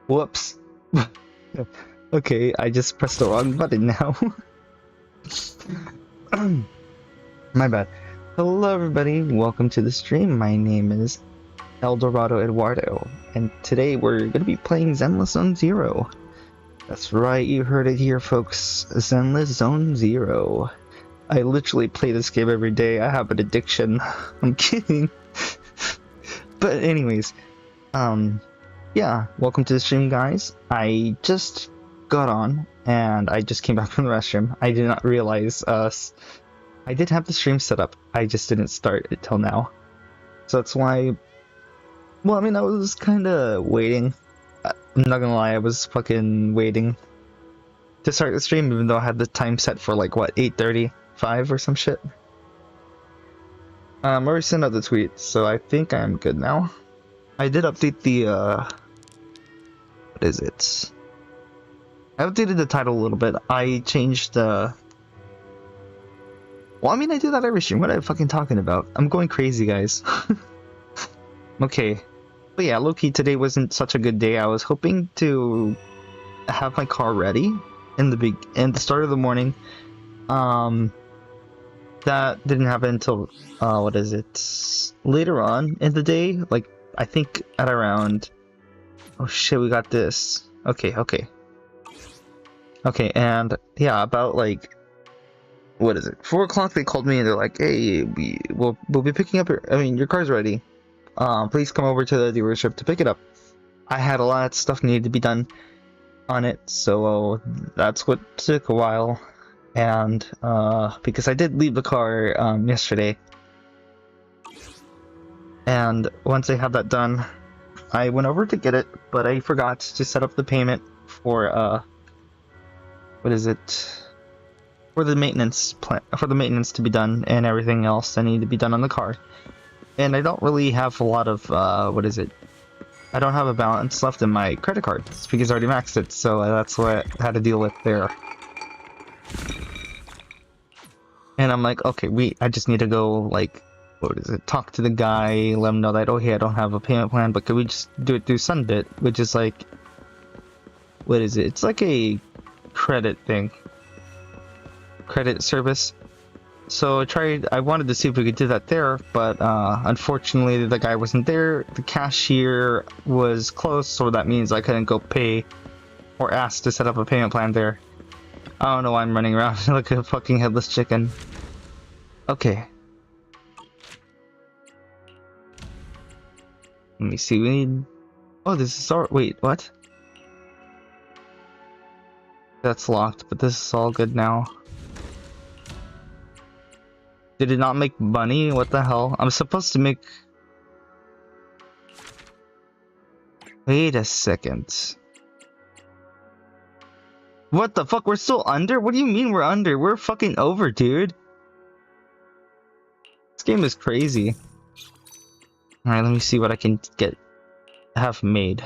Whoops. Okay, I just pressed the wrong button now. My bad. Hello everybody, welcome to the stream. My name is Eldorado Eduardo, and today we're gonna be playing Zenless Zone Zero. That's right, you heard it here folks, Zenless Zone Zero. I literally play this game every day, I have an addiction. I'm kidding. But anyways, yeah, welcome to the stream guys. I just got on, and I just came back from the restroom. I did not realize, I did have the stream set up, I just didn't start it till now. So that's why, well, I mean, I was kinda waiting. I'm not gonna lie, I was fucking waiting to start the stream, even though I had the time set for like, what, 8:35 or some shit? I already sent out the tweet, so I think I'm good now. I did update the, what is it? I updated the title a little bit. I changed the... Well, I mean, I do that every stream. What am I fucking talking about? I'm going crazy, guys. Okay. But yeah, low-key, today wasn't such a good day. I was hoping to have my car ready in the start of the morning. That didn't happen until, what is it? Later on in the day. Like, I think at around... Oh shit, we got this. Okay. Okay, and yeah, about like, what is it? 4 o'clock they called me and they're like, hey, we'll be picking up your car's ready. Please come over to the dealership to pick it up. I had a lot of stuff needed to be done on it, so that's what took a while. And because I did leave the car yesterday. And once I had that done, I went over to get it, but I forgot to set up the payment for what is it? For the maintenance plan, for the maintenance to be done and everything else that needed to be done on the car. And I don't really have a lot of what is it? I don't have a balance left in my credit card. It's because I already maxed it, so that's what I had to deal with there. And I'm like, okay, I just need to go, like, what is it? Talk to the guy, let him know that, oh hey, I don't have a payment plan, but could we just do it through Sunbit, which is like, what is it? It's like a credit thing. Credit service. So I wanted to see if we could do that there, but unfortunately the guy wasn't there. The cashier was closed, so that means I couldn't go pay or ask to set up a payment plan there. I don't know why I'm running around like a fucking headless chicken. Okay. Let me see, we need... Oh, this is our... Wait, what? That's locked, but this is all good now. Did it not make money? What the hell? I'm supposed to make... Wait a second. What the fuck? We're still under? What do you mean we're under? We're fucking over, dude. This game is crazy. Alright, let me see what I can have made.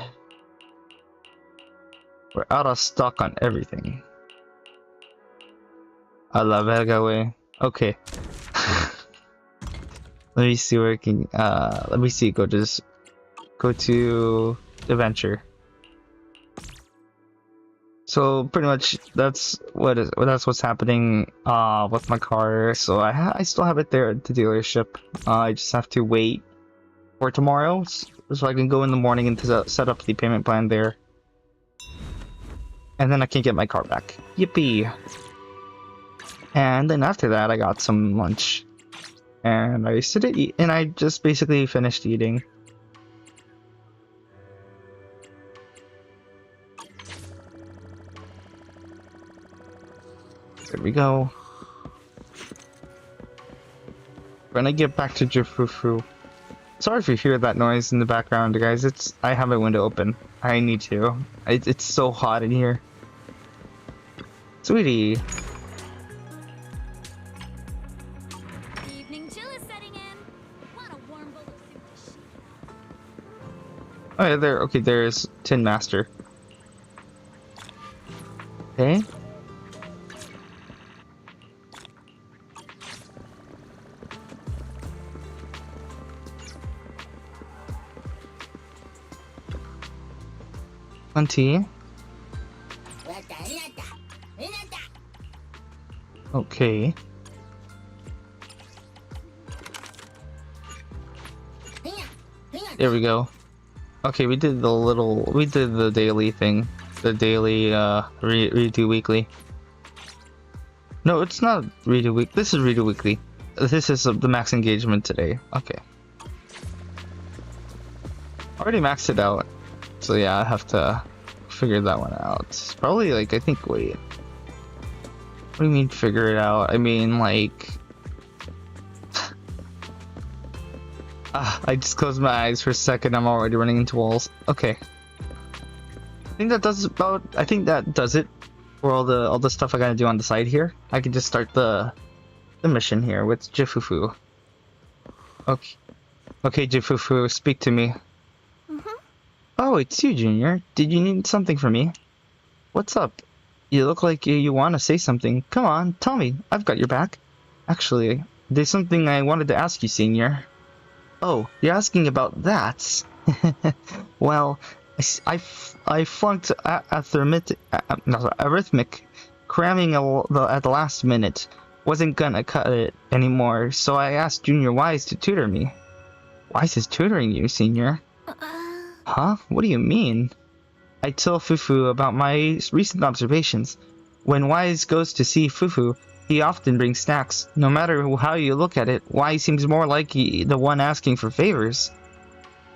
We're out of stock on everything. A la verga way. Okay. Let me see where I can, let me see, go to adventure. So pretty much that's what's happening with my car. So I still have it there at the dealership. I just have to wait for tomorrow so I can go in the morning and set up the payment plan there. And then I can get my car back. Yippee! And then after that I got some lunch. And I I just basically finished eating. There we go. We're gonna get back to Jifufu. Sorry if you hear that noise in the background, guys. I have my window open. I need to. It's so hot in here. Sweetie. Oh yeah, there. Okay, there's Tin Master. Okay. Plenty. Okay. There we go. Okay, we did the daily thing. The daily, redo weekly. No, it's not redo week. This is redo weekly. This is the max engagement today. Okay. Already maxed it out. So yeah, I have to figure that one out. It's probably like, I think, wait. What do you mean figure it out? I mean, like... I just closed my eyes for a second. I'm already running into walls. Okay. I think that does it for all the stuff I gotta do on the side here. I can just start the mission here with Jifufu. Okay. Okay, Jifufu, speak to me. Oh, it's you, Junior. Did you need something from me? What's up? You look like you want to say something. Come on, tell me. I've got your back. Actually, there's something I wanted to ask you, Senior. Oh, you're asking about that? Well, I flunked arithmetic, cramming at the last minute. Wasn't gonna cut it anymore, so I asked Junior Wise to tutor me. Wise is tutoring you, Senior? Huh? What do you mean? I tell Fufu about my recent observations. When Wise goes to see Fufu, he often brings snacks. No matter how you look at it, Wise seems more like the one asking for favors.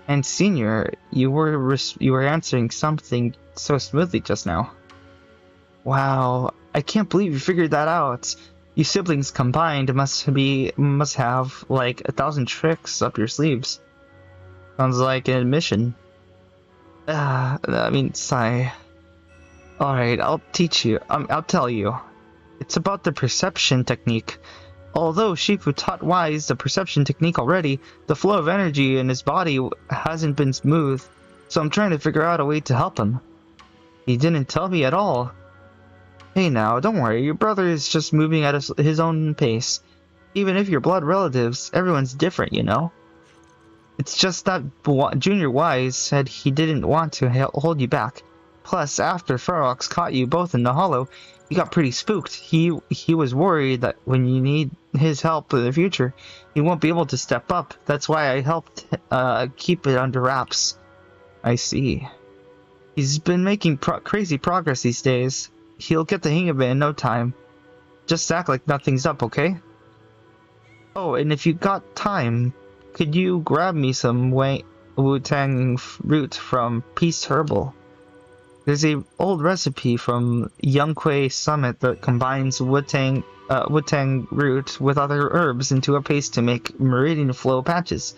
And Senior, you were answering something so smoothly just now. Wow, I can't believe you figured that out. You siblings combined must have like 1,000 tricks up your sleeves. Sounds like an admission. I mean, sigh. Alright, I'll teach you. I'll tell you. It's about the perception technique. Although Shifu taught Wise the perception technique already, the flow of energy in his body hasn't been smooth, so I'm trying to figure out a way to help him. He didn't tell me at all. Hey now, don't worry, your brother is just moving at his own pace. Even if you're blood relatives, everyone's different, you know? It's just that Junior Wise said he didn't want to hold you back. Plus, after Ferox caught you both in the hollow, he got pretty spooked. He was worried that when you need his help in the future, he won't be able to step up. That's why I helped keep it under wraps. I see. He's been making crazy progress these days. He'll get the hang of it in no time. Just act like nothing's up, okay? Oh, and if you got time, could you grab me some Wu-Tang root from Peace Herbal? There's an old recipe from Yungquei Summit that combines Wu-Tang root with other herbs into a paste to make meridian flow patches.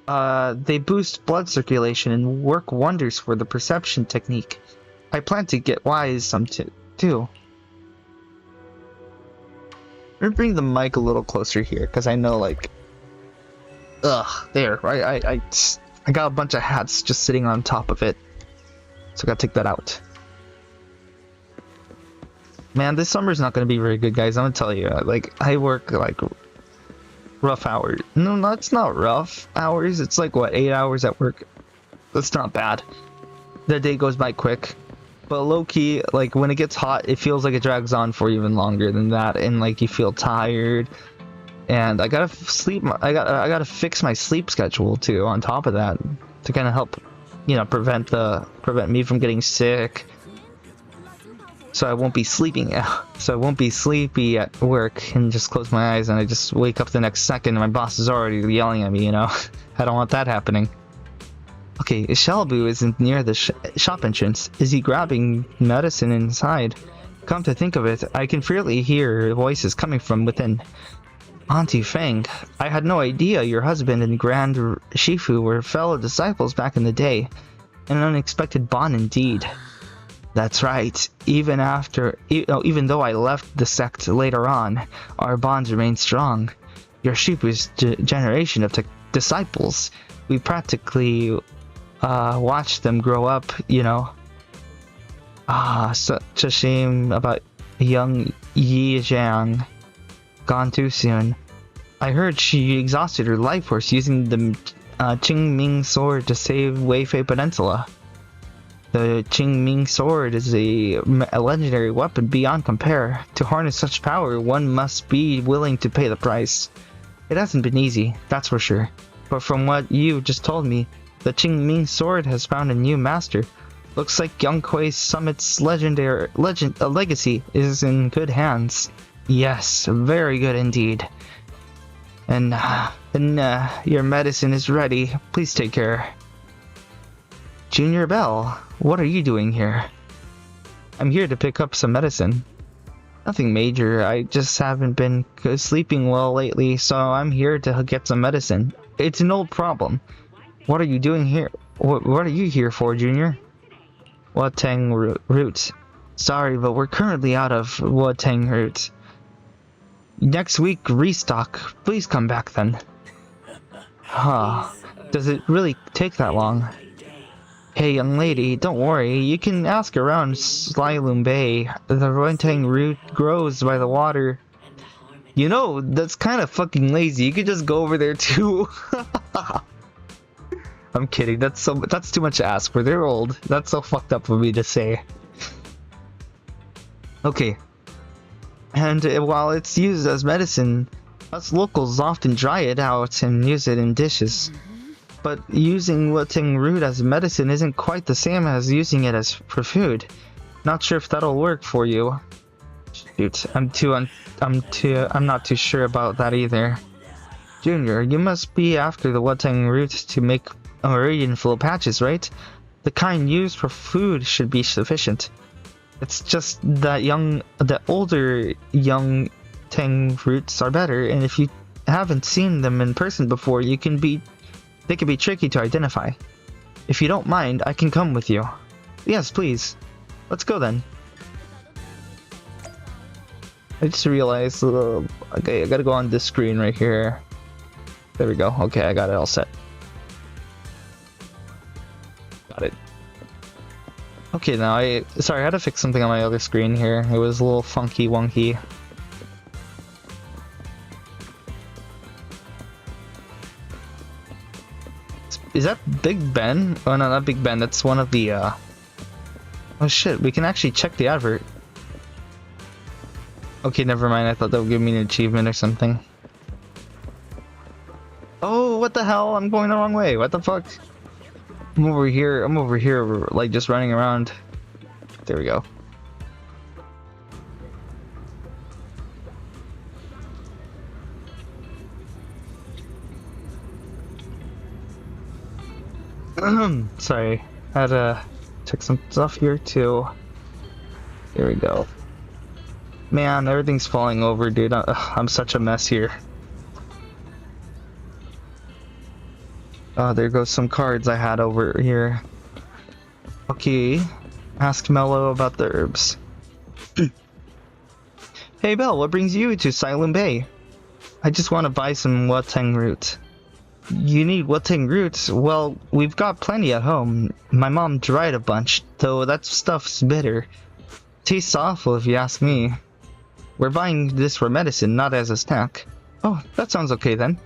They boost blood circulation and work wonders for the perception technique. I plan to get Wise some too. Let me bring the mic a little closer here, because I know, like... Ugh, there, right? I got a bunch of hats just sitting on top of it. So I gotta take that out. Man, this summer's not gonna be very good, guys. I'm gonna tell you. Like, I work, like, rough hours. No, it's not rough hours. It's like, what, 8 hours at work? That's not bad. The day goes by quick. But low-key, like, when it gets hot, it feels like it drags on for even longer than that. And, like, you feel tired. And I gotta sleep. I gotta fix my sleep schedule, too, on top of that. To kind of help, you know, prevent me from getting sick. So I won't be sleeping. So I won't be sleepy at work and just close my eyes and I just wake up the next second and my boss is already yelling at me, you know? I don't want that happening. Okay, Shalabu isn't near the shop entrance. Is he grabbing medicine inside? Come to think of it, I can fairly hear voices coming from within. Auntie Fang, I had no idea your husband and Grand Shifu were fellow disciples back in the day. An unexpected bond indeed. That's right. Even though I left the sect later on, our bonds remain strong. Your Shifu's generation of disciples, we practically watched them grow up, you know. Such a shame about young Yi Jiang. Gone too soon. I heard she exhausted her life force using the Qingming sword to save Weifei Peninsula. The Qingming sword is a legendary weapon beyond compare. To harness such power, one must be willing to pay the price. It hasn't been easy, that's for sure. But from what you just told me, the Qingming sword has found a new master. Looks like Young Kuei Summit's legacy is in good hands. Yes, very good indeed. And your medicine is ready. Please take care. Junior Bell, what are you doing here? I'm here to pick up some medicine. Nothing major, I just haven't been sleeping well lately, so I'm here to get some medicine. It's an old problem. What are you doing here? What are you here for, Junior? Watang root. Sorry, but we're currently out of Watang root. Next week, restock. Please come back then. Huh. Does it really take that long? Hey, young lady, don't worry. You can ask around Slylum Bay. The Watang root grows by the water. You know, that's kind of fucking lazy. You could just go over there too. I'm kidding. That's too much to ask for. They're old. That's so fucked up for me to say. Okay. And while it's used as medicine, us locals often dry it out and use it in dishes. But using Watang root as medicine isn't quite the same as using it as for food. Not sure if that'll work for you. Shoot, I'm not too sure about that either. Junior, you must be after the Watang root to make a meridian full of patches, right? The kind used for food should be sufficient. It's just that the older young Tang roots are better, and if you haven't seen them in person before, they can be tricky to identify. If you don't mind, I can come with you. Yes, please. Let's go then. I just realized, okay, I gotta go on this screen right here. There we go. Okay, I got it all set. Got it. Okay, now sorry, I had to fix something on my other screen here. It was a little funky wonky. Is that Big Ben? Oh no, not Big Ben. That's one of the oh shit, we can actually check the advert. Okay, never mind. I thought that would give me an achievement or something. Oh, what the hell? I'm going the wrong way. What the fuck? I'm over here, like just running around. There we go. Sorry, I had to check some stuff here too. There we go. Man, everything's falling over, dude. I'm such a mess here. Oh, there goes some cards I had over here. Okay, ask Mello about the herbs. Hey Belle, what brings you to Silent Bay? I just want to buy some Watang root. You need Watang roots? Well, we've got plenty at home. My mom dried a bunch, though that stuff's bitter. Tastes awful if you ask me. We're buying this for medicine, not as a snack. Oh, that sounds okay then.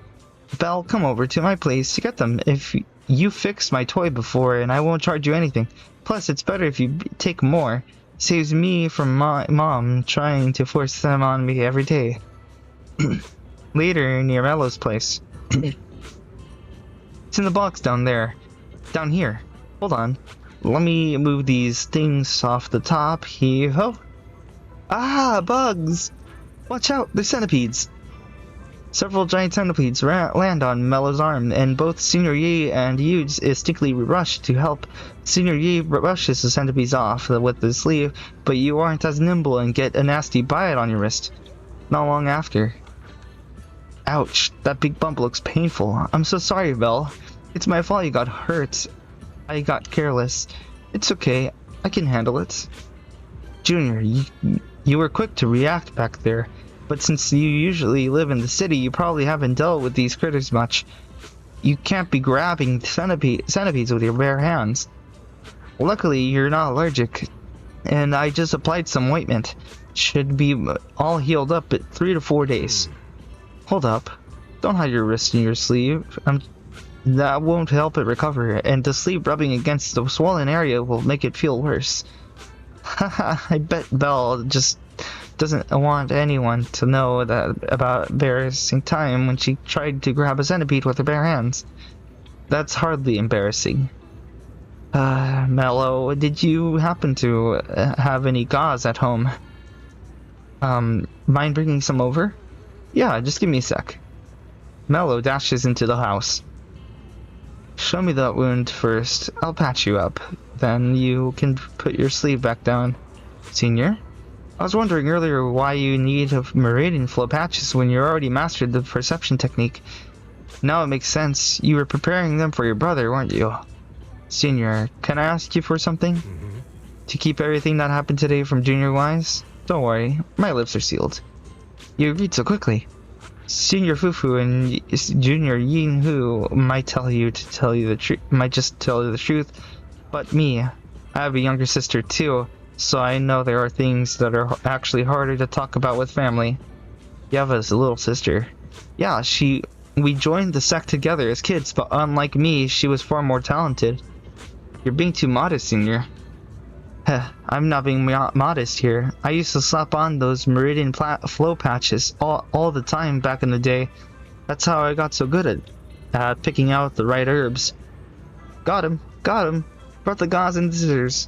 Belle, come over to my place to get them. If you fixed my toy before, and I won't charge you anything. Plus, it's better if you take more. Saves me from my mom trying to force them on me every day. Later, near Mello's place. It's in the box down there. Down here. Hold on. Let me move these things off the top. Here-ho. Ah, bugs! Watch out, they're centipedes. Several giant centipedes land on Mello's arm, and both Senior Yi and Yu instinctively rush to help. Senior Yi rushes the centipedes off with his sleeve, but you aren't as nimble and get a nasty bite on your wrist. Not long after. Ouch, that big bump looks painful. I'm so sorry, Belle. It's my fault you got hurt. I got careless. It's okay, I can handle it. Junior, you were quick to react back there. But since you usually live in the city, you probably haven't dealt with these critters much. You can't be grabbing centipedes with your bare hands. Luckily, you're not allergic, and I just applied some ointment. Should be all healed up in 3 to 4 days. Hold up. Don't hide your wrist in your sleeve. That won't help it recover, and the sleeve rubbing against the swollen area will make it feel worse. Haha, I bet Belle just doesn't want anyone to know that about embarrassing time when she tried to grab a centipede with her bare hands. That's hardly embarrassing. Mello, did you happen to have any gauze at home? Mind bringing some over? Yeah, just give me a sec. Mello dashes into the house. Show me that wound first. I'll patch you up. Then you can put your sleeve back down. Senior? I was wondering earlier why you need meridian flow patches when you already mastered the perception technique. Now it makes sense. You were preparing them for your brother, weren't you? Senior, can I ask you for something? To keep everything that happened today from Junior Wise? Don't worry, my lips are sealed. You agreed so quickly. Senior Fufu and Junior Yin Hu might just tell you the truth, but me, I have a younger sister too, so I know there are things that are actually harder to talk about with family. Yeva's a little sister. Yeah, we joined the sect together as kids, but unlike me, she was far more talented. You're being too modest, Senior. I'm not being modest here. I used to slap on those meridian flow patches all the time back in the day. That's how I got so good at picking out the right herbs. Got him. Brought the gauze and scissors.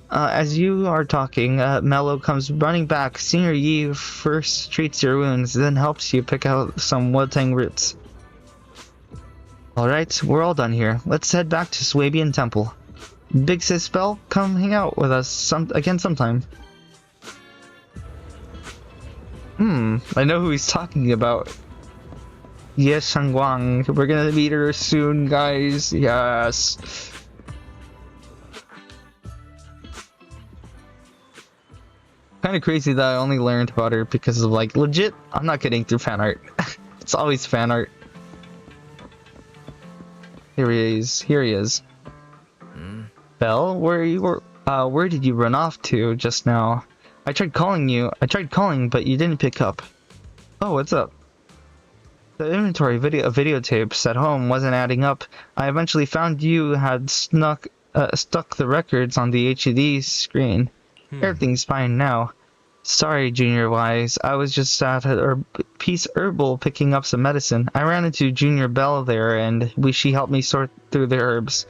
As you are talking, Mello comes running back. Senior Yi first treats your wounds, then helps you pick out some wood-tang roots. Alright, we're all done here. Let's head back to Swabian Temple. Big Sis Belle, come hang out with us again sometime. I know who he's talking about. Yes, Shangguang. We're gonna meet her soon, guys. Yes. Kind of crazy that I only learned about her because of, like, legit, I'm not kidding, through fan art. It's always fan art. Here he is. Belle, where did you run off to just now? I tried calling, but you didn't pick up. Oh, what's up? The inventory of videotapes at home wasn't adding up. I eventually found you had stuck the records on the HUD screen. Everything's fine now. Sorry, Junior Wise. I was just at a Peace Herbal picking up some medicine. I ran into Junior Belle there, and she helped me sort through the herbs.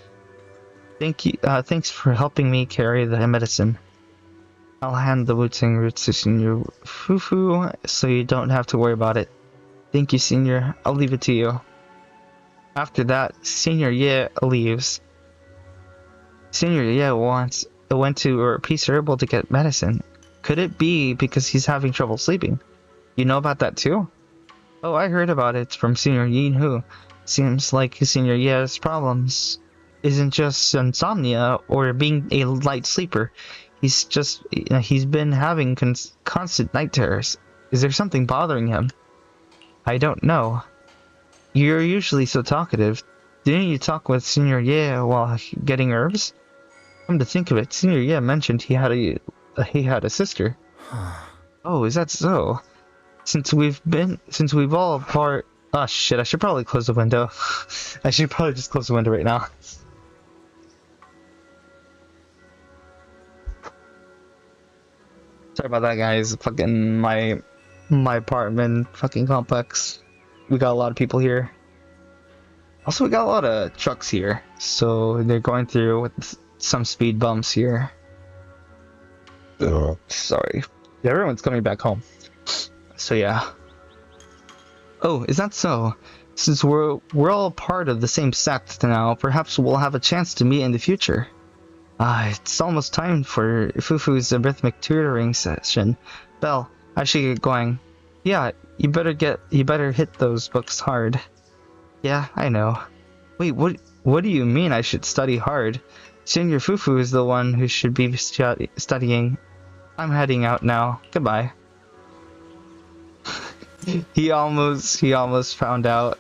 Thanks for helping me carry the medicine. I'll hand the wood-tang roots to Senior Fufu, so you don't have to worry about it. Thank you, Senior. I'll leave it to you. After that, Senior Ye leaves. Senior Ye went to a Peace Herbal to get medicine. Could it be because he's having trouble sleeping? You know about that too? Oh, I heard about it from Senior Yin Hu. Seems like Senior Ye's problems isn't just insomnia or being a light sleeper. He's been having constant night terrors. Is there something bothering him? I don't know. You're usually so talkative. Didn't you talk with Senior Ye while getting herbs? Come to think of it, Senior Ye mentioned he had a sister. Oh, is that so? Since we've all apart. Oh shit! I should probably close the window. I should probably just close the window right now. Sorry about that, guys. Fucking my apartment, fucking complex. We got a lot of people here. Also, we got a lot of trucks here, so they're going through with some speed bumps here. Sorry. Yeah, everyone's coming back home. So yeah. Oh, is that so? Since we're all part of the same sect now, perhaps we'll have a chance to meet in the future. It's almost time for Fufu's arithmetic tutoring session. Belle, I should get going. Yeah, you better hit those books hard. Yeah, I know. Wait, what do you mean I should study hard? Senior Fufu is the one who should be studying. I'm heading out now. Goodbye. He almost found out.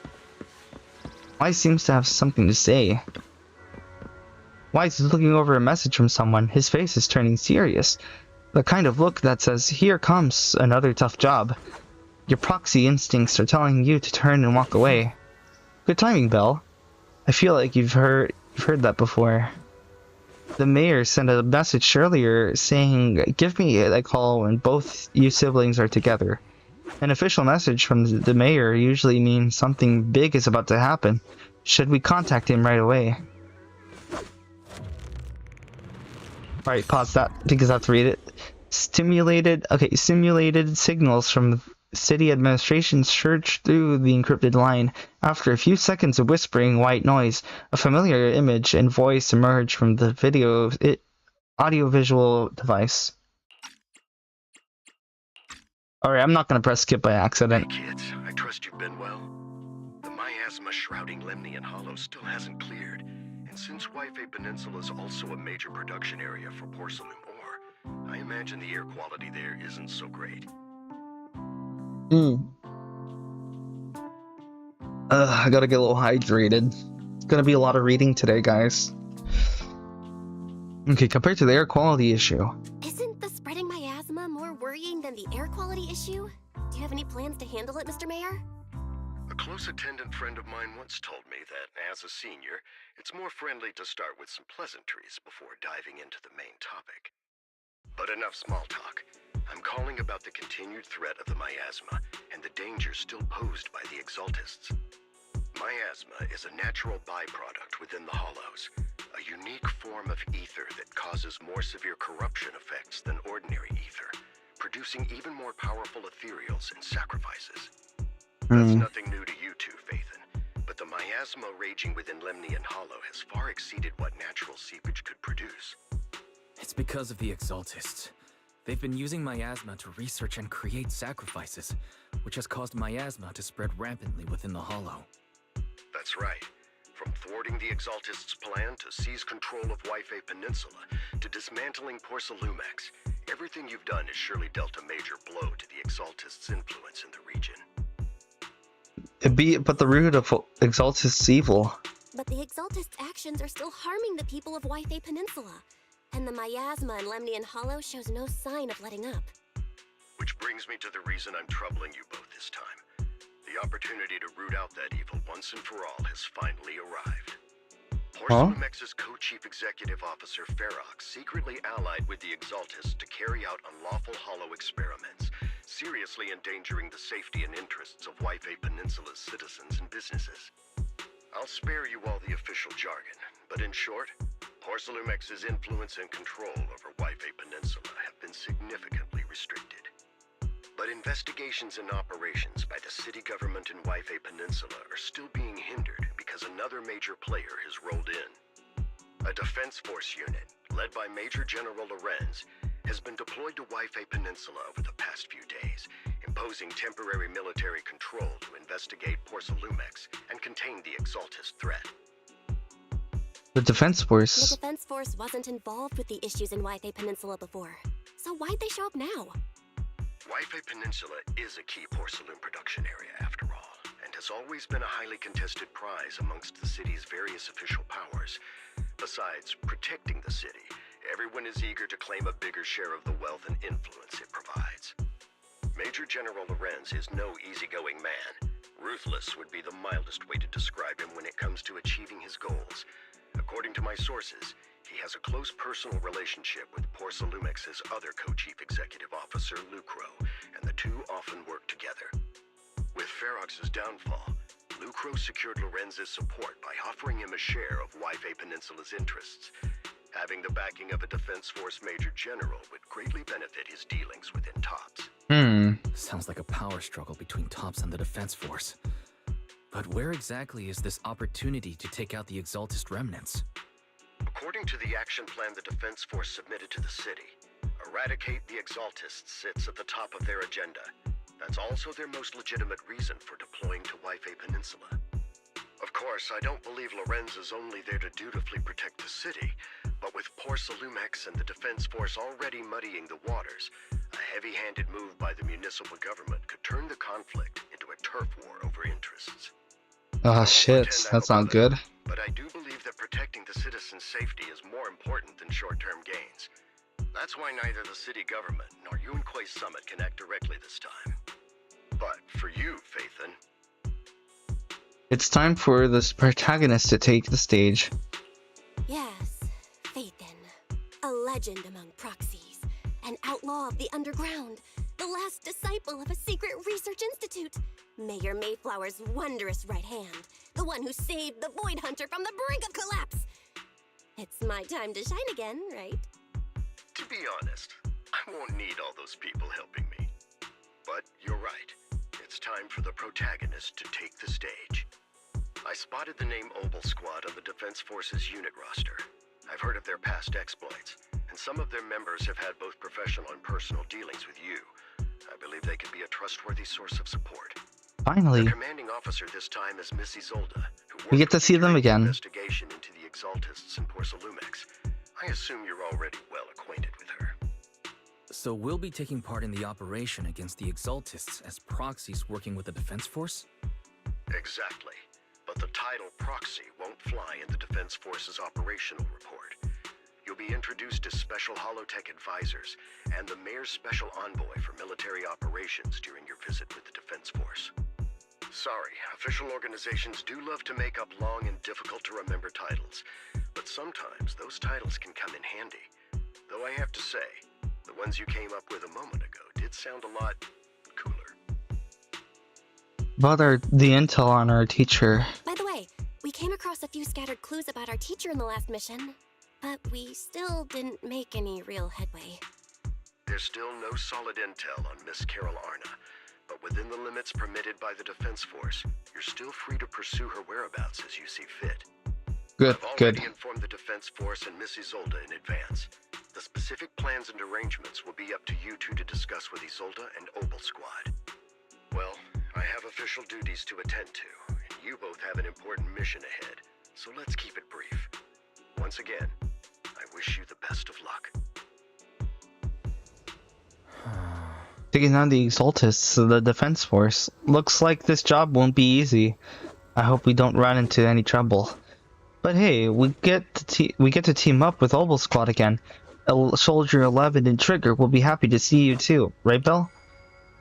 Wise seems to have something to say. Wise is looking over a message from someone. His face is turning serious. The kind of look that says, "Here comes another tough job." Your proxy instincts are telling you to turn and walk away. Good timing, Belle. I feel like you've heard that before. The mayor sent a message earlier saying, "Give me a call when both you siblings are together." An official message from the mayor usually means something big is about to happen. Should we contact him right away? Alright, pause that because I have to read it. Simulated signals from city administration surged through the encrypted line. After a few seconds of whispering white noise, a familiar image and voice emerged from the audiovisual device. Alright, I'm not gonna press skip by accident. Hey kids, I trust you've been well. The miasma shrouding Lemnian Hollow still hasn't cleared, and since Wi-Fi Peninsula is also a major production area for porcelain ore, I imagine the air quality there isn't so great. I gotta get a little hydrated. It's gonna be a lot of reading today, guys. Okay, compared to the air quality issue. Isn't the spreading miasma more worrying than the air quality issue? Do you have any plans to handle it, Mr. Mayor? A close attendant friend of mine once told me that, as a senior, it's more friendly to start with some pleasantries before diving into the main topic. But enough small talk. I'm calling about the continued threat of the miasma and the dangers still posed by the Exaltists. Miasma is a natural byproduct within the Hollows, a unique form of ether that causes more severe corruption effects than ordinary ether, producing even more powerful ethereals and sacrifices. That's nothing new to you two, Phaethon, but the miasma raging within Lemnian Hollow has far exceeded what natural seepage could produce. It's because of the Exaltists. They've been using miasma to research and create sacrifices, which has caused miasma to spread rampantly within the Hollow. That's right. From thwarting the Exaltists' plan to seize control of Wi-Fi Peninsula to dismantling Porcelumex, everything you've done has surely dealt a major blow to the Exaltists' influence in the region. But the root of Exaltist's evil. But the Exaltists' actions are still harming the people of Wi-Fi Peninsula. And the miasma in Lemnian Hollow shows no sign of letting up. Which brings me to the reason I'm troubling you both this time. The opportunity to root out that evil once and for all has finally arrived. Porcelumex's co-chief executive officer Ferox secretly allied with the Exaltists to carry out unlawful hollow experiments, seriously endangering the safety and interests of Wi-Fi Peninsula's citizens and businesses. I'll spare you all the official jargon, but in short, Porcelumex's influence and control over Wi-Fi Peninsula have been significantly restricted. But investigations and operations by the city government in Wi-Fi Peninsula are still being hindered because another major player has rolled in. A defense force unit, led by Major General Lorenz, has been deployed to Wi-Fi Peninsula over the past few days, imposing temporary military control to investigate Porcelumex and contain the Exaltist threat. The defense force. The defense force wasn't involved with the issues in Wi-Fi Peninsula before. So why'd they show up now? Wi-Fi Peninsula is a key porcelain production area after all, and has always been a highly contested prize amongst the city's various official powers. Besides protecting the city, everyone is eager to claim a bigger share of the wealth and influence it provides. Major General Lorenz is no easygoing man. Ruthless would be the mildest way to describe him when it comes to achieving his goals. According to my sources, he has a close personal relationship with Porcelumex's other co-chief executive officer, Lucro, and the two often work together. With Ferox's downfall, Lucro secured Lorenz's support by offering him a share of Wi-Fi Peninsula's interests. Having the backing of a defense force major general would greatly benefit his dealings within TOPS. Sounds like a power struggle between TOPS and the defense force. But where exactly is this opportunity to take out the Exaltist remnants? According to the action plan the defense force submitted to the city, eradicate the Exaltists sits at the top of their agenda. That's also their most legitimate reason for deploying to Wi-Fi Peninsula. Of course, I don't believe Lorenz is only there to dutifully protect the city, but with Porcelumex and the defense force already muddying the waters, a heavy-handed move by the municipal government could turn the conflict into a turf war over interests. Oh shit, that's not good. But I do believe that protecting the citizens' safety is more important than short-term gains. That's why neither the city government nor Yunquay Summit can act directly this time. But for you, Phaethon, It's time for this protagonist to take the stage. Yes, Phaethon. A legend among proxies. An outlaw of the underground. The last disciple of a secret research institute. Mayor Mayflower's wondrous right hand. The one who saved the Void Hunter from the brink of collapse. It's my time to shine again, right? To be honest, I won't need all those people helping me. But you're right. It's time for the protagonist to take the stage. I spotted the name Obel Squad on the Defense Force's unit roster. I've heard of their past exploits, and some of their members have had both professional and personal dealings with you. I believe they can be a trustworthy source of support. Finally, The commanding officer this time is Miss Isolde, who we get worked to with see them during the again. investigation into the Exaltists in Porcelumex. I assume you're already well acquainted with her. So we'll be taking part in the operation against the Exaltists as proxies working with the Defense Force? Exactly. But the title proxy won't fly in the Defense Force's operational report. You'll be introduced as Special Holotech Advisors and the Mayor's Special Envoy for military operations during your visit with the Defense Force. Sorry, official organizations do love to make up long and difficult-to-remember titles, but sometimes those titles can come in handy. Though I have to say, the ones you came up with a moment ago did sound a lot cooler. About the intel on our teacher. By the way, we came across a few scattered clues about our teacher in the last mission, but we still didn't make any real headway. There's still no solid intel on Miss Carol Arna, but within the limits permitted by the Defense Force, you're still free to pursue her whereabouts as you see fit. Good, I've good. already informed the Defense Force and Miss Isolde in advance. The specific plans and arrangements will be up to you two to discuss with Isolde and Obel Squad. Well, I have official duties to attend to, and you both have an important mission ahead, so let's keep it brief. Once again, I wish you the best of luck. Taking on the Exaltists, the Defense Force. Looks like this job won't be easy. I hope we don't run into any trouble. But hey, we get to team up with Obel Squad again. Soldier 11 and Trigger will be happy to see you too, right, Belle?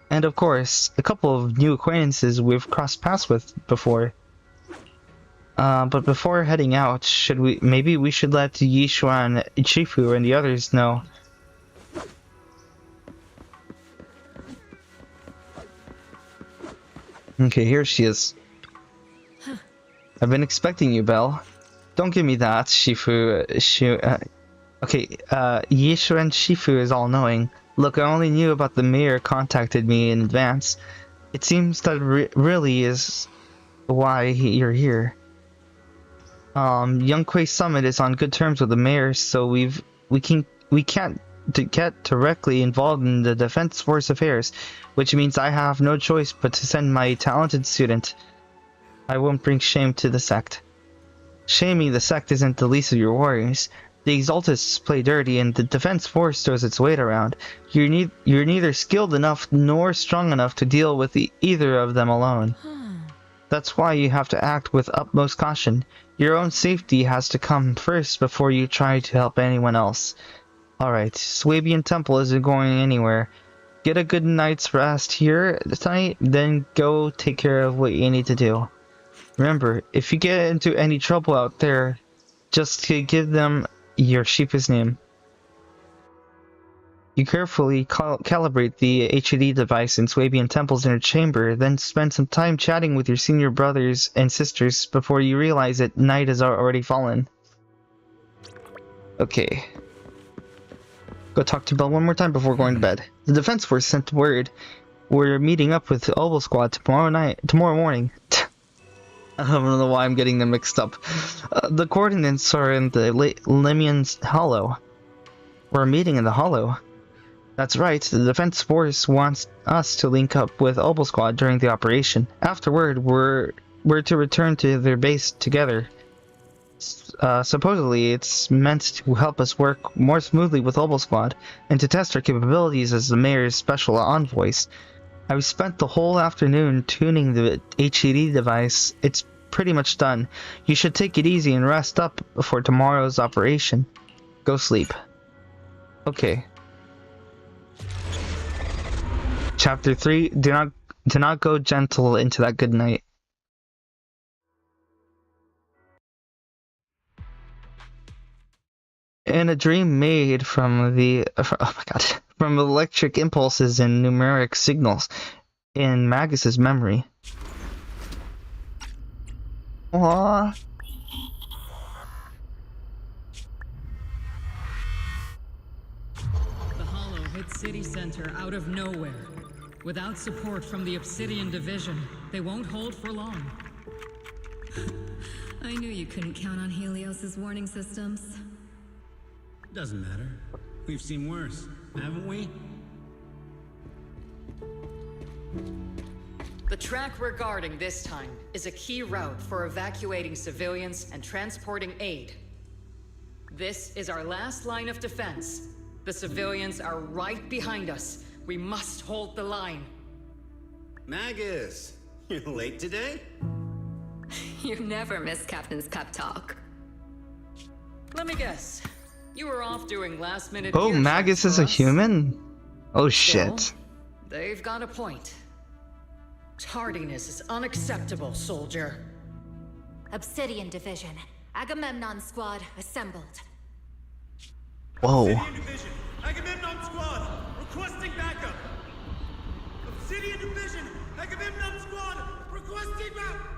And of course, a couple of new acquaintances we've crossed paths with before. But before heading out, maybe we should let Yishuan, Chifu, and the others know. Okay, here she is. I've been expecting you, Belle. Don't give me that, Shifu. Okay, Yishu and Shifu is all-knowing. Look, I only knew about the mayor contacted me in advance. It seems that really is why you're here. Young Kuei Summit is on good terms with the mayor, so we can't get directly involved in the Defense Force affairs, which means I have no choice but to send my talented student. I won't bring shame to the sect. Shaming the sect isn't the least of your worries. The Exaltists play dirty and the Defense Force throws its weight around. You're neither skilled enough nor strong enough to deal with either of them alone. That's why you have to act with utmost caution. Your own safety has to come first before you try to help anyone else. Alright, Swabian Temple isn't going anywhere. Get a good night's rest here tonight, then go take care of what you need to do. Remember, if you get into any trouble out there, just give them your sheep's name. You carefully calibrate the HUD device in Swabian Temple's inner chamber, then spend some time chatting with your senior brothers and sisters before you realize that night has already fallen. Okay. Go talk to Belle one more time before going to bed. The Defense Force sent word. We're meeting up with the Obel Squad tomorrow morning. I don't know why I'm getting them mixed up. The coordinates are in the Lemian's Hollow. We're meeting in the Hollow. That's right, the Defense Force wants us to link up with Obel Squad during the operation. Afterward, we're to return to their base together. Supposedly, it's meant to help us work more smoothly with Obel Squad, and to test our capabilities as the Mayor's special envoys. I've spent the whole afternoon tuning the HUD device. It's pretty much done. You should take it easy and rest up before tomorrow's operation. Go sleep. Okay. Chapter 3, do not go gentle into that good night. In a dream made from the oh my god, from electric impulses and numeric signals in Magus's memory. Aww. The Hollow hit City Center out of nowhere. Without support from the Obsidian Division, they won't hold for long. I knew you couldn't count on Helios's warning systems. Doesn't matter. We've seen worse, haven't we? The track we're guarding this time is a key route for evacuating civilians and transporting aid. This is our last line of defense. The civilians are right behind us. We must hold the line. Magus, you're late today? You never miss Captain's pep talk. Let me guess. You were off doing last-minute Oh, gear Magus checks is for a us? human? Oh Still, shit. they've got a point. Tardiness is unacceptable, soldier. Obsidian Division. Agamemnon Squad assembled. Whoa. Obsidian Division, Agamemnon Squad, requesting backup. Obsidian Division, Agamemnon Squad, requesting backup.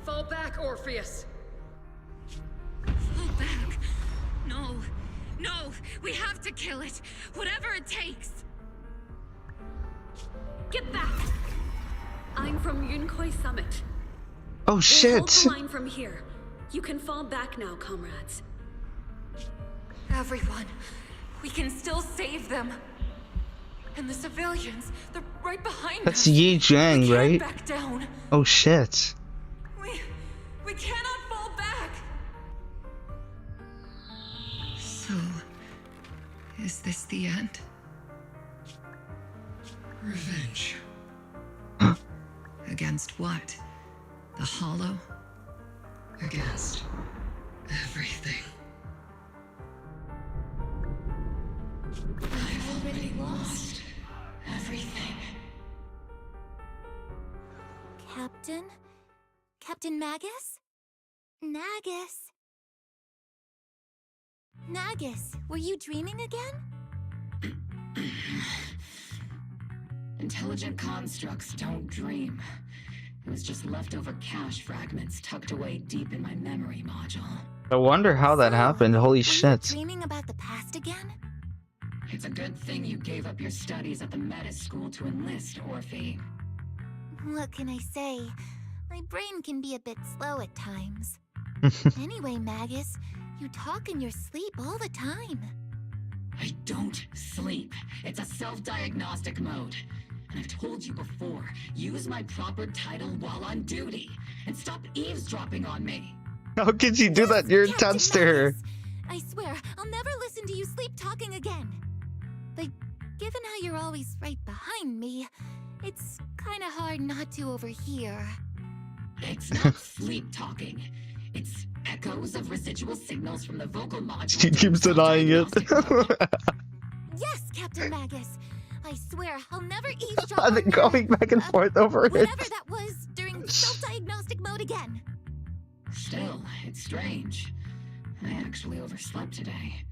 Fall back, Orpheus. Fall back. No. No. We have to kill it. Whatever it takes. Get back! I'm from Yunkoi Summit. Oh We'll shit. hold the line from here. You can fall back now, comrades. Everyone. We can still save them. And the civilians, they're right behind That's us. Yi Jiang, We can't right? back down. Oh shit. We cannot fall back. So, is this the end? Revenge. Against what? The Hollow? Against everything. I've already lost everything. Captain? Captain Magus? Nagus? Nagus, were you dreaming again? Intelligent constructs don't dream. It was just leftover cache fragments tucked away deep in my memory module. I wonder how that So, happened. Holy were you shit. dreaming about the past again? It's a good thing you gave up your studies at the Meta School to enlist, Orphe. What can I say? My brain can be a bit slow at times. Anyway, Magus, you talk in your sleep all the time. I don't sleep. It's a self-diagnostic mode. And I've told you before, use my proper title while on duty. And stop eavesdropping on me. How could you do that? You're attached to her. Magus, I swear, I'll never listen to you sleep talking again. But given how you're always right behind me, it's kind of hard not to overhear. It's not sleep talking. It's echoes of residual signals from the vocal module. She keeps denying it. Yes, Captain Magus. I swear, I'll never eavesdrop Are they on going back and forth over it? whatever that was during self-diagnostic mode again. Still, it's strange. I actually overslept today.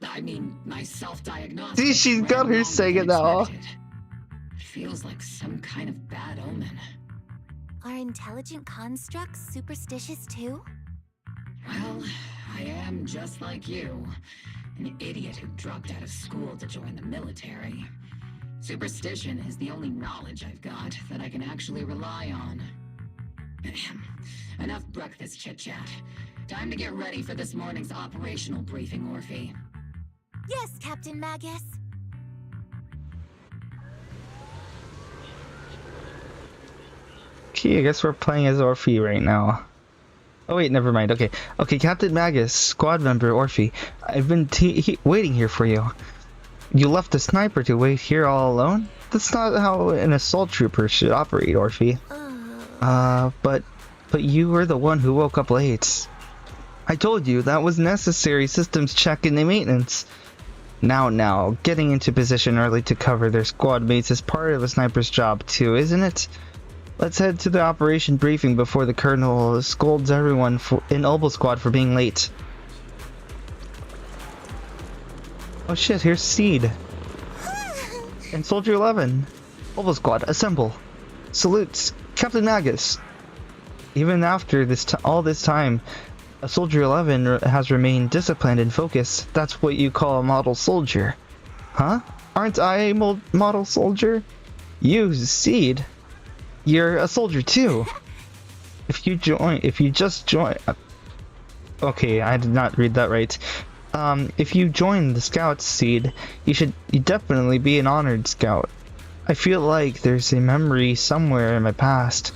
I mean, my self-diagnostic. See, she's got her ran longer saying than it now. expected. It feels like some kind of bad omen. Are intelligent constructs superstitious too? Well, I am just like you. An idiot who dropped out of school to join the military. Superstition is the only knowledge I've got that I can actually rely on. Enough breakfast chit-chat. Time to get ready for this morning's operational briefing, Orphe. Yes, Captain Magus. Okay, I guess we're playing as Orphe right now. Oh wait, never mind. Okay, Captain Magus, squad member Orphe. I've been waiting here for you. You left the sniper to wait here all alone? That's not how an assault trooper should operate, Orphe. But you were the one who woke up late. I told you that was necessary systems check in the maintenance. Now, getting into position early to cover their squad mates is part of a sniper's job too, isn't it? Let's head to the operation briefing before the Colonel scolds everyone in Obel Squad for being late. Oh shit, here's Seed. And Soldier 11. Obel Squad, assemble. Salutes, Captain Magus. Even after all this time, a Soldier 11 has remained disciplined and focused. That's what you call a model soldier. Huh? Aren't I a model soldier? You, Seed. You're a soldier too. If you just join... Okay, I did not read that right. If you join the Scouts, Seed, you definitely be an honored scout. I feel like there's a memory somewhere in my past.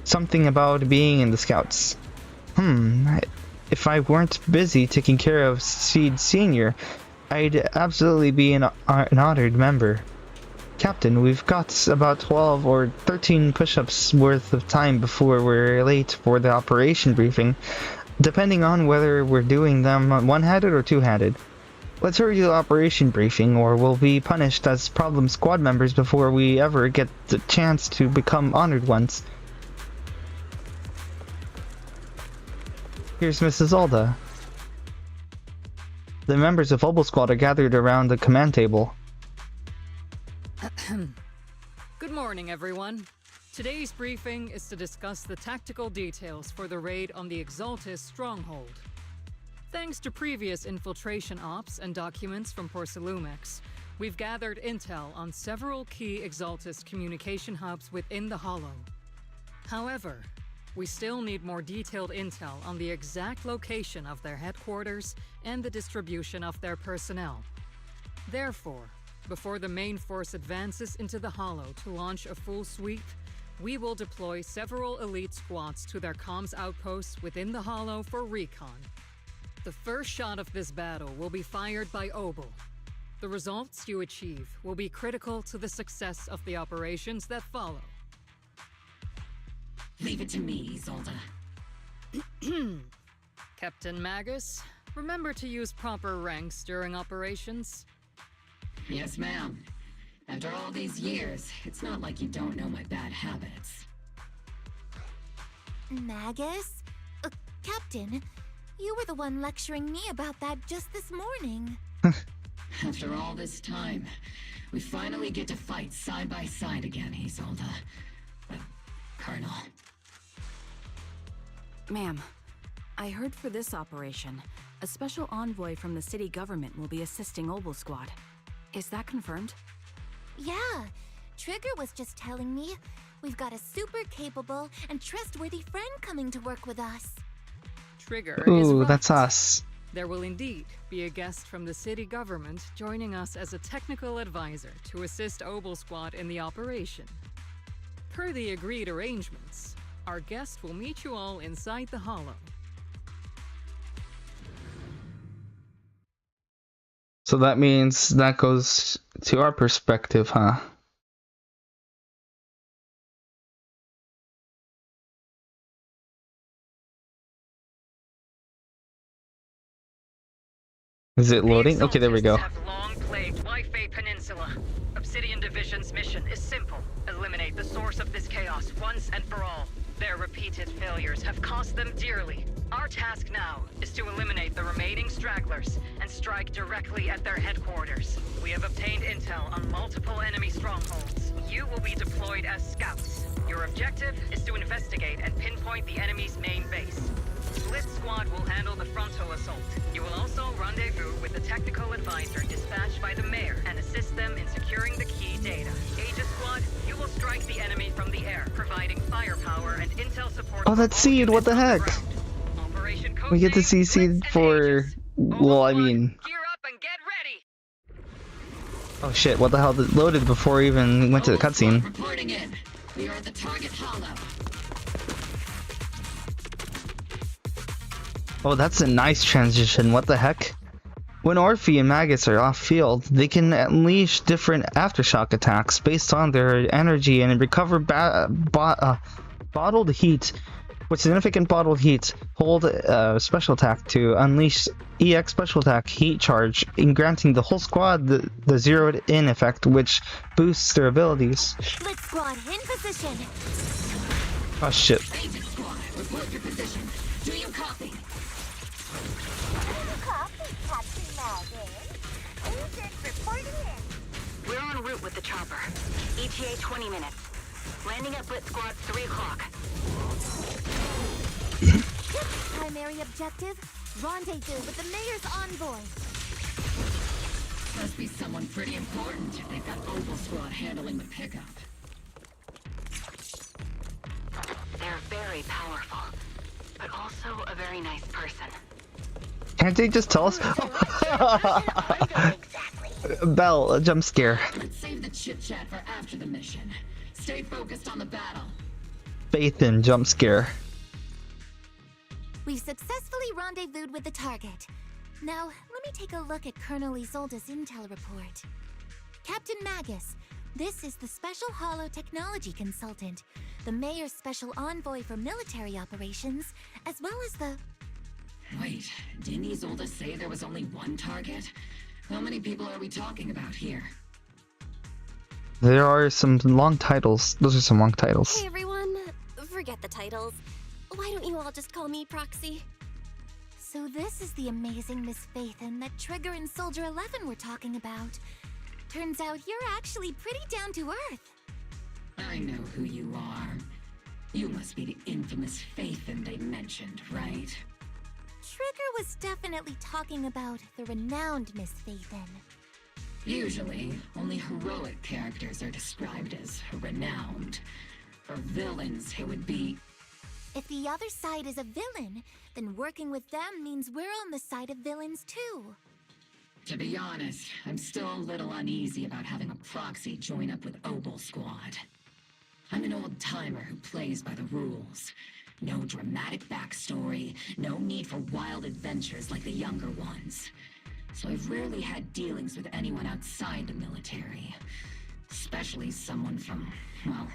Something about being in the Scouts. If I weren't busy taking care of Seed Senior, I'd absolutely be an honored member. Captain, we've got about 12 or 13 push-ups worth of time before we're late for the operation briefing, depending on whether we're doing them one-handed or two-handed. Let's hurry to the operation briefing, or we'll be punished as problem squad members before we ever get the chance to become honored ones. Here's Mrs. Alda. The members of Obel Squad are gathered around the command table. Good morning, everyone. Today's briefing is to discuss the tactical details for the raid on the Exaltis stronghold. Thanks to previous infiltration ops and documents from Porcelumex, we've gathered intel on several key Exaltis communication hubs within the Hollow. However, we still need more detailed intel on the exact location of their headquarters and the distribution of their personnel. Therefore, before the main force advances into the Hollow to launch a full sweep, we will deploy several elite squads to their comms outposts within the Hollow for recon. The first shot of this battle will be fired by Obel. The results you achieve will be critical to the success of the operations that follow. Leave it to me, Isolde. Captain Magus, remember to use proper ranks during operations. Yes, ma'am. After all these years, it's not like you don't know my bad habits. Magus? Captain, you were the one lecturing me about that just this morning. After all this time, we finally get to fight side by side again, Isolde. Colonel. Ma'am, I heard for this operation, a special envoy from the city government will be assisting Obel Squad. Is that confirmed? Yeah, Trigger was just telling me we've got a super capable and trustworthy friend coming to work with us. Trigger is Ooh, right. that's us. There will indeed be a guest from the city government joining us as a technical advisor to assist Obel Squad in the operation. Per the agreed arrangements, our guest will meet you all inside the Hollow. So that means that goes to our perspective, huh? Is it loading? Okay, there we go. Have long plagued Wi-Fi Peninsula. Obsidian Division's mission is simple. Eliminate the source of this chaos once and for all. Their repeated failures have cost them dearly. Our task now is to eliminate the remaining stragglers and strike directly at their headquarters. We have obtained intel on multiple enemy strongholds. You will be deployed as scouts. Your objective is to investigate and pinpoint the enemy's main base. Split Squad will handle the frontal assault. You will also rendezvous with the technical advisor dispatched by the mayor and assist them in securing the key data. Aegis Squad, you will strike the enemy from the air, providing firepower and intel support. Oh, that's Seed, what the heck? We get to see Seed for... well, I mean... Gear up and get ready! Oh shit, what the hell? It loaded before we even went to the cutscene. Reporting in. We are at the target hollow. Oh, that's a nice transition. What the heck? When Orphe and Magus are off-field, they can unleash different aftershock attacks based on their energy and recover bottled heat With significant bottle heat, hold special attack to unleash EX special attack heat charge, in granting the whole squad the zeroed in effect, which boosts their abilities. Blitz squad in position. Oh shit. Agent squad, report your position. Do you copy? We're en route with the chopper. ETA 20 minutes. Landing at Blitz Squad 3 o'clock. Primary objective, rendezvous with the mayor's envoy. Must be someone pretty important if they've got Opal Squad handling the pickup. They're very powerful, but also a very nice person. Can't they just tell us? Belle, a jump scare. Let's save the chit-chat for after the mission. Stay focused on the battle. Faith in jump scare. We've successfully rendezvoused with the target. Now, let me take a look at Colonel Isolde's intel report. Captain Magus, this is the Special Hollow Technology Consultant, the Mayor's Special Envoy for Military Operations, as well as the... Wait, didn't Isolde say there was only one target? How many people are we talking about here? There are some long titles. Those are some long titles. Hey everyone, forget the titles. Why don't you all just call me Proxy? So this is the amazing Miss Phaethon that Trigger and Soldier 11 were talking about. Turns out you're actually pretty down to earth. I know who you are. You must be the infamous Phaethon they mentioned, right? Trigger was definitely talking about the renowned Miss Phaethon. Usually, only heroic characters are described as renowned. For villains, it would be... If the other side is a villain, then working with them means we're on the side of villains too. To be honest, I'm still a little uneasy about having a proxy join up with Opal Squad. I'm an old-timer who plays by the rules. No dramatic backstory, no need for wild adventures like the younger ones. So I've rarely had dealings with anyone outside the military. Especially someone from, well,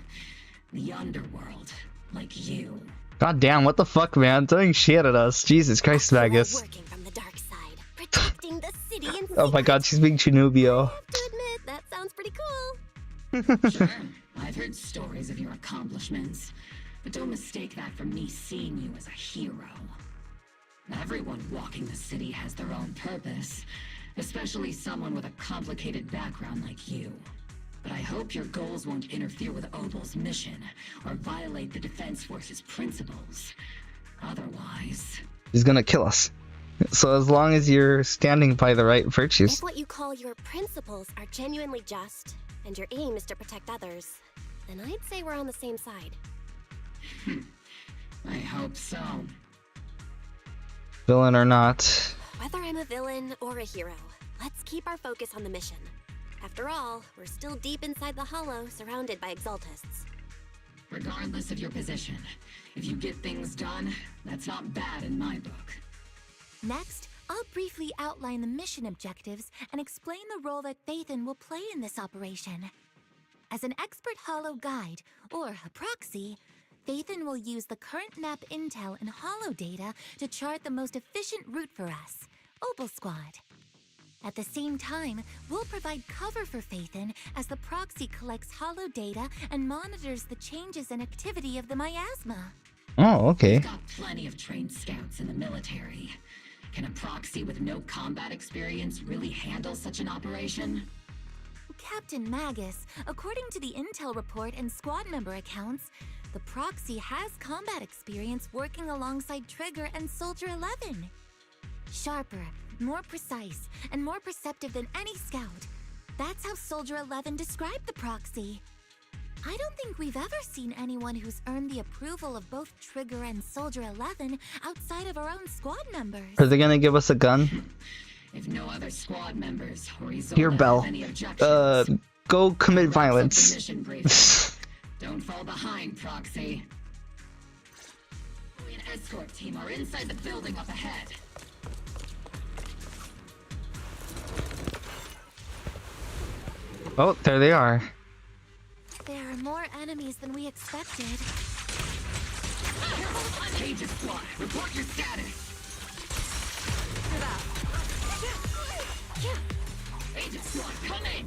the underworld, like you. God damn, what the fuck, man? Throwing shit at us. Jesus Christ, Magus. Working from the dark side, protecting the city and Oh my god, she's being Chinubio. I have to admit, that sounds pretty cool. Sure, I've heard stories of your accomplishments, but don't mistake that for me seeing you as a hero. Everyone walking the city has their own purpose, especially someone with a complicated background like you. But I hope your goals won't interfere with Opal's mission, or violate the Defense Force's principles. Otherwise... He's gonna kill us. So as long as you're standing by the right virtues. If what you call your principles are genuinely just, and your aim is to protect others, then I'd say we're on the same side. I hope so. Villain or not. Whether I'm a villain or a hero, let's keep our focus on the mission. After all, we're still deep inside the Hollow, surrounded by Exaltists. Regardless of your position, if you get things done, that's not bad in my book. Next, I'll briefly outline the mission objectives and explain the role that Phaethon will play in this operation. As an expert Hollow guide, or a proxy, Phaethon will use the current map intel and Hollow data to chart the most efficient route for us, Opal Squad. At the same time, we'll provide cover for Phaethon as the proxy collects Hollow data and monitors the changes and activity of the miasma. Oh, okay. We've got plenty of trained scouts in the military. Can a proxy with no combat experience really handle such an operation? Captain Magus, according to the intel report and squad member accounts, the proxy has combat experience working alongside Trigger and Soldier 11. Sharper, more precise, and more perceptive than any scout. That's how Soldier 11 described the proxy. I don't think we've ever seen anyone who's earned the approval of both Trigger and Soldier 11 outside of our own squad members. Are they gonna give us a gun? If no other squad members or Here, Belle. Go commit violence. Don't fall behind, Proxy. We an escort team are inside the building up ahead. Oh, there they are. There are more enemies than we expected. Pages Squad, report your status. Agent Squad, come in.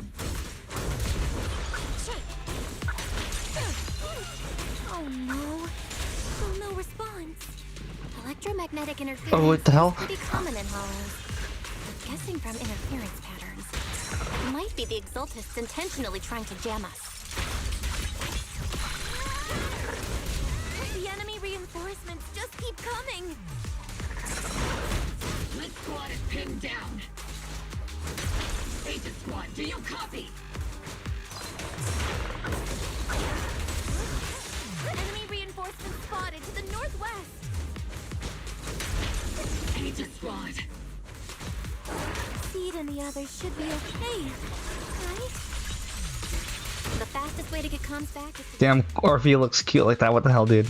Oh no. Still no response. Electromagnetic interference Oh, what the hell? is pretty common in hollows. I'm guessing from interference patterns. It might be the Exaltists intentionally trying to jam us. The enemy reinforcements just keep coming. Blitz Squad is pinned down. Agent Squad, do you copy? Enemy reinforcements spotted to the northwest. Agent Squad. Seed and the others should be okay, right? The fastest way to get comms back is to... Damn, Orphe looks cute like that. What the hell, dude?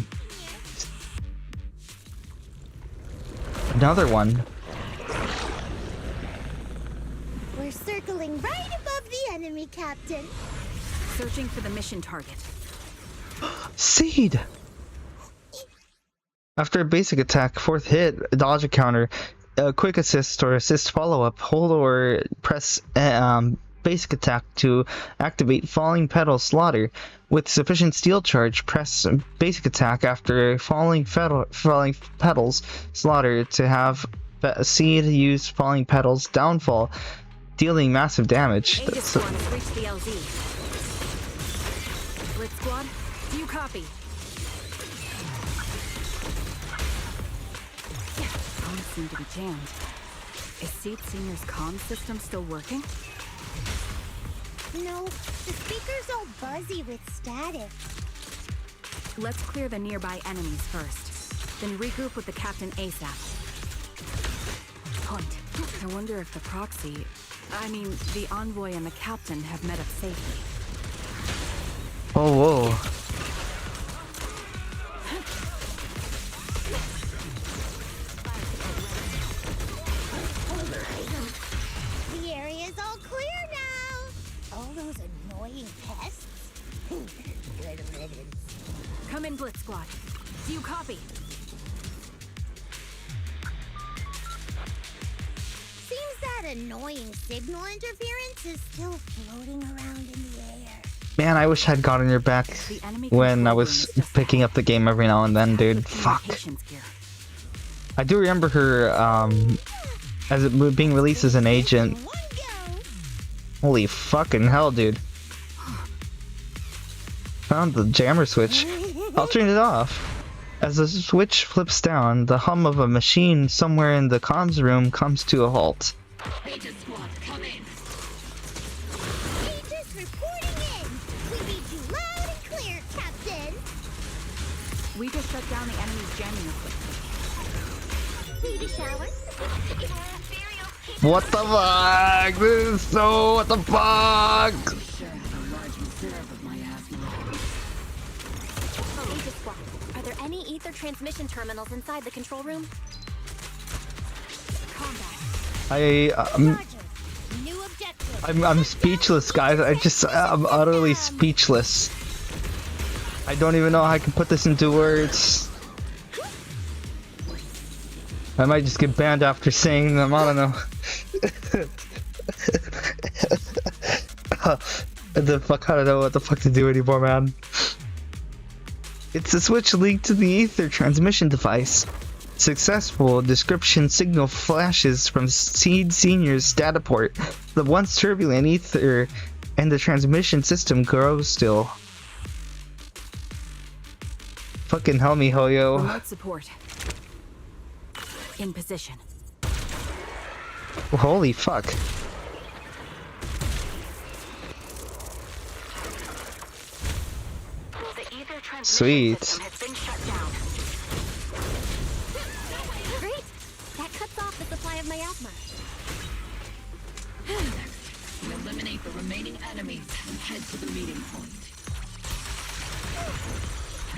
Another one. We're circling right above the enemy, Captain. Searching for the mission target. Seed! After a basic attack, fourth hit, dodge a counter, quick assist or assist follow-up, hold or press basic attack to activate falling petal slaughter. With sufficient steel charge, press basic attack after falling petals slaughter to have Seed use falling petals downfall, dealing massive damage. Aegis Squad has reached the LZ. Blitz Squad, do you copy? Comms seem to be jammed. Is Seed Senior's comm system still working? No, the speaker's all buzzy with static. Let's clear the nearby enemies first, then regroup with the Captain ASAP. Point. I wonder if the proxy, the envoy and the Captain have met up safely. Oh, whoa. The area's all clear now. All those annoying pests. Good riddance. Come in, Blitz Squad. Do you copy? Seems that annoying signal interference is still floating around in the air. Man, I wish I'd gotten your back when I was picking up the game every now and then, dude. Fuck. I do remember her, as it being released as an agent. Holy fucking hell, dude. Found the jammer switch. I'll turn it off. As the switch flips down, the hum of a machine somewhere in the comms room comes to a halt. Agent Squad, come in. Agents reporting in. We read you loud and clear, Captain. We just shut down the enemy's jamming equipment. Need a shower? What the fuck? This is so... what the fuck? Aegis Squad, are there any ether transmission terminals inside the control room? I'm speechless, guys. I'm utterly speechless. I don't even know how I can put this into words. I might just get banned after saying them. I don't know. The fuck, I don't know what the fuck to do anymore, man. It's a switch linked to the ether transmission device. Successful description signal flashes from Seed Senior's data port. The once turbulent ether and the transmission system grows still. Fucking hell me, Hoyo. Remote support. In position. Holy fuck. Sweet. Great! That cuts off the supply of miasma. We eliminate the remaining enemies and head to the meeting point.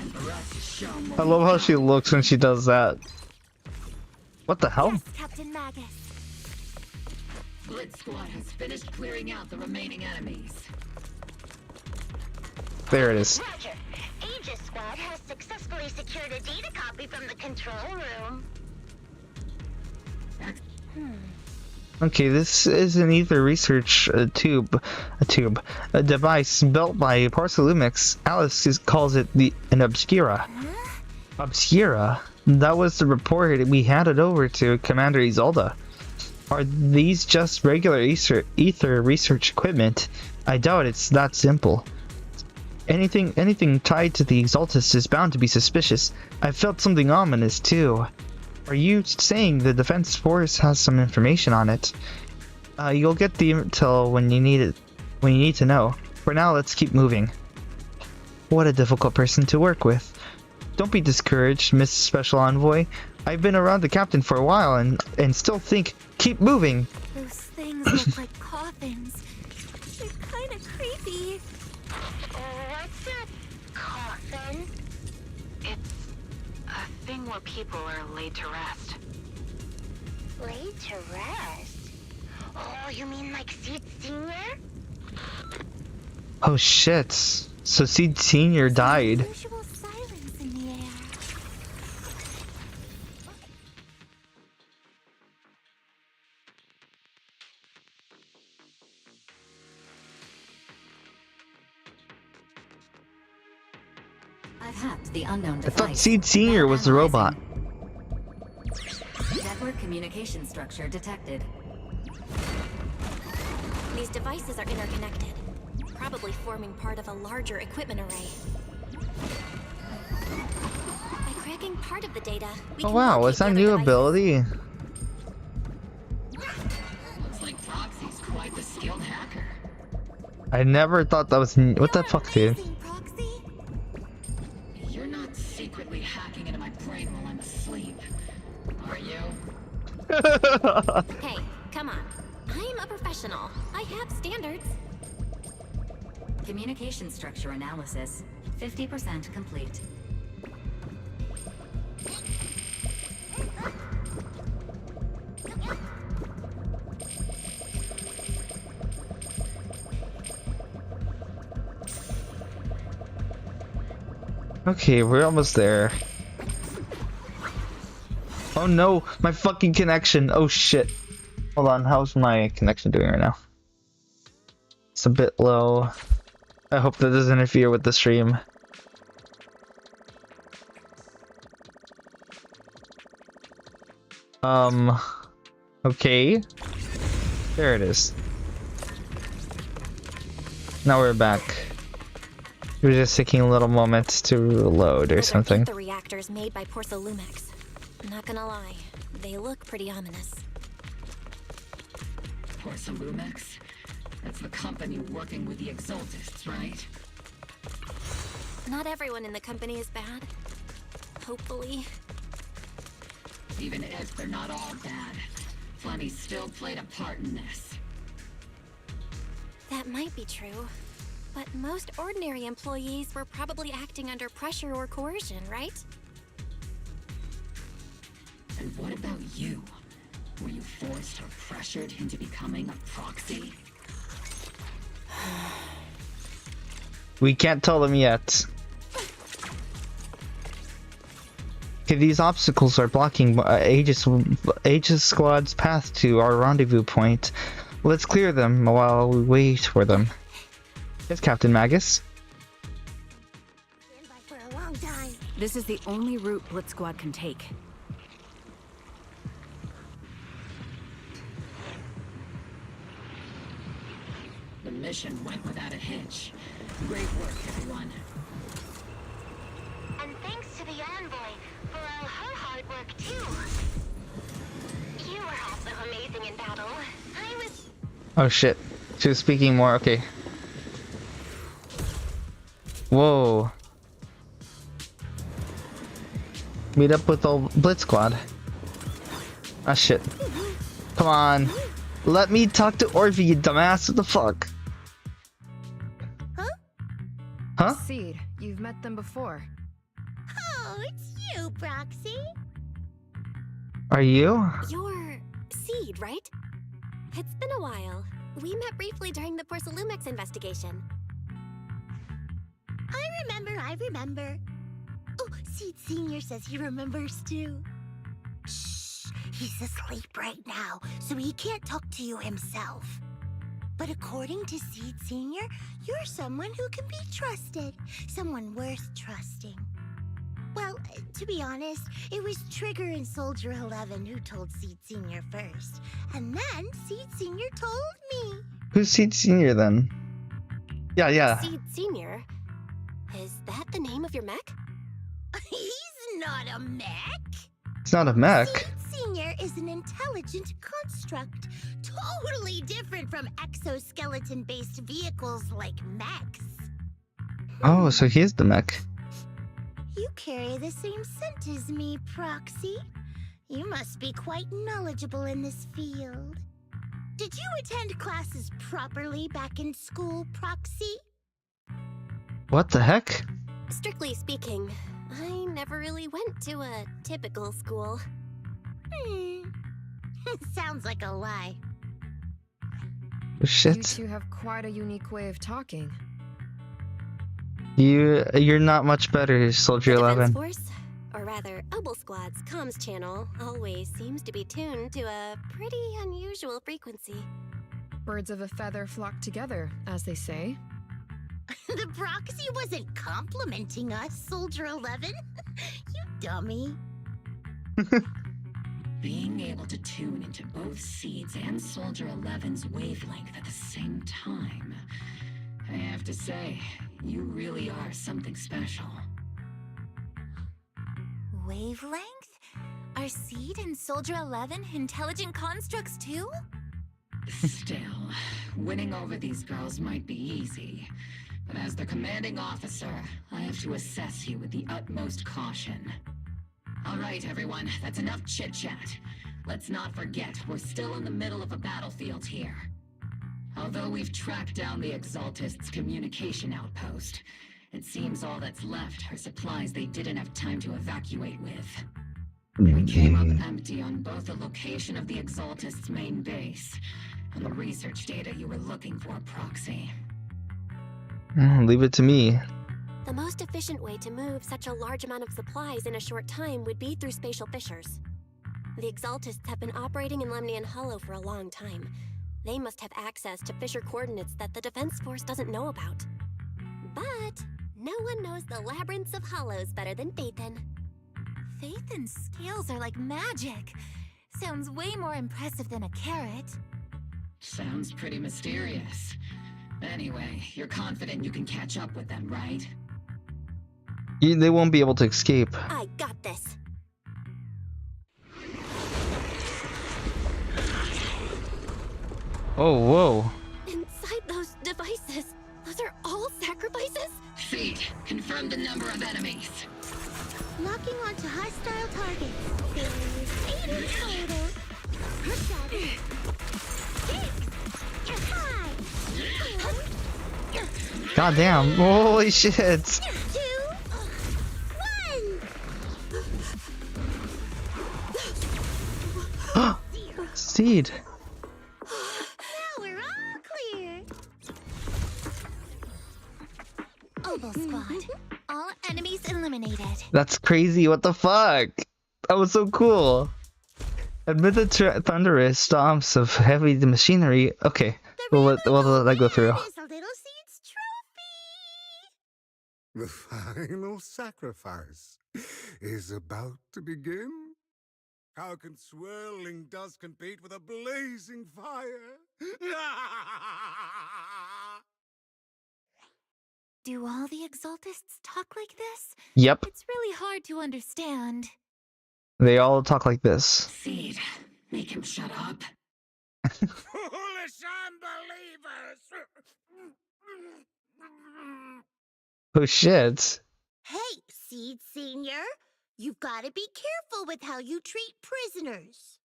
And the rest is shown. I love how she looks when she does that. What the hell? Yes, Captain Magus. Blitz Squad has finished clearing out the remaining enemies. There it is. Roger. Aegis Squad has successfully secured a data copy from the control room. Okay, this is an ether research a device built by Porcelumix. Alice calls it an Obscura. Obscura? That was the report we handed over to Commander Isolde. Are these just regular ether research equipment? I doubt it's that simple. Anything tied to the Exaltist is bound to be suspicious. I felt something ominous too. Are you saying the Defense Force has some information on it? You'll get the intel when you need it, when you need to know. For now, let's keep moving. What a difficult person to work with. Don't be discouraged, Miss Special Envoy. I've been around the captain for a while and still think, keep moving. Those things look like coffins. They're kind of creepy. What's a coffin? It's a thing where people are laid to rest. Laid to rest? Oh, you mean like Seed Senior? Oh shit. So Seed Senior died. Unusual silence in the air. I've hacked the unknown device. I thought Seed Senior was the robot. Network communication structure detected. These devices are interconnected, probably forming part of a larger equipment array. By cracking part of the data, we Oh can wow, locate was that the other new devices. ability? Looks like Proxy's quite the skilled hacker. I never thought that was what the fuck, dude? You're not secretly hacking into my brain while I'm asleep, are you? Hey, come on. I'm a professional. I have standards. Communication structure analysis 50% complete. Okay, we're almost there. Oh no, my fucking connection. Oh shit. Hold on, how's my connection doing right now? It's a bit low. I hope that doesn't interfere with the stream. Okay. There it is. Now we're back. It was just taking a little moment to load or something. The reactors made by Porcelumix. Not gonna lie, they look pretty ominous. Porcelumix? That's the company working with the Exaltists, right? Not everyone in the company is bad. Hopefully. Even if they're not all bad, Flemmy still played a part in this. That might be true. But most ordinary employees were probably acting under pressure or coercion, right? And what about you? Were you forced or pressured into becoming a proxy? We can't tell them yet. Okay, these obstacles are blocking Aegis Squad's path to our rendezvous point. Let's clear them while we wait for them. Yes, Captain Magus. For a long time. This is the only route Blitz Squad can take. The mission went without a hitch. Great work, everyone. And thanks to the Envoy for all her hard work, too. You were also amazing in battle. I was... Oh shit. She was speaking more, okay. Whoa. Meet up with old Blitz Squad. Ah shit. Come on. Let me talk to Orphe, you dumbass. What the fuck? Huh? Seed, you've met them before. Oh, it's you, Proxy. Are you? You're Seed, right? It's been a while. We met briefly during the Porcelumix investigation. I remember. Oh, Seed Senior says he remembers too. Shh, he's asleep right now, so he can't talk to you himself. But according to Seed Senior, you're someone who can be trusted. Someone worth trusting. Well, to be honest, it was Trigger and Soldier 11 who told Seed Senior first. And then Seed Senior told me. Who's Seed Senior then? Yeah. Seed Senior? Is that the name of your mech? He's not a mech. It's not a mech. Seed Senior is an intelligent construct, totally different from exoskeleton-based vehicles like mechs. Oh, so he is the mech. You carry the same scent as me, Proxy. You must be quite knowledgeable in this field. Did you attend classes properly back in school, Proxy? What the heck? Strictly speaking, I never really went to a typical school. Sounds like a lie. Oh, shit. You two have quite a unique way of talking. You're not much better, Soldier The 11. Defense Force, or rather, Obel Squad's comms channel always seems to be tuned to a pretty unusual frequency. Birds of a feather flock together, as they say. The Proxy wasn't complimenting us, Soldier 11. You dummy. Being able to tune into both Seeds and Soldier 11's wavelength at the same time. I have to say, you really are something special. Wavelength? Are Seed and Soldier 11 intelligent constructs too? Still, winning over these girls might be easy. But as the commanding officer, I have to assess you with the utmost caution. All right, everyone, that's enough chit-chat. Let's not forget, we're still in the middle of a battlefield here. Although we've tracked down the Exaltists' communication outpost, it seems all that's left are supplies they didn't have time to evacuate with. We came up empty on both the location of the Exaltists' main base and the research data you were looking for, Proxy. Leave it to me. The most efficient way to move such a large amount of supplies in a short time would be through spatial fissures. The Exaltists have been operating in Lemnian Hollow for a long time. They must have access to fissure coordinates that the Defense Force doesn't know about. But no one knows the labyrinths of hollows better than Phaethon. Phaethon's scales are like magic. Sounds way more impressive than a carrot. Sounds pretty mysterious. Anyway, you're confident you can catch up with them, right? They won't be able to escape. I got this. Oh, whoa. Inside those devices, those are all sacrifices? Seed, confirm the number of enemies. Locking onto hostile targets. There's 8 in total. 7, 6, 5. Goddamn. Holy shit. 2, 1. Seed. Now we're all clear. Obel Squad. All enemies eliminated. That's crazy. What the fuck? That was so cool. Amid the thunderous stomps of heavy machinery. Okay, we'll let that go through. The final sacrifice is about to begin. How can swirling dust compete with a blazing fire? Do all the Exaltists talk like this? Yep. It's really hard to understand. They all talk like this. Seed, make him shut up. Foolish unbelievers! Oh shit. Hey, Seed Senior. You've got to be careful with how you treat prisoners.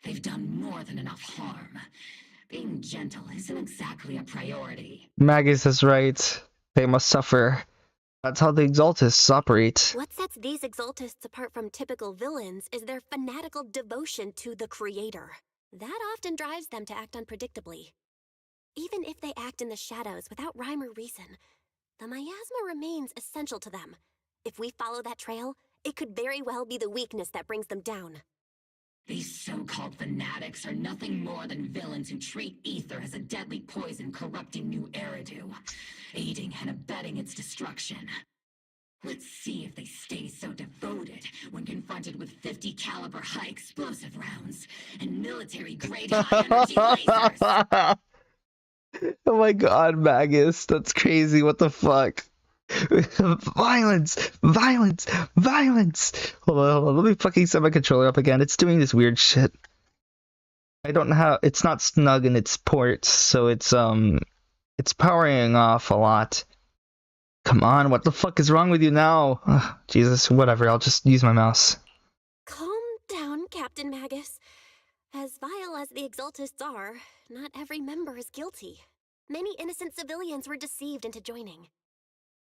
They've done more than enough harm. Being gentle isn't exactly a priority. Magus is right. They must suffer. That's how the Exaltists operate. What sets these Exaltists apart from typical villains is their fanatical devotion to the Creator. That often drives them to act unpredictably. Even if they act in the shadows without rhyme or reason, the miasma remains essential to them. If we follow that trail, it could very well be the weakness that brings them down. These so-called fanatics are nothing more than villains who treat ether as a deadly poison corrupting New Eridu, aiding and abetting its destruction. Let's see if they stay so devoted when confronted with 50 caliber high explosive rounds and military-grade high-energy lasers. Oh my god, Magus, that's crazy. What the fuck? Violence! Violence! Violence! Hold on. Let me fucking set my controller up again. It's doing this weird shit. I don't know how. It's not snug in its ports, so it's powering off a lot. Come on, what the fuck is wrong with you now? Ugh, Jesus, whatever. I'll just use my mouse. Calm down, Captain Magus. As vile as the Exaltists are, not every member is guilty. Many innocent civilians were deceived into joining.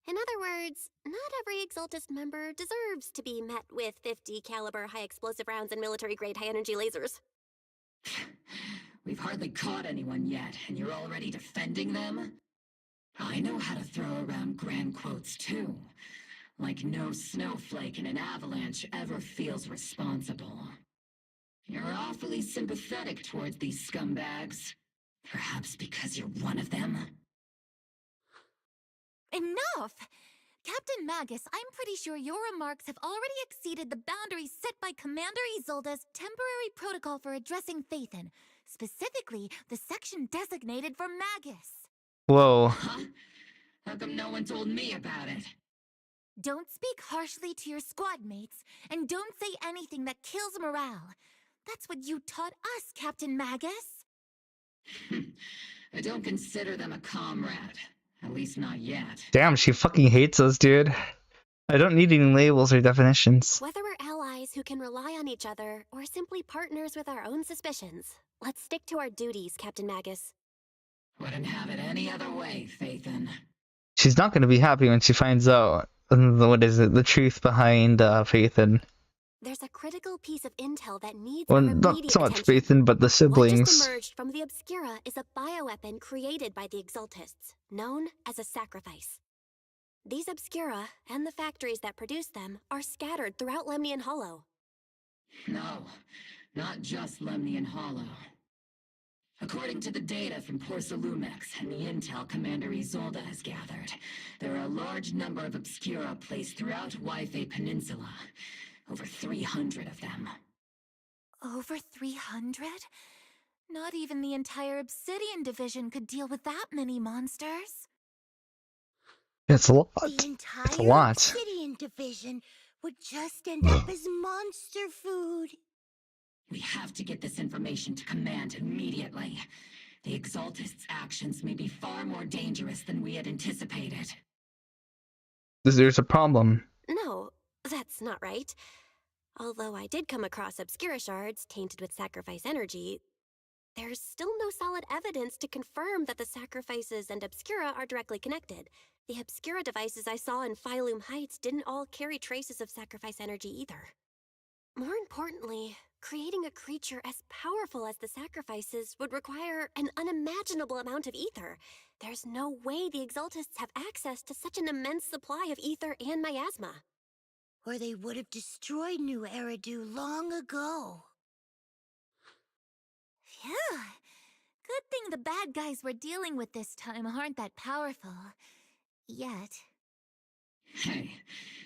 In other words, not every Exaltist member deserves to be met with 50 caliber high explosive rounds and military-grade high-energy lasers. We've hardly caught anyone yet, and you're already defending them? I know how to throw around grand quotes too. Like no snowflake in an avalanche ever feels responsible. You're awfully sympathetic towards these scumbags. Perhaps because you're one of them? Enough! Captain Magus, I'm pretty sure your remarks have already exceeded the boundaries set by Commander Isolde's temporary protocol for addressing Phaethon, specifically the section designated for Magus. Whoa. Huh? How come no one told me about it? Don't speak harshly to your squad mates, and don't say anything that kills morale. That's what you taught us, Captain Magus. I don't consider them a comrade. At least not yet. Damn, she fucking hates us, dude. I don't need any labels or definitions. Whether we're allies who can rely on each other, or simply partners with our own suspicions, let's stick to our duties, Captain Magus. Wouldn't have it any other way, Phaethon. She's not gonna be happy when she finds out, what is it, the truth behind Phaethon. There's a critical piece of intel that needs Well, our immediate not so much attention. Phaethon, but the siblings. What just emerged from the Obscura is a bioweapon created by the Exaltists, known as a sacrifice. These Obscura, and the factories that produce them, are scattered throughout Lemnian Hollow. No, not just Lemnian Hollow. According to the data from Porcelumex and the intel Commander Isolde has gathered, there are a large number of Obscura placed throughout Yfei Peninsula. Over 300 of them. Over 300? Not even the entire Obsidian division could deal with that many monsters. It's a lot. The entire It's a lot. Obsidian division would just end up as monster food. We have to get this information to Command immediately. The Exaltists' actions may be far more dangerous than we had anticipated. There's a problem. No, that's not right. Although I did come across Obscura shards tainted with sacrifice energy, there's still no solid evidence to confirm that the sacrifices and Obscura are directly connected. The Obscura devices I saw in Phylum Heights didn't all carry traces of sacrifice energy either. More importantly, creating a creature as powerful as the sacrifices would require an unimaginable amount of ether. There's no way the Exaltists have access to such an immense supply of ether and miasma. Or they would have destroyed New Eridu long ago. Phew. Good thing the bad guys we're dealing with this time aren't that powerful. Yet. Hey,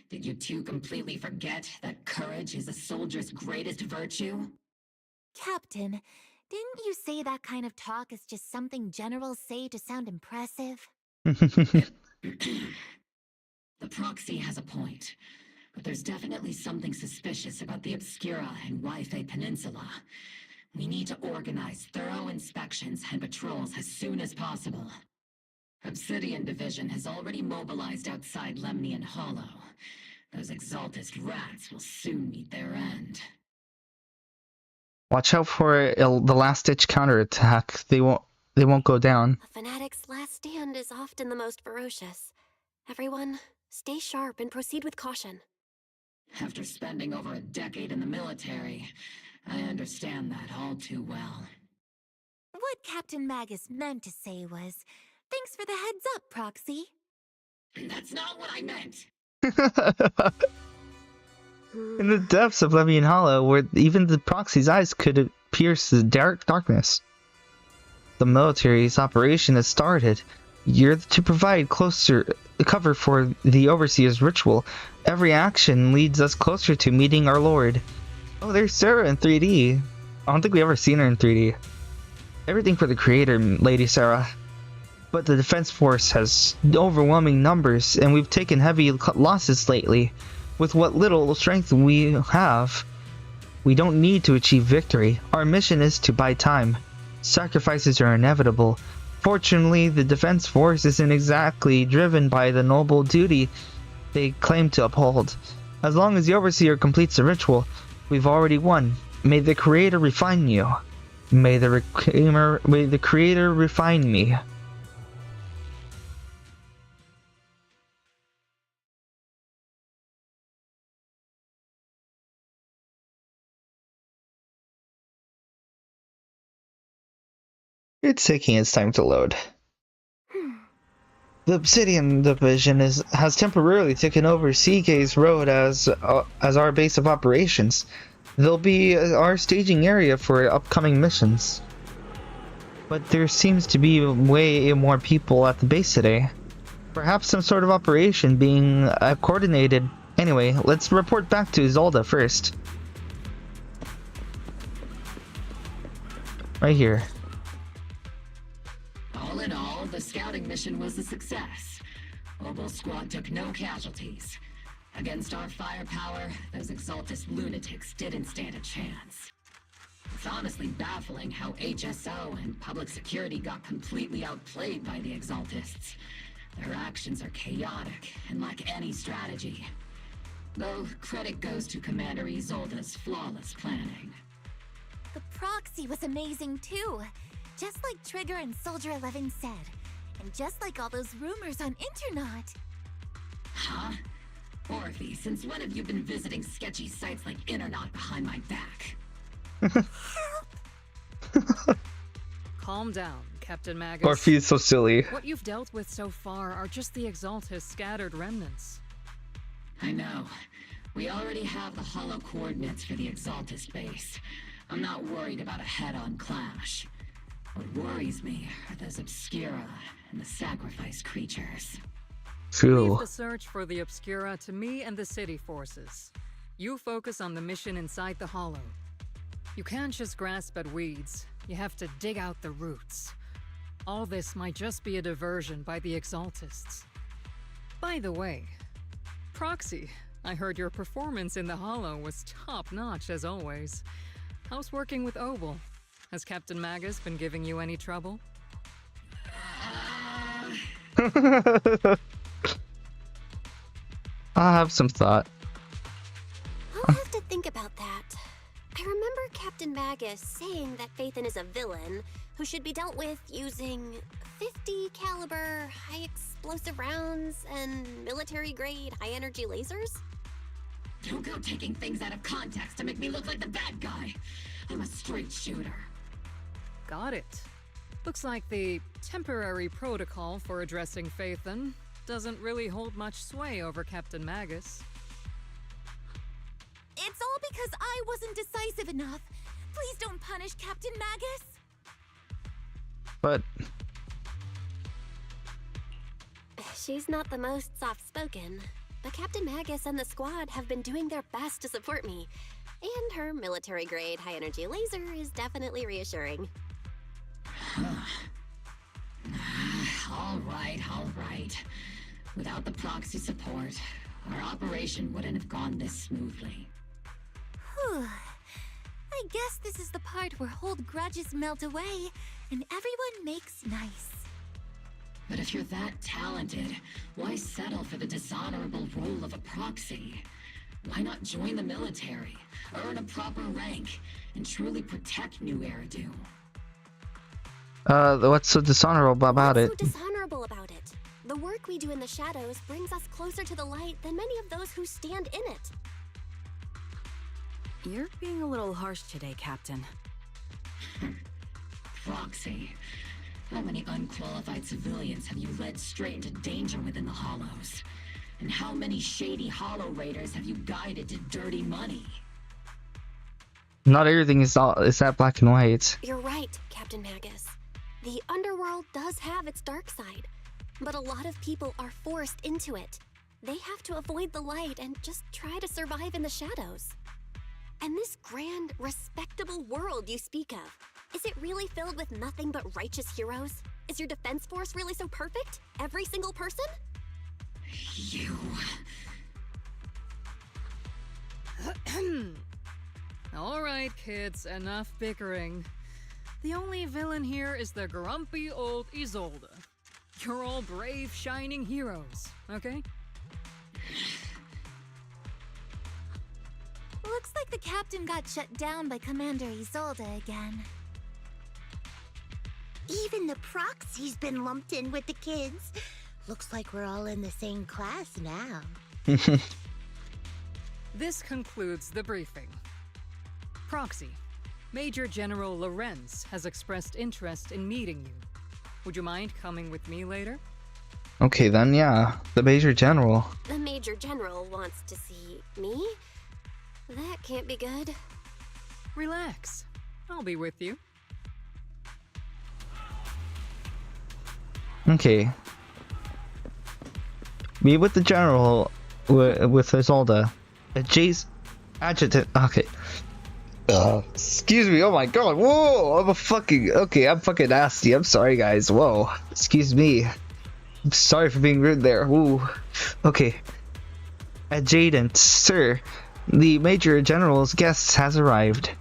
did you two completely forget that courage is a soldier's greatest virtue? Captain, didn't you say that kind of talk is just something generals say to sound impressive? The proxy has a point. But there's definitely something suspicious about the Obscura and Yfei Peninsula. We need to organize thorough inspections and patrols as soon as possible. Obsidian Division has already mobilized outside Lemnian Hollow. Those Exaltist rats will soon meet their end. Watch out for the last-ditch counterattack. They won't go down. A fanatic's last stand is often the most ferocious. Everyone, stay sharp and proceed with caution. After spending over a decade in the military, I understand that all too well. What Captain Magus meant to say was, thanks for the heads up, Proxy. That's not what I meant. In the depths of Levian Hollow, where even the proxy's eyes could pierce the darkness. The military's operation has started. You're to provide closer cover for the Overseer's ritual. Every action leads us closer to meeting our Lord. Oh, there's Sarah in 3D. I don't think we ever seen her in 3D. Everything for the Creator, Lady Sarah. But the Defense Force has overwhelming numbers, and we've taken heavy losses lately. With what little strength we have, we don't need to achieve victory. Our mission is to buy time. Sacrifices are inevitable. Fortunately, the Defense Force isn't exactly driven by the noble duty they claim to uphold. As long as the Overseer completes the ritual, we've already won. May the Creator refine you. May the Creator refine me. It's taking its time to load. The Obsidian Division has temporarily taken over Seagay's Road as our base of operations. They'll be our staging area for upcoming missions. But there seems to be way more people at the base today. Perhaps some sort of operation being coordinated. Anyway, let's report back to Zolda first. Right here. All in all, the scouting mission was a success. Obel Squad took no casualties. Against our firepower, those Exaltist lunatics didn't stand a chance. It's honestly baffling how HSO and public security got completely outplayed by the Exaltists. Their actions are chaotic and lack any strategy. Though credit goes to Commander Isolde's flawless planning. The proxy was amazing too. Just like Trigger and Soldier 11 said. And just like all those rumors on Internet. Huh? Orphe, since when have you been visiting sketchy sites like Internet behind my back? Calm down, Captain Magus. Orphe is so silly. What you've dealt with so far are just the Exaltist scattered remnants. I know. We already have the hollow coordinates for the Exaltist base. I'm not worried about a head-on clash. What worries me are those Obscura and the sacrifice creatures. Leave the search for the Obscura to me and the city forces. You focus on the mission inside the hollow. You can't just grasp at weeds. You have to dig out the roots. All this might just be a diversion by the Exaltists. By the way, Proxy, I heard your performance in the hollow was top-notch as always. How's working with Obel? Has Captain Magus been giving you any trouble? I'll have some thought. I'll have to think about that. I remember Captain Magus saying that Phaethon is a villain who should be dealt with using 50 caliber high explosive rounds and military-grade high-energy lasers? Don't go taking things out of context to make me look like the bad guy. I'm a straight shooter. Got it. Looks like the temporary protocol for addressing Phaethon doesn't really hold much sway over Captain Magus. It's all because I wasn't decisive enough. Please don't punish Captain Magus. But she's not the most soft-spoken, but Captain Magus and the squad have been doing their best to support me. And her military-grade high-energy laser is definitely reassuring. All right. Without the proxy support, our operation wouldn't have gone this smoothly. Whew. I guess this is the part where old grudges melt away and everyone makes nice. But if you're that talented, why settle for the dishonorable role of a proxy? Why not join the military, earn a proper rank, and truly protect New Eridu? What's so dishonorable about it? What's so dishonorable about it? The work we do in the shadows brings us closer to the light than many of those who stand in it. You're being a little harsh today, Captain. Proxy. How many unqualified civilians have you led straight into danger within the Hollows? And how many shady Hollow Raiders have you guided to dirty money? Not everything is that black and white. You're right, Captain Magus. The underworld does have its dark side, but a lot of people are forced into it. They have to avoid the light and just try to survive in the shadows. And this grand, respectable world you speak of, is it really filled with nothing but righteous heroes? Is your defense force really so perfect? Every single person? You... All right, kids, enough bickering. The only villain here is the grumpy old Isolde. You're all brave, shining heroes, okay? Looks like the captain got shut down by Commander Isolde again. Even the proxy's been lumped in with the kids. Looks like we're all in the same class now. This concludes the briefing. Proxy, Major General Lorenz has expressed interest in meeting you. Would you mind coming with me later? Okay then, yeah. The Major General. The Major General wants to see me? That can't be good. Relax. I'll be with you. Okay. Meet with the General with Isolde. Jace Adjutant. Okay. Excuse me. Oh my god. Whoa. I'm fucking nasty. I'm sorry, guys. Whoa. Excuse me. I'm sorry for being rude there. Woo. Okay. Adjutant, sir. The Major General's guest has arrived.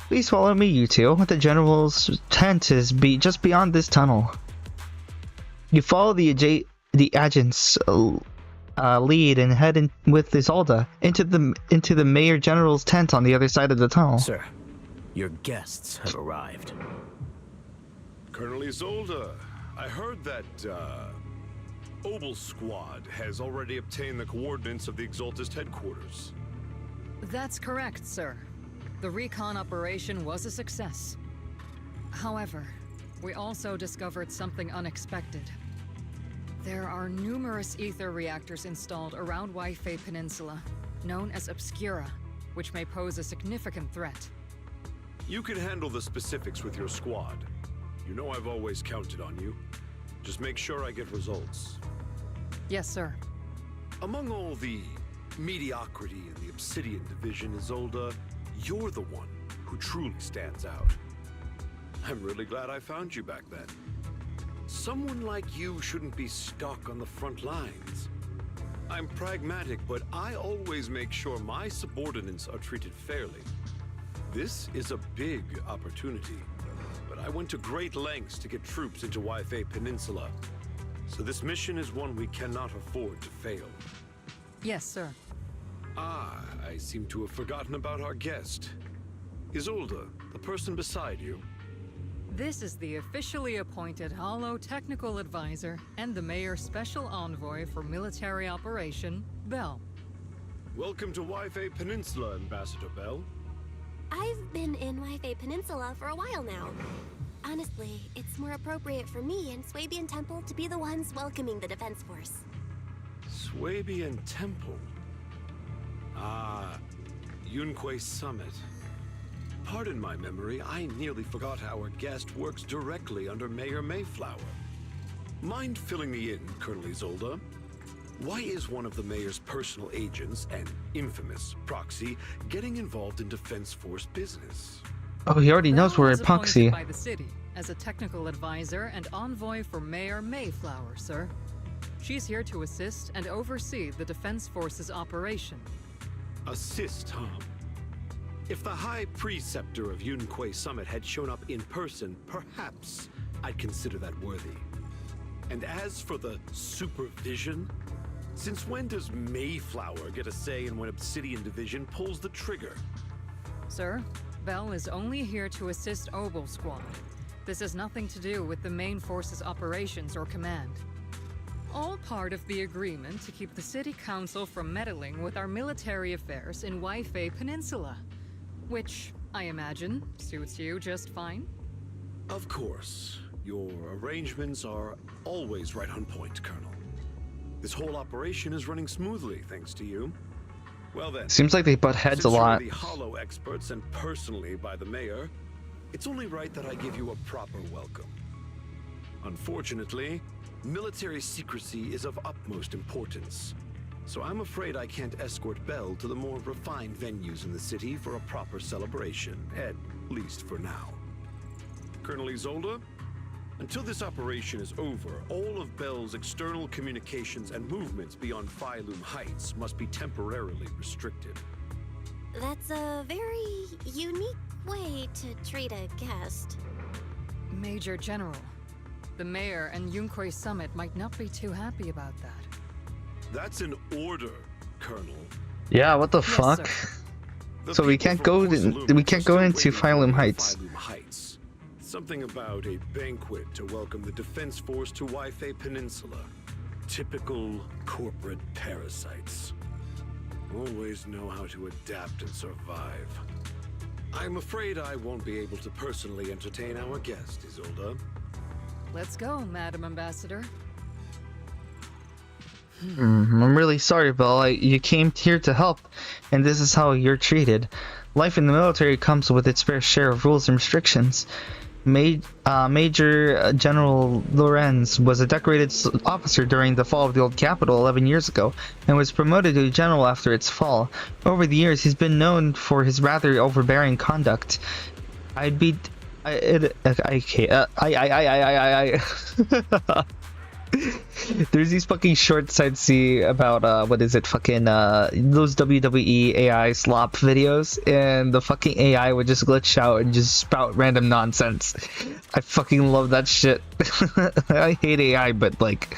Please follow me, you two. The General's tent is just beyond this tunnel. You follow the adjutant's lead and head in with Isolde into the Mayor General's tent on the other side of the tunnel. Sir, your guests have arrived. Colonel Isolde, I heard that Obel Squad has already obtained the coordinates of the Exaltist headquarters. That's correct, sir. The recon operation was a success. However, we also discovered something unexpected. There are numerous ether reactors installed around Wi-Fi Peninsula, known as Obscura, which may pose a significant threat. You can handle the specifics with your squad. You know I've always counted on you. Just make sure I get results. Yes, sir. Among all the mediocrity in the Obsidian Division, Isolde, you're the one who truly stands out. I'm really glad I found you back then. Someone like you shouldn't be stuck on the front lines. I'm pragmatic, but I always make sure my subordinates are treated fairly. This is a big opportunity, but I went to great lengths to get troops into Wi-Fi Peninsula. So this mission is one we cannot afford to fail. Yes, sir. Ah, I seem to have forgotten about our guest. Isolde, the person beside you. This is the officially appointed Hollow Technical Advisor and the Mayor's Special Envoy for Military Operation, Bell. Welcome to Wi-Fi Peninsula, Ambassador Bell. I've been in Wi-Fi Peninsula for a while now. Honestly, it's more appropriate for me and Swabian Temple to be the ones welcoming the Defense Force. Swabian Temple? Ah, Yunque Summit. Pardon my memory, I nearly forgot our guest works directly under Mayor Mayflower. Mind filling me in, Colonel Isolde? Why is one of the Mayor's personal agents, an infamous proxy, getting involved in Defense Force business? Oh, he already knows we're Bell was epoxy. appointed by the city as a technical advisor and envoy for Mayor Mayflower, sir. She's here to assist and oversee the Defense Force's operation. Assist, huh? If the High Preceptor of Yunque Summit had shown up in person, perhaps I'd consider that worthy. And as for the supervision, since when does Mayflower get a say in when Obsidian Division pulls the trigger? Sir, Bell is only here to assist Obel Squad. This has nothing to do with the main force's operations or command. All part of the agreement to keep the City Council from meddling with our military affairs in Wi-Fi Peninsula. Which, I imagine, suits you just fine? Of course. Your arrangements are always right on point, Colonel. This whole operation is running smoothly, thanks to you. Well then, seems like they butt heads a lot. Since you're the Hollow experts and personally by the mayor, it's only right that I give you a proper welcome. Unfortunately, military secrecy is of utmost importance, so I'm afraid I can't escort Belle to the more refined venues in the city for a proper celebration, at least for now. Colonel Isolde, until this operation is over, all of Belle's external communications and movements beyond Phylum Heights must be temporarily restricted. That's a very unique way to treat a guest. Major General, the mayor and Yunquay Summit might not be too happy about that. That's an order, Colonel. Yeah, what the fuck? So we can't go into Phylum Heights. Something about a banquet to welcome the Defense Force to Waifei Peninsula. Typical corporate parasites. Always know how to adapt and survive. I'm afraid I won't be able to personally entertain our guest, Isolde. Let's go, Madam Ambassador. I'm really sorry, Belle. You came here to help, and this is how you're treated. Life in the military comes with its fair share of rules and restrictions. Major General Lorenz was a decorated officer during the fall of the old capital 11 years ago, and was promoted to general after its fall. Over the years, he's been known for his rather overbearing conduct. There's these fucking shorts I'd see about what is it, fucking those WWE AI slop videos, and the fucking AI would just glitch out and just spout random nonsense. I fucking love that shit. I hate AI, but like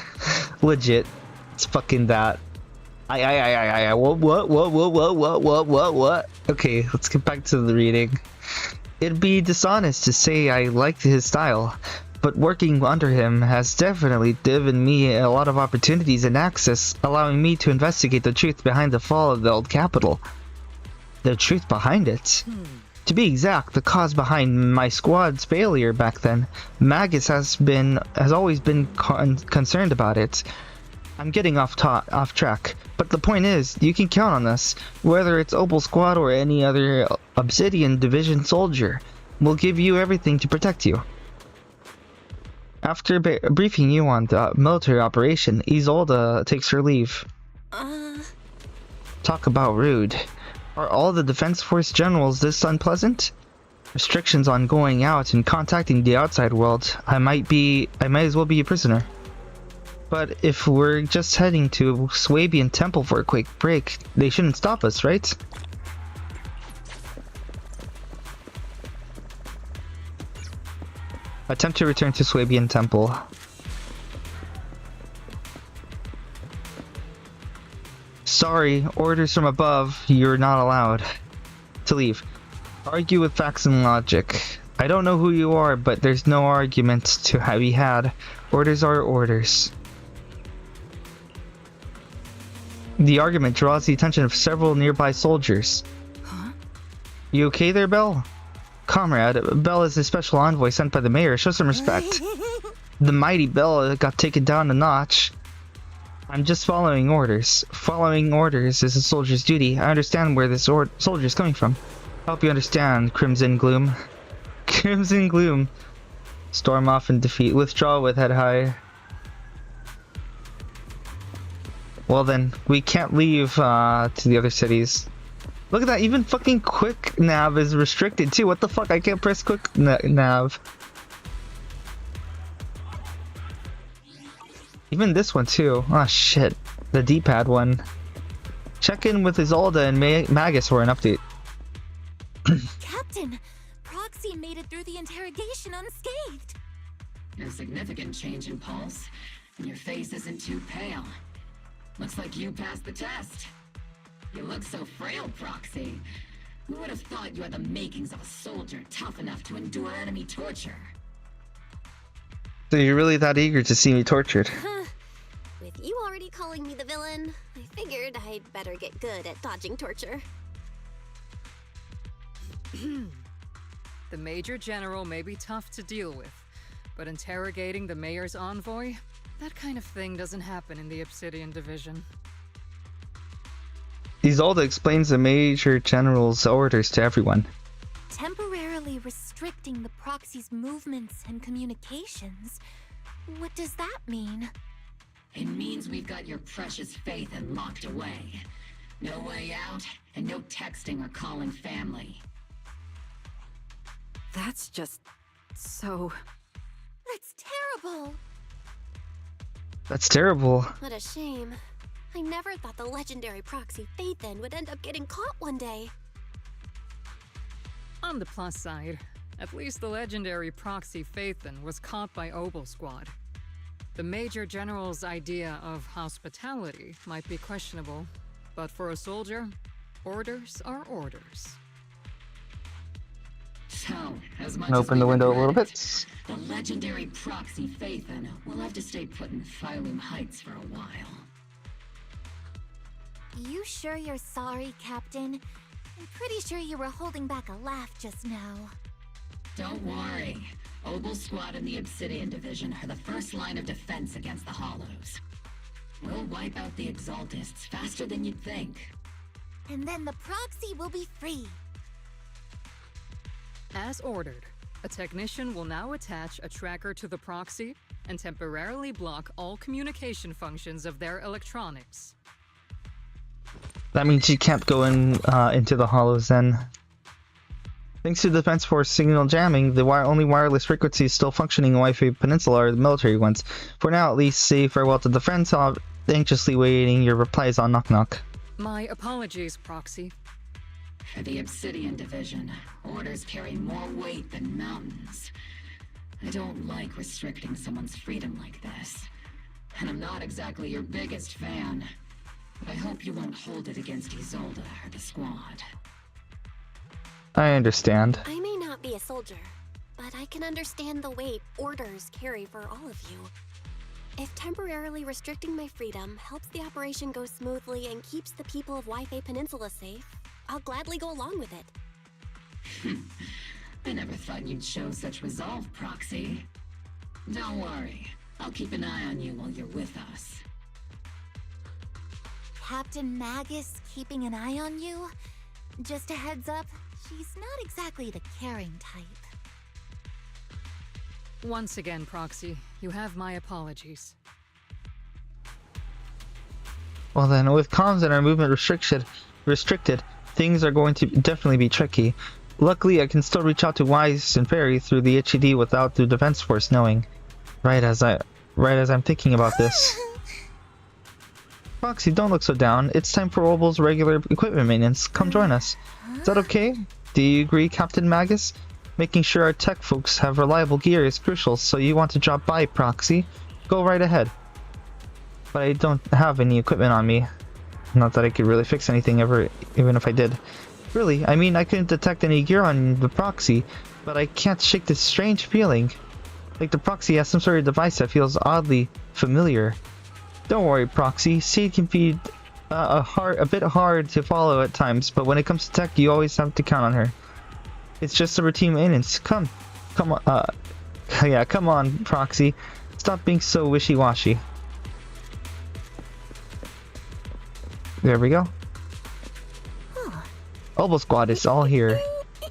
legit, it's fucking that. What? Okay, let's get back to the reading. It'd be dishonest to say I liked his style, but working under him has definitely given me a lot of opportunities and access, allowing me to investigate the truth behind the fall of the old capital. The truth behind it? To be exact, the cause behind my squad's failure back then. Magus has always been concerned about it. I'm getting off track, but the point is, you can count on us, whether it's Opal Squad or any other Obsidian Division soldier. We'll give you everything to protect you. After briefing you on the military operation, Isolde takes her leave. Talk about rude. Are all the Defense Force generals this unpleasant? Restrictions on going out and contacting the outside world. I might as well be a prisoner. But if we're just heading to Swabian Temple for a quick break, they shouldn't stop us, right? Attempt to return to Swabian Temple. Sorry, orders from above. You're not allowed to leave. Argue with facts and logic. I don't know who you are, but there's no argument to be had. Orders are orders. The argument draws the attention of several nearby soldiers. Huh? You okay there, Belle? Comrade, Belle is a special envoy sent by the mayor. Show some respect. The mighty Belle got taken down a notch. I'm just following orders. Following orders is a soldier's duty. I understand where this soldier is coming from. I hope you understand, Crimson Gloom. Crimson Gloom. Storm off in defeat. Withdraw with head high. Well then, we can't leave to the other cities. Look at that, even fucking quick nav is restricted too. What the fuck? I can't press quick nav. Even this one too. Oh shit. The D-pad one. Check in with Isolde and Magus for an update. Captain, Proxy made it through the interrogation unscathed. No significant change in pulse, and your face isn't too pale. Looks like you passed the test. You look so frail, Proxy. Who would have thought you had the makings of a soldier tough enough to endure enemy torture? So you're really that eager to see me tortured? With you already calling me the villain, I figured I'd better get good at dodging torture. The Major General may be tough to deal with, But interrogating the mayor's envoy? That kind of thing doesn't happen in the Obsidian Division. Isolde explains the Major General's orders to everyone. Temporarily restricting the proxy's movements and communications? What does that mean? It means we've got your precious Phaethon locked away. No way out, and no texting or calling family. That's just... so... That's terrible! That's terrible. What a shame. I never thought the legendary proxy Phaethon would end up getting caught one day. On the plus side, at least the legendary proxy Phaethon was caught by Obel Squad. The Major General's idea of hospitality might be questionable, but for a soldier, orders are orders. So, as much Open as the window a regret little it, bit. the legendary proxy Phaethon will have to stay put in Phylum Heights for a while. You sure you're sorry, Captain? I'm pretty sure you were holding back a laugh just now. Don't worry. Obel Squad and the Obsidian Division are the first line of defense against the Hollows. We'll wipe out the Exaltists faster than you'd think. And then the proxy will be free. As ordered, a technician will now attach a tracker to the proxy and temporarily block all communication functions of their electronics. That means you can't go into the hollows then. Thanks to the Defense Force signal jamming, the only wireless frequencies still functioning in Wi-Fi Peninsula are the military ones. For now, at least, say farewell to the friends, anxiously waiting your replies on Knock Knock. My apologies, Proxy. For the Obsidian Division, orders carry more weight than mountains. I don't like restricting someone's freedom like this. And I'm not exactly your biggest fan. But I hope you won't hold it against Isolde or the squad. I understand. I may not be a soldier, but I can understand the weight orders carry for all of you. If temporarily restricting my freedom helps the operation go smoothly and keeps the people of Wi-Fi Peninsula safe, I'll gladly go along with it. I never thought you'd show such resolve, Proxy. Don't worry. I'll keep an eye on you while you're with us. Captain Magus keeping an eye on you? Just a heads up, she's not exactly the caring type. Once again, Proxy, you have my apologies. Well then, with comms and our movement restricted, things are going to definitely be tricky. Luckily, I can still reach out to Wise and Fairy through the HED without the Defense Force knowing. Right as I'm thinking about this. Proxy, don't look so down. It's time for Obel's regular equipment maintenance. Come join us. Is that okay? Do you agree, Captain Magus? Making sure our tech folks have reliable gear is crucial, so you want to drop by, Proxy? Go right ahead. But I don't have any equipment on me. Not that I could really fix anything ever, even if I did. Really, I mean, I couldn't detect any gear on the Proxy, but I can't shake this strange feeling. Like the Proxy has some sort of device that feels oddly familiar. Don't worry, Proxy. Seed can be a bit hard to follow at times, but when it comes to tech, you always have to count on her. It's just a routine maintenance. Come on, yeah, come on, Proxy. Stop being so wishy-washy. There we go. Obel Squad is all here.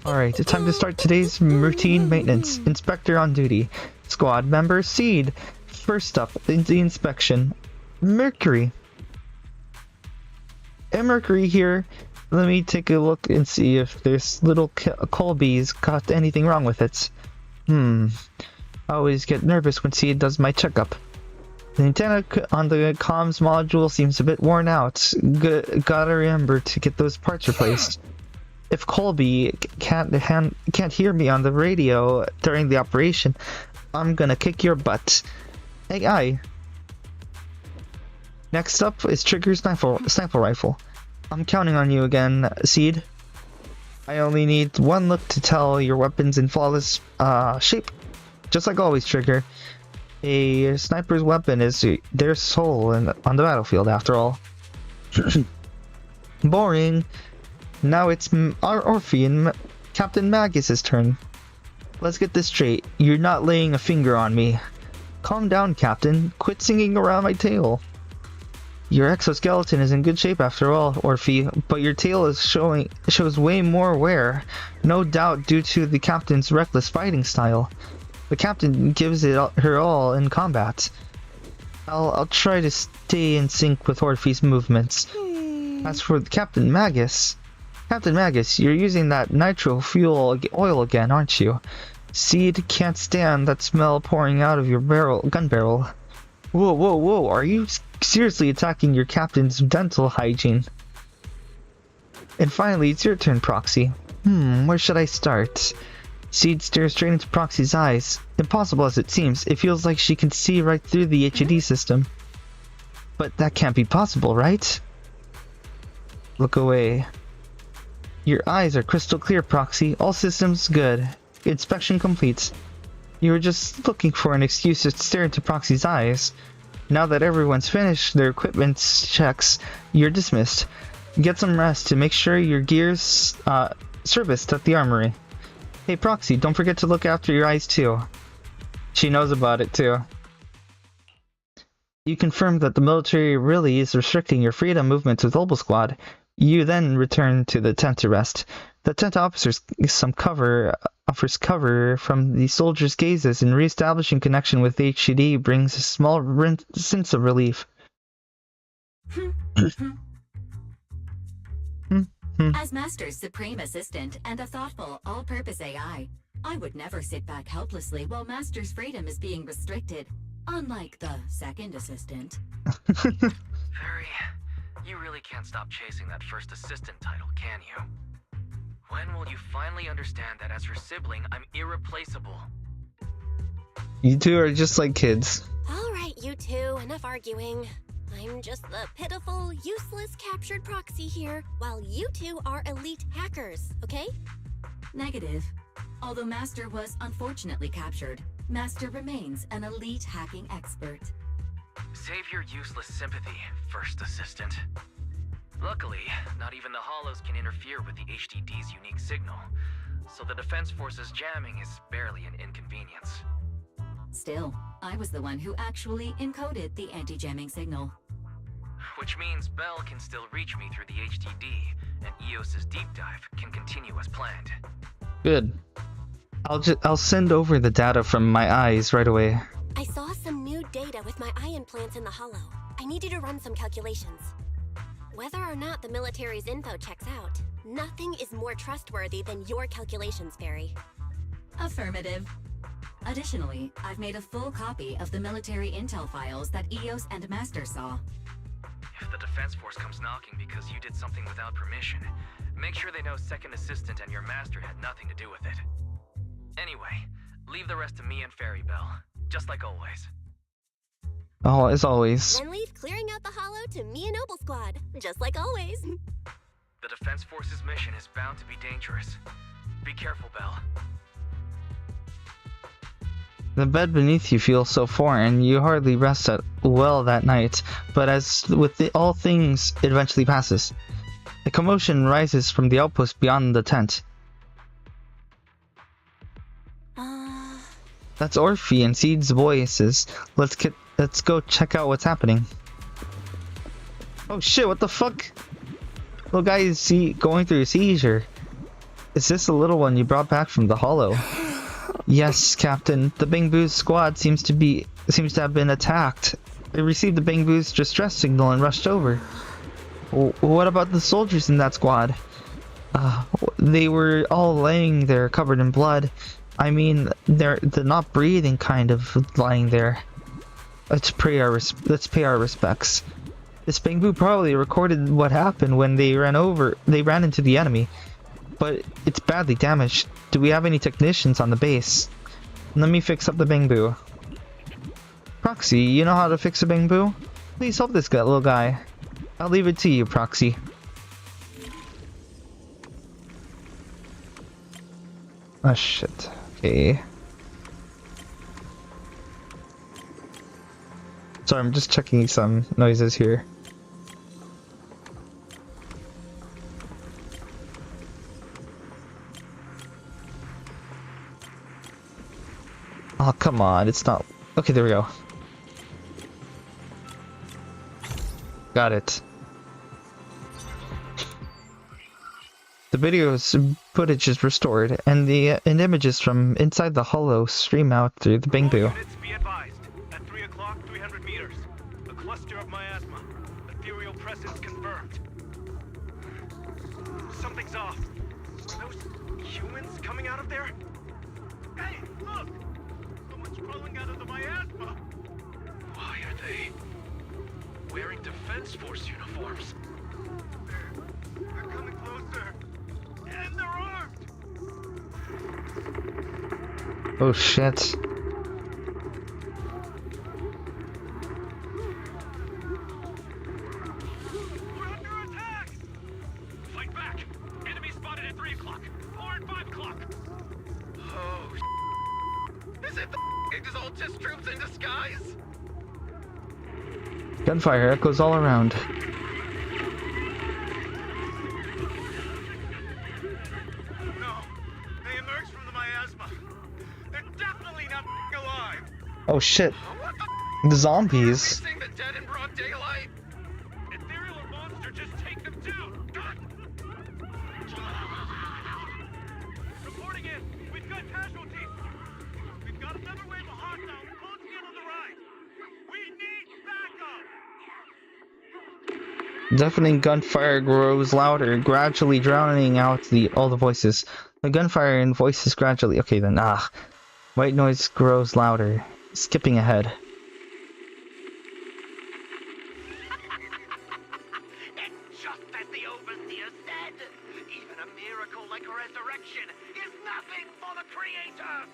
Alright, it's time to start today's routine maintenance. Inspector on duty. Squad member Seed. First up, the inspection. Mercury. And Mercury here. Let me take a look and see if there's little Colby's got anything wrong with it. I always get nervous when Seed does my checkup. The antenna on the comms module seems a bit worn out. Gotta remember to get those parts replaced. If Colby can't hear me on the radio during the operation, I'm gonna kick your butt. Hey, aye. Next up is Trigger's sniper rifle. I'm counting on you again, Seed. I only need one look to tell your weapon's in flawless shape. Just like always, Trigger. A sniper's weapon is their soul on the battlefield, after all. Boring. Now it's our Orphean Captain Magus's turn. let's get this straight. You're not laying a finger on me. Calm down, Captain. Quit singing around my tail. Your exoskeleton is in good shape after all, Orphe, but your tail shows way more wear, no doubt due to the Captain's reckless fighting style. The Captain gives it her all in combat. I'll try to stay in sync with Orphe's movements. As for Captain Magus, you're using that nitro fuel oil again, aren't you? Seed can't stand that smell pouring out of your gun barrel. Whoa, are you seriously attacking your captain's dental hygiene? And finally, it's your turn, Proxy. Where should I start? Seed stares straight into Proxy's eyes. Impossible as it seems, it feels like she can see right through the HUD system. But that can't be possible, right? Look away. Your eyes are crystal clear, Proxy. All systems good. Inspection complete. You were just looking for an excuse to stare into Proxy's eyes. Now that everyone's finished their equipment checks, you're dismissed. Get some rest to make sure your gear's serviced at the armory. Hey Proxy, don't forget to look after your eyes too. She knows about it too. You confirm that the military really is restricting your freedom movements with Obel Squad. You then return to the tent to rest. The tent offers cover from the soldiers' gazes, and re-establishing connection with HUD brings a small sense of relief. As Master's supreme assistant and a thoughtful, all-purpose AI, I would never sit back helplessly while Master's freedom is being restricted, unlike the second assistant. Fairy, you really can't stop chasing that first assistant title, can you? When will you finally understand that as her sibling, I'm irreplaceable? You two are just like kids. Alright, you two, enough arguing. I'm just the pitiful, useless captured Proxy here, while you two are elite hackers, okay? Negative. Although Master was unfortunately captured, Master remains an elite hacking expert. Save your useless sympathy, first assistant. Luckily, not even the Hollows can interfere with the HDD's unique signal, so the Defense Force's jamming is barely an inconvenience. Still, I was the one who actually encoded the anti-jamming signal. Which means Bell can still reach me through the HDD, and EOS's deep dive can continue as planned. Good. I'll send over the data from my eyes right away. I saw some new data with my eye implants in the Hollow. I need you to run some calculations. Whether or not the military's info checks out, nothing is more trustworthy than your calculations, Fairy. Affirmative. Additionally, I've made a full copy of the military intel files that EOS and Master saw. If the Defense Force comes knocking because you did something without permission, make sure they know Second Assistant and your Master had nothing to do with it. Anyway, leave the rest to me and Fairy Bell, just like always. Oh, as always. Then leave clearing out the Hollow to me and Obel Squad, just like always. The Defense Force's mission is bound to be dangerous. Be careful, Bell. The bed beneath you feels so foreign, you hardly rest well that night, but as with all things, it eventually passes. A commotion rises from the outpost beyond the tent. That's Orphe and Seed's voices. Let's go check out what's happening. Oh shit, what the fuck? Little guy is going through a seizure. Is this the little one you brought back from the Hollow? Yes, Captain. The Bangboos squad seems to have been attacked. They received the Bangboos distress signal and rushed over. What about the soldiers in that squad? They were all laying there covered in blood. I mean, they're not breathing, kind of lying there. Let's pay our respects. This Bangbu probably recorded what happened when they ran into the enemy. But it's badly damaged. Do we have any technicians on the base? Let me fix up the Bangbu. Proxy, you know how to fix a Bangbu? Please help this little guy. I'll leave it to you, Proxy. Oh shit. Okay. Sorry, I'm just checking some noises here. Oh, come on, it's not... Okay, there we go. Got it. The video's footage is restored, and images from inside the hollow stream out through the bamboo. Be advised. At 3 o'clock, 300 meters. A cluster of miasma. Ethereal presence confirmed. Something's off. Are those humans coming out of there? Hey, look! Someone's crawling out of the miasma! Why are they wearing Defense Force uniforms? They're coming closer. And they're armed! Oh shit. We're under attack! Fight back! Enemy spotted at 3 o'clock! Or at 5 o'clock! Oh, is it the Exaltus troops in disguise? Gunfire echoes all around. Oh shit. The zombies. Reporting in. We've got casualties. We've got another wave of hostiles closing in on the right. We need backup. Deafening gunfire grows louder, gradually drowning out all the voices. The gunfire and voices gradually... Okay then, White noise grows louder, skipping ahead. It's just as the Overseer said. Even a miracle like resurrection is nothing for the Creator.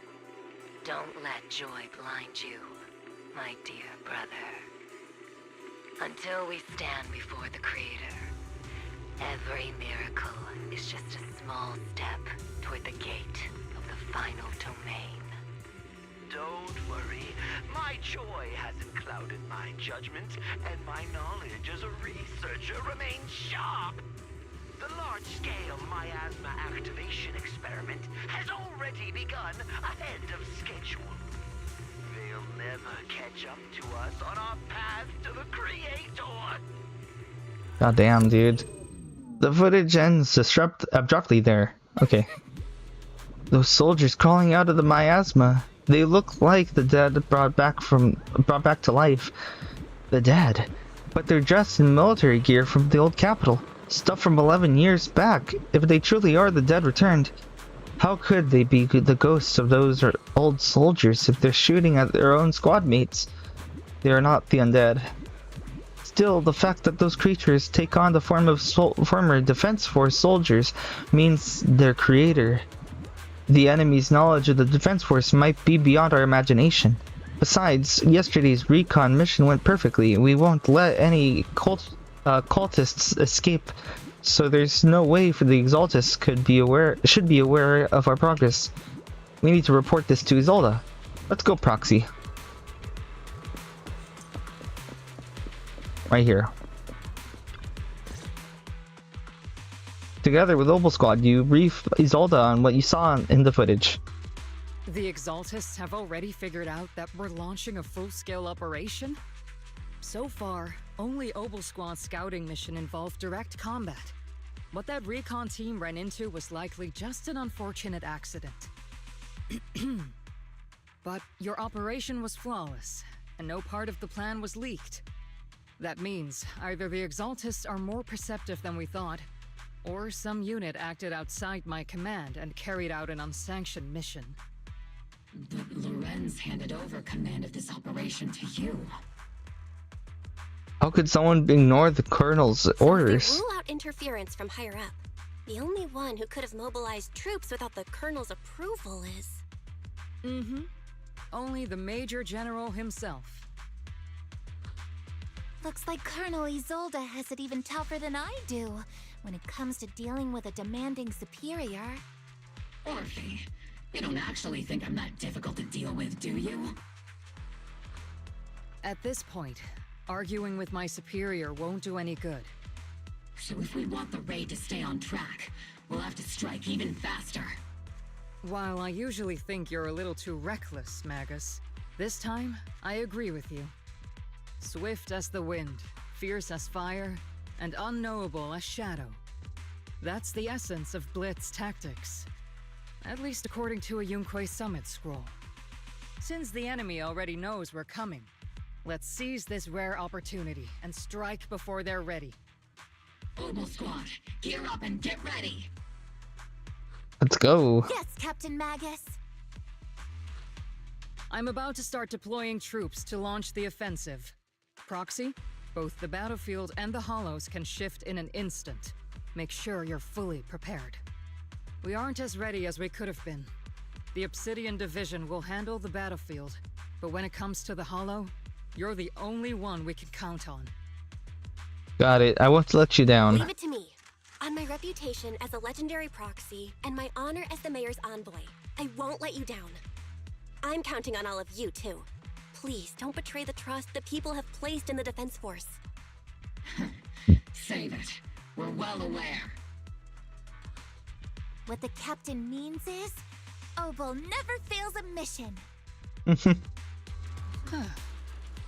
Don't let joy blind you, my dear brother. Until we stand before the Creator, every miracle is just a small step toward the gate of the final domain. Don't worry. My joy hasn't clouded my judgment, and my knowledge as a researcher remains sharp. The large-scale miasma activation experiment has already begun ahead of schedule. They'll never catch up to us on our path to the Creator. God damn, dude. The footage ends abruptly there. Okay. Those soldiers crawling out of the miasma. They look like the dead brought back to life. The dead. But they're dressed in military gear from the old capital. Stuff from 11 years back. If they truly are the dead returned, how could they be the ghosts of those old soldiers if they're shooting at their own squad mates? They are not the undead. Still, the fact that those creatures take on the form of former Defense Force soldiers means their creator. The enemy's knowledge of the Defense Force might be beyond our imagination. Besides, yesterday's recon mission went perfectly. We won't let any cultists escape, so there's no way for the Exaltus should be aware of our progress. We need to report this to Isolda. Let's go, Proxy. Right here. Together with Opal Squad, you brief Isolda on what you saw in the footage. The Exaltists have already figured out that we're launching a full-scale operation? So far, only Opal Squad's scouting mission involved direct combat. What that recon team ran into was likely just an unfortunate accident. But your operation was flawless, and no part of the plan was leaked. That means either the Exaltists are more perceptive than we thought, or some unit acted outside my command and carried out an unsanctioned mission. But Lorenz handed over command of this operation to you. How could someone ignore the Colonel's orders? They rule out interference from higher up. The only one who could have mobilized troops without the Colonel's approval is... Only the Major General himself. Looks like Colonel Isolda has it even tougher than I do when it comes to dealing with a demanding superior. Orphe, you don't actually think I'm that difficult to deal with, do you? At this point, arguing with my superior won't do any good. So if we want the raid to stay on track, we'll have to strike even faster. While I usually think you're a little too reckless, Magus, this time I agree with you. Swift as the wind, fierce as fire, and unknowable as shadow. That's the essence of Blitz tactics. At least according to a Yunquei Summit scroll. Since the enemy already knows we're coming, let's seize this rare opportunity and strike before they're ready. Obel Squad, gear up and get ready! Let's go. Yes, Captain Magus. I'm about to start deploying troops to launch the offensive. Proxy, both the battlefield and the Hollows can shift in an instant. Make sure you're fully prepared. We aren't as ready as we could have been. The Obsidian Division will handle the battlefield, but when it comes to the Hollow, you're the only one we can count on. Got it. I won't let you down. Leave it to me. On my reputation as a legendary proxy and my honor as the mayor's envoy, I won't let you down. I'm counting on all of you, too. Please don't betray the trust the people have placed in the Defense Force. Save it. We're well aware. What the captain means is, Obel never fails a mission.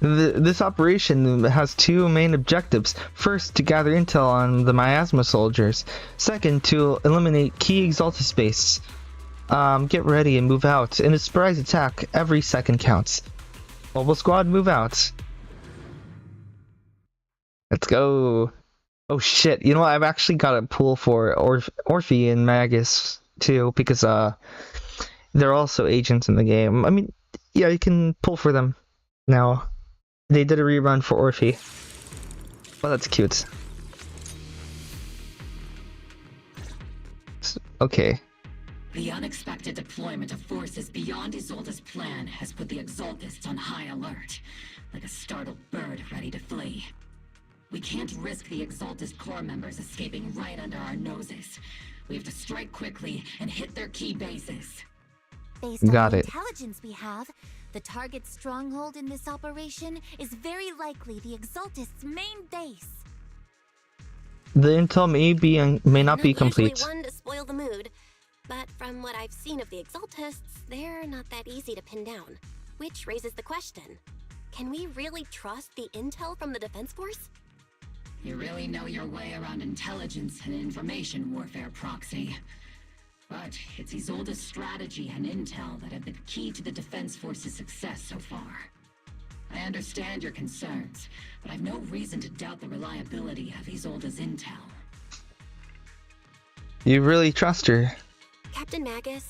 This operation has two main objectives. First, to gather intel on the miasma soldiers. Second, to eliminate key Exaltus base. Get ready and move out. In a surprise attack, every second counts. Mobile squad, move out. Let's go. Oh shit, you know what? I've actually got a pool for Orphe and Magus too, because they're also agents in the game. I mean, yeah, you can pull for them now. They did a rerun for Orphe. Well, that's cute. Okay. The unexpected deployment of forces beyond Isolde's plan has put the Exaltists on high alert, like a startled bird ready to flee. We can't risk the Exaltist core members escaping right under our noses. We have to strike quickly and hit their key bases. Based on the intelligence we have, the target stronghold in this operation is very likely the Exaltists' main base. The intel may not be complete. Usually one to spoil the mood, but from what I've seen of the Exaltists, they're not that easy to pin down. Which raises the question, can we really trust the intel from the Defense Force? You really know your way around intelligence and information warfare, Proxy. But it's Isolde's strategy and intel that have been key to the Defense Force's success so far. I understand your concerns, but I've no reason to doubt the reliability of Isolde's intel. You really trust her? Captain Magus,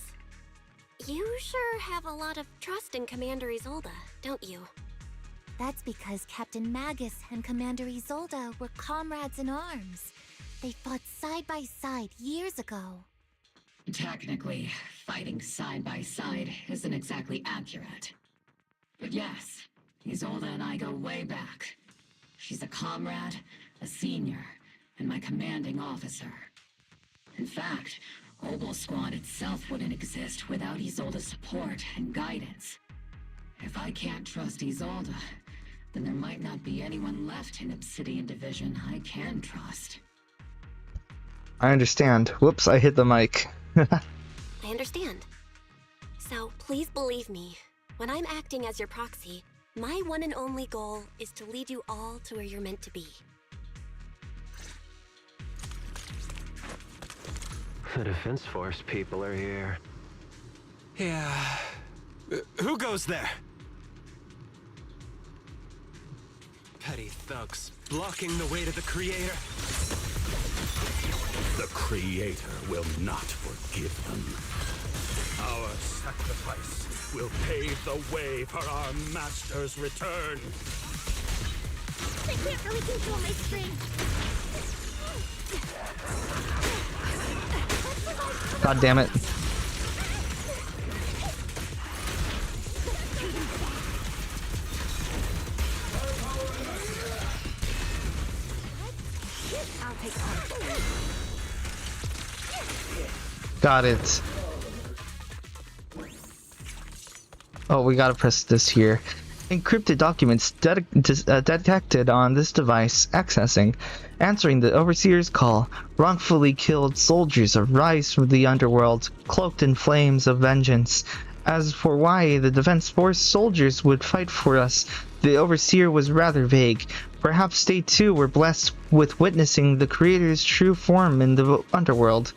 you sure have a lot of trust in Commander Isolde, don't you? That's because Captain Magus and Commander Isolde were comrades in arms. They fought side by side years ago. Technically, fighting side by side isn't exactly accurate. But yes, Isolde and I go way back. She's a comrade, a senior, and my commanding officer. In fact, Obel Squad itself wouldn't exist without Isolde's support and guidance. If I can't trust Isolde, then there might not be anyone left in Obsidian Division I can trust. I understand. Whoops, I hit the mic. I understand. So please believe me, when I'm acting as your proxy, my one and only goal is to lead you all to where you're meant to be. The Defense Force people are here. Yeah. Who goes there? Petty thugs, blocking the way to the Creator. The Creator will not forgive them. Our sacrifice will pave the way for our Master's return. I can't really control my string. God damn it. I'll take part. Got it. Oh, we gotta press this here. Encrypted documents detected on this device accessing. Answering the Overseer's call, wrongfully killed soldiers arise from the underworld, cloaked in flames of vengeance. As for why the Defense Force soldiers would fight for us, the Overseer was rather vague. Perhaps they too were blessed with witnessing the Creator's true form in the underworld.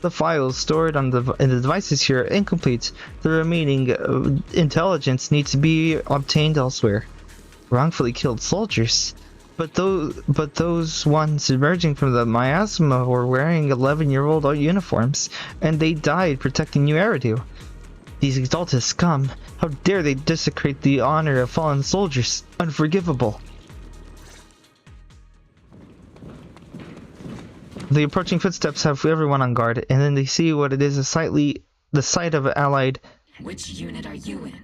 The files stored in the devices here are incomplete. The remaining intelligence needs to be obtained elsewhere. Wrongfully killed soldiers. But those ones emerging from the miasma were wearing 11-year-old uniforms, and they died protecting New Eridu. These exalted scum, how dare they desecrate the honor of fallen soldiers? Unforgivable. The approaching footsteps have everyone on guard, and then they see what it is the sight of allied. Which unit are you in?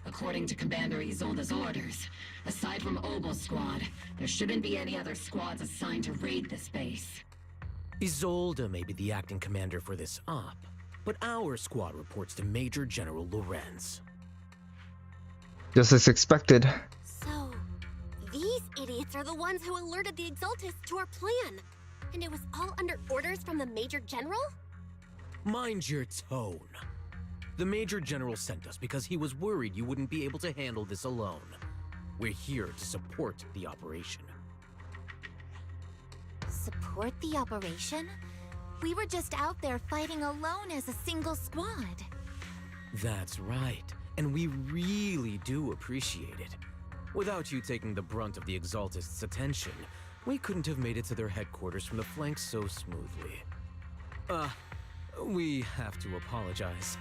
According to Commander Isolde's orders, aside from Obel Squad, there shouldn't be any other squads assigned to raid this base. Isolde may be the acting commander for this op, but our squad reports to Major General Lorenz. Just as expected. So, these idiots are the ones who alerted the Exaltists to our plan. And it was all under orders from the Major General? Mind your tone. The Major General sent us because he was worried you wouldn't be able to handle this alone. We're here to support the operation. Support the operation? We were just out there fighting alone as a single squad. That's right, and we really do appreciate it. Without you taking the brunt of the Exaltists' attention, we couldn't have made it to their headquarters from the flanks so smoothly. We have to apologize.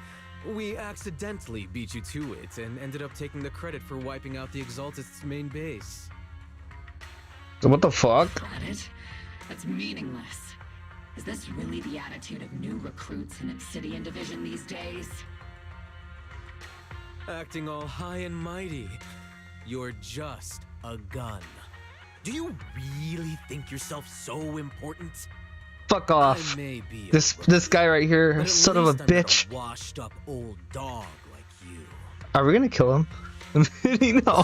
We accidentally beat you to it and ended up taking the credit for wiping out the Exaltists' main base. What the fuck? Credit? That's meaningless. Is this really the attitude of new recruits in Obsidian Division these days? Acting all high and mighty. You're just a gun. Do you really think yourself so important? Fuck off. This guy right here, son of a bitch. Washed up old dog like you. Are we gonna kill him? No.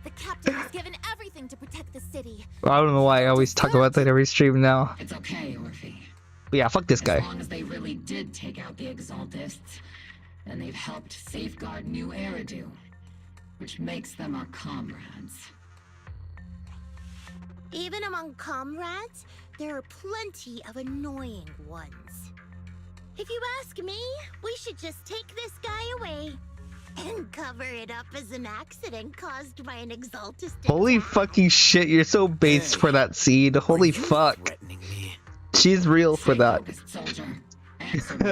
The captain has given everything to protect the city. I don't know why I always talk about that every stream now. It's okay, Orphe. But yeah, fuck this guy. As long as they really did take out the Exaltists, then they've helped safeguard New Eridu, which makes them our comrades. Even among comrades, there are plenty of annoying ones. If you ask me, we should just take this guy away and cover it up as an accident caused by an Exaltist attack. Holy fucking shit, you're so based for that scene. Holy fuck. She's real for that. Soldier, answer me.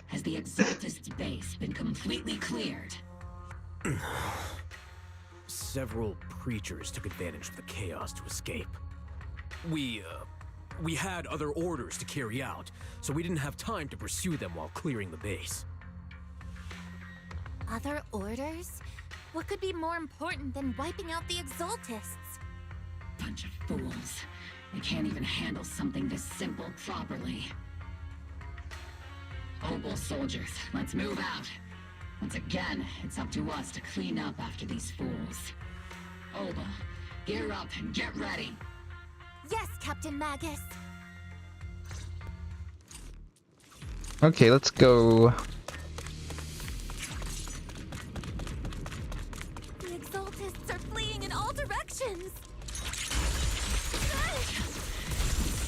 Has the Exaltist base been completely cleared? Several preachers took advantage of the chaos to escape. We had other orders to carry out, so we didn't have time to pursue them while clearing the base. Other orders? What could be more important than wiping out the Exaltists? Bunch of fools. They can't even handle something this simple properly. Obel soldiers, let's move out. Once again, it's up to us to clean up after these fools. Obel, gear up and get ready. Yes, Captain Magus. Okay, let's go. The Exaltists are fleeing in all directions.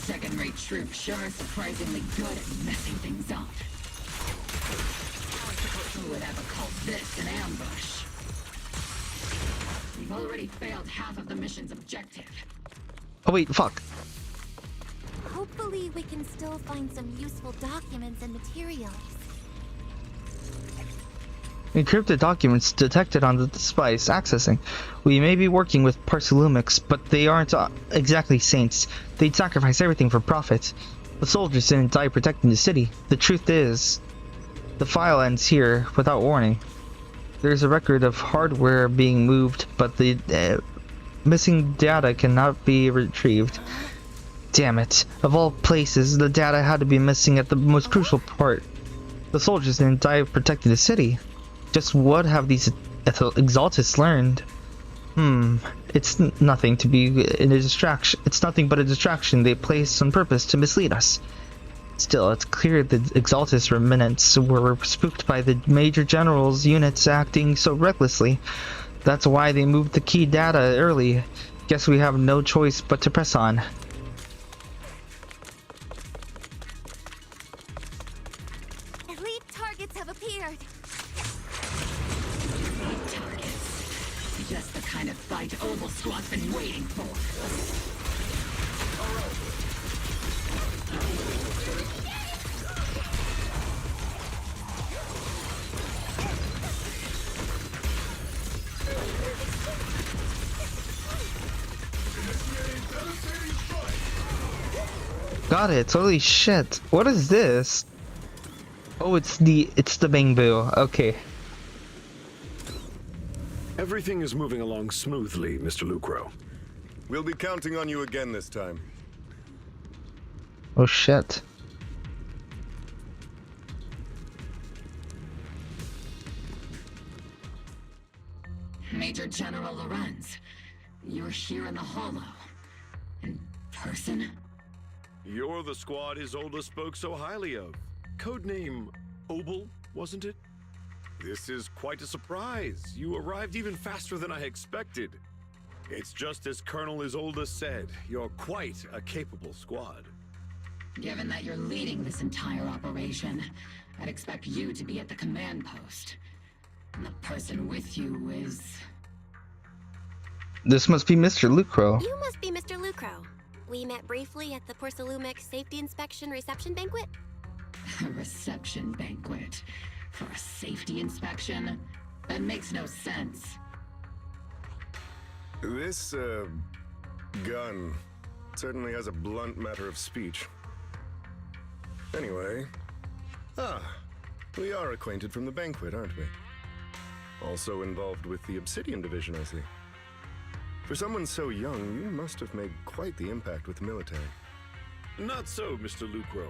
Second-rate troops sure are surprisingly good at messing things up. Who would ever call this an ambush? We've already failed half of the mission's objective. Oh wait, fuck. Hopefully we can still find some useful documents and materials. Encrypted documents detected on the device accessing. We may be working with Parsilumics, but they aren't exactly saints. They'd sacrifice everything for profit. The soldiers didn't die protecting the city. The truth is, the file ends here without warning. There's a record of hardware being moved, but the missing data cannot be retrieved. Damn it. Of all places, the data had to be missing at the most crucial part. The soldiers didn't die protecting the city. Just what have these Exaltus learned. It's nothing to be in a distraction. It's nothing but a distraction they place on purpose to mislead us. Still, it's clear the Exaltus remnants were spooked by the Major General's units acting so recklessly. That's why they moved the key data early. Guess we have no choice but to press on. Elite targets have appeared. Targets. Just the kind of fight Oval Squad's been waiting for. Got it. Holy shit. What is this? Oh, it's the Bangbu. Okay. Everything is moving along smoothly, Mr. Lucro. We'll be counting on you again this time. Oh shit. Major General Lorenz, you're here in the Hollow. In person? You're the squad Isolde spoke so highly of. Codename Obel, wasn't it? This is quite a surprise. You arrived even faster than I expected. It's just as Colonel Isolde said, you're quite a capable squad. Given that you're leading this entire operation, I'd expect you to be at the command post. And the person with you is... This must be Mr. Lucro. You must be Mr. Lucro. We met briefly at the Porcelumex Safety Inspection Reception Banquet? A reception banquet? For a safety inspection? That makes no sense. This, gun certainly has a blunt matter of speech. Anyway... we are acquainted from the banquet, aren't we? Also involved with the Obsidian Division, I see. For someone so young, you must have made quite the impact with the military. Not so, Mr. Lucro.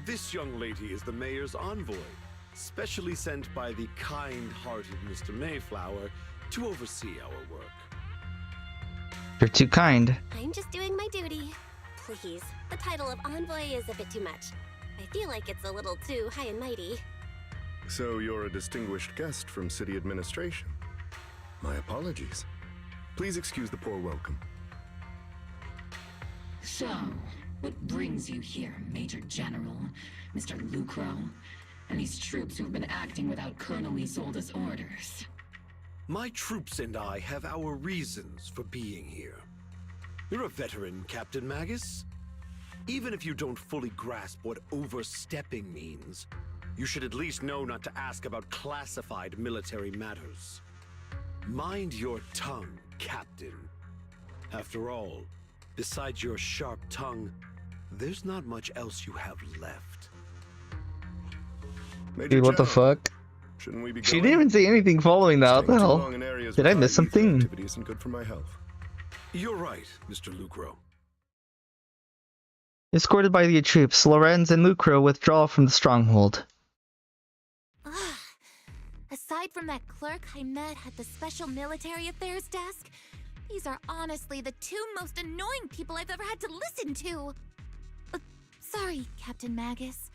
This young lady is the mayor's envoy, specially sent by the kind-hearted Mr. Mayflower to oversee our work. You're too kind. I'm just doing my duty. Please, the title of envoy is a bit too much. I feel like it's a little too high and mighty. So you're a distinguished guest from city administration. My apologies. Please excuse the poor welcome. So, what brings you here, Major General, Mr. Lucro, and these troops who've been acting without Colonel Isolde's orders? My troops and I have our reasons for being here. You're a veteran, Captain Magus. Even if you don't fully grasp what overstepping means, you should at least know not to ask about classified military matters. Mind your tongue, Captain. After all, besides your sharp tongue, there's not much else you have left. Dude, what the fuck? Shouldn't we be She didn't even say anything following that. What the hell? Did I miss something? Activity isn't good for my health. You're right, Mr. Lucro. Escorted by the troops, Lorenz and Lucro withdraw from the stronghold. Aside from that clerk I met at the Special Military Affairs desk, these are honestly the two most annoying people I've ever had to listen to. Sorry, Captain Magus.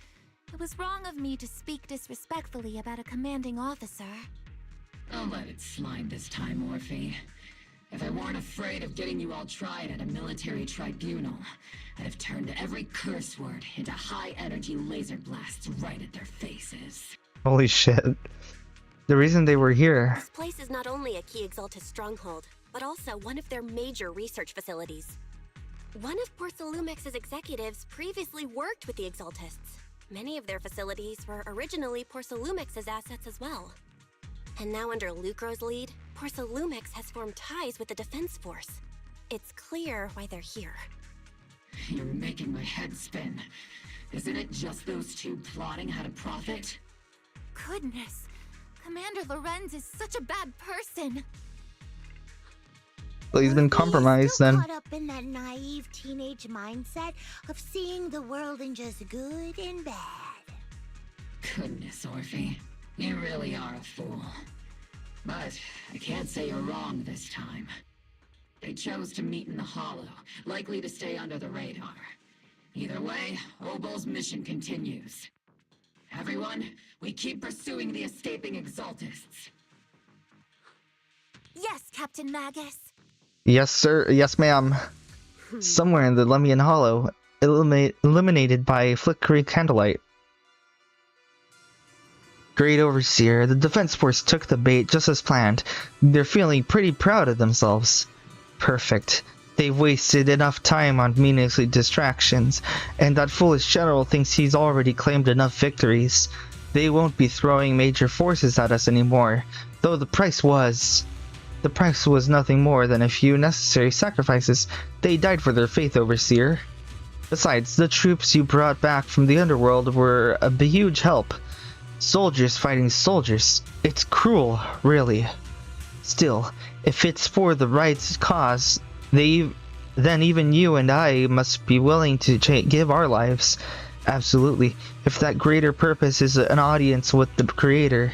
It was wrong of me to speak disrespectfully about a commanding officer. I'll let it slide this time, Orphe. If I weren't afraid of getting you all tried at a military tribunal, I'd have turned every curse word into high-energy laser blasts right at their faces. Holy shit. The reason they were here. This place is not only a key Exaltus stronghold, but also one of their major research facilities. One of Porcelumex's executives previously worked with the Exaltists. Many of their facilities were originally Porcelumex's assets as well. And now under Lucro's lead, Porcelumex has formed ties with the Defense Force. It's clear why they're here. You're making my head spin. Isn't it just those two plotting how to profit? Goodness. Commander Lorenz is such a bad person. Well, he's been compromised then. Caught up in that naive teenage mindset of seeing the world in just good and bad. Goodness, Orphe. You really are a fool. But I can't say you're wrong this time. They chose to meet in the Hollow, likely to stay under the radar. Either way, Obol's mission continues. Everyone, we keep pursuing the escaping Exaltists. Yes, Captain Magus. Yes, sir. Yes, ma'am. Somewhere in the Lemian Hollow, illuminated by a flickering candlelight. Great Overseer, the Defense Force took the bait just as planned. They're feeling pretty proud of themselves. Perfect. They've wasted enough time on meaningless distractions, and that foolish general thinks he's already claimed enough victories. They won't be throwing major forces at us anymore, though the price was nothing more than a few necessary sacrifices. They died for their faith, Overseer. Besides, the troops you brought back from the underworld were a huge help. Soldiers fighting soldiers. It's cruel, really. Still, if it's for the right cause, then even you and I must be willing to give our lives. Absolutely. If that greater purpose is an audience with the Creator.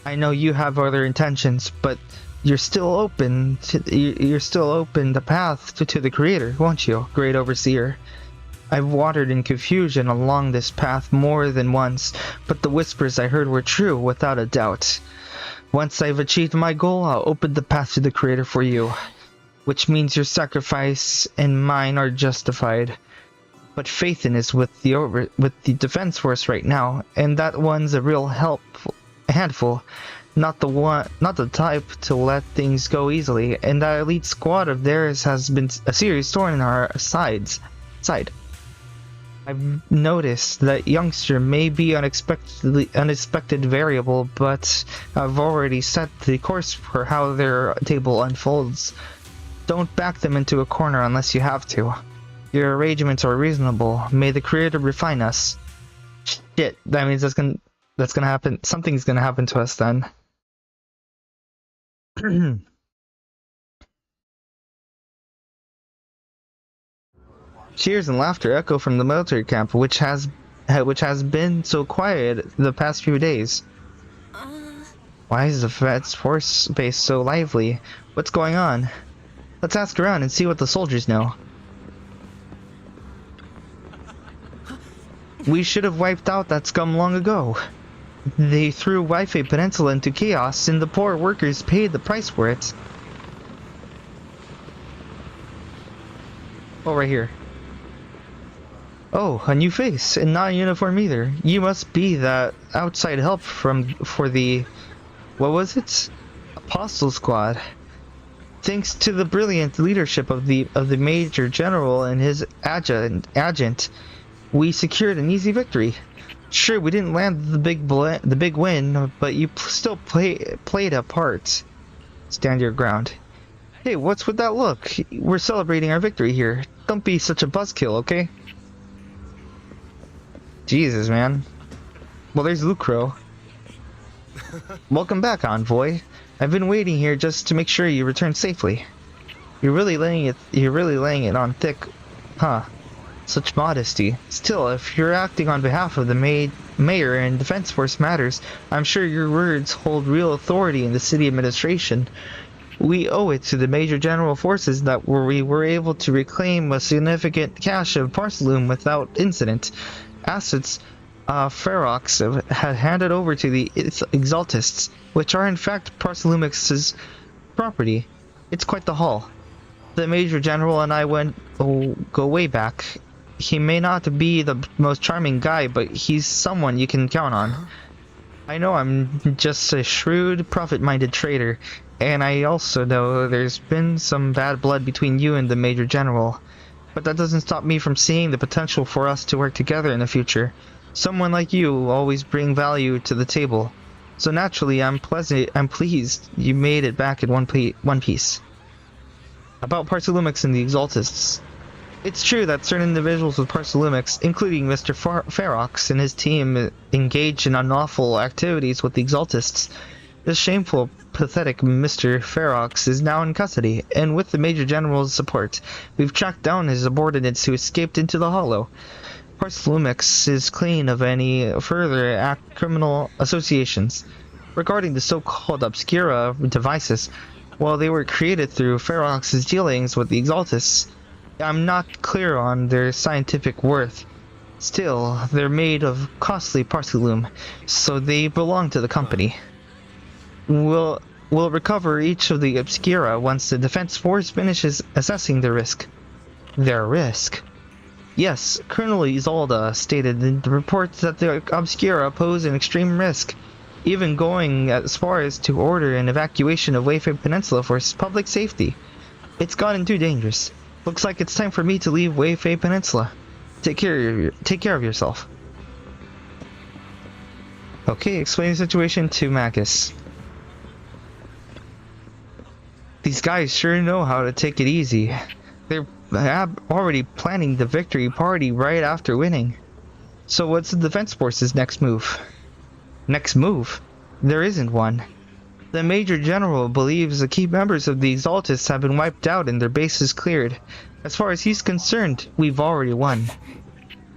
I know you have other intentions, but you're still open the path to the Creator, won't you, Great Overseer? I've wandered in confusion along this path more than once, but the whispers I heard were true, without a doubt. Once I've achieved my goal, I'll open the path to the Creator for you, which means your sacrifice and mine are justified. But Phaethon is with the Defense Force right now, and that one's a real handful. Not the type to let things go easily, and that elite squad of theirs has been a serious thorn in our side. I've noticed that youngster may be unexpected variable, but I've already set the course for how their table unfolds. Don't back them into a corner unless you have to. Your arrangements are reasonable. May the Creator refine us. Shit, that means that's gonna happen. Something's gonna happen to us then. Cheers and laughter echo from the military camp, which has been so quiet the past few days. Why is the Defense Force base so lively? What's going on? Let's ask around and see what the soldiers know. We should have wiped out that scum long ago. They threw Wi-Fi Peninsula into chaos, and the poor workers paid the price for it. Oh, right here. Oh, a new face, and not a uniform either. You must be that outside help for the... what was it? Apostle Squad. Thanks to the brilliant leadership of the Major General and his adjutant, we secured an easy victory. Sure, we didn't land the big win, but you still played a part. Stand your ground. Hey, what's with that look? We're celebrating our victory here. Don't be such a buzzkill, okay? Jesus, man. Well, there's Lucro. Welcome back, Envoy. I've been waiting here just to make sure you return safely. You're really laying it on thick, huh? Such modesty. Still, if you're acting on behalf of the mayor and Defense Force matters, I'm sure your words hold real authority in the city administration. We owe it to the Major General Forces that we were able to reclaim a significant cache of Parcellum without incident. Assets Ferox had handed over to the Exaltists, which are in fact Parcellumix's property. It's quite the haul. The Major General and I go way back. He may not be the most charming guy, but he's someone you can count on. I know I'm just a shrewd, profit-minded trader, and I also know there's been some bad blood between you and the Major General. But that doesn't stop me from seeing the potential for us to work together in the future. Someone like you always bring value to the table. So naturally, I'm pleased you made it back in one piece. About Parcellumix and the Exaltists. It's true that certain individuals with Parcellumix, including Mr. Ferox and his team, engage in unlawful activities with the Exaltists. This shameful, pathetic Mr. Ferox is now in custody, and with the Major General's support, we've tracked down his subordinates who escaped into the Hollow. Parcellumix is clean of any further criminal associations. regarding the so-called Obscura devices. While they were created through Ferox's dealings with the Exaltus, I'm not clear on their scientific worth. Still, they're made of costly parsilume, so they belong to the company. We'll recover each of the Obscura once the Defense Force finishes assessing the risk. Their risk? Yes, Colonel Isolde stated in the report that the Obscura pose an extreme risk, even going as far as to order an evacuation of Wayfare Peninsula for public safety. It's gotten too dangerous. Looks like it's time for me to leave Wayfare Peninsula. Take care of yourself. Okay, explain the situation to Magus. These guys sure know how to take it easy. They're already planning the victory party right after winning. So what's the Defense Force's next move? Next move? There isn't one. The Major General believes the key members of the Exaltus have been wiped out and their bases cleared. As far as he's concerned, we've already won.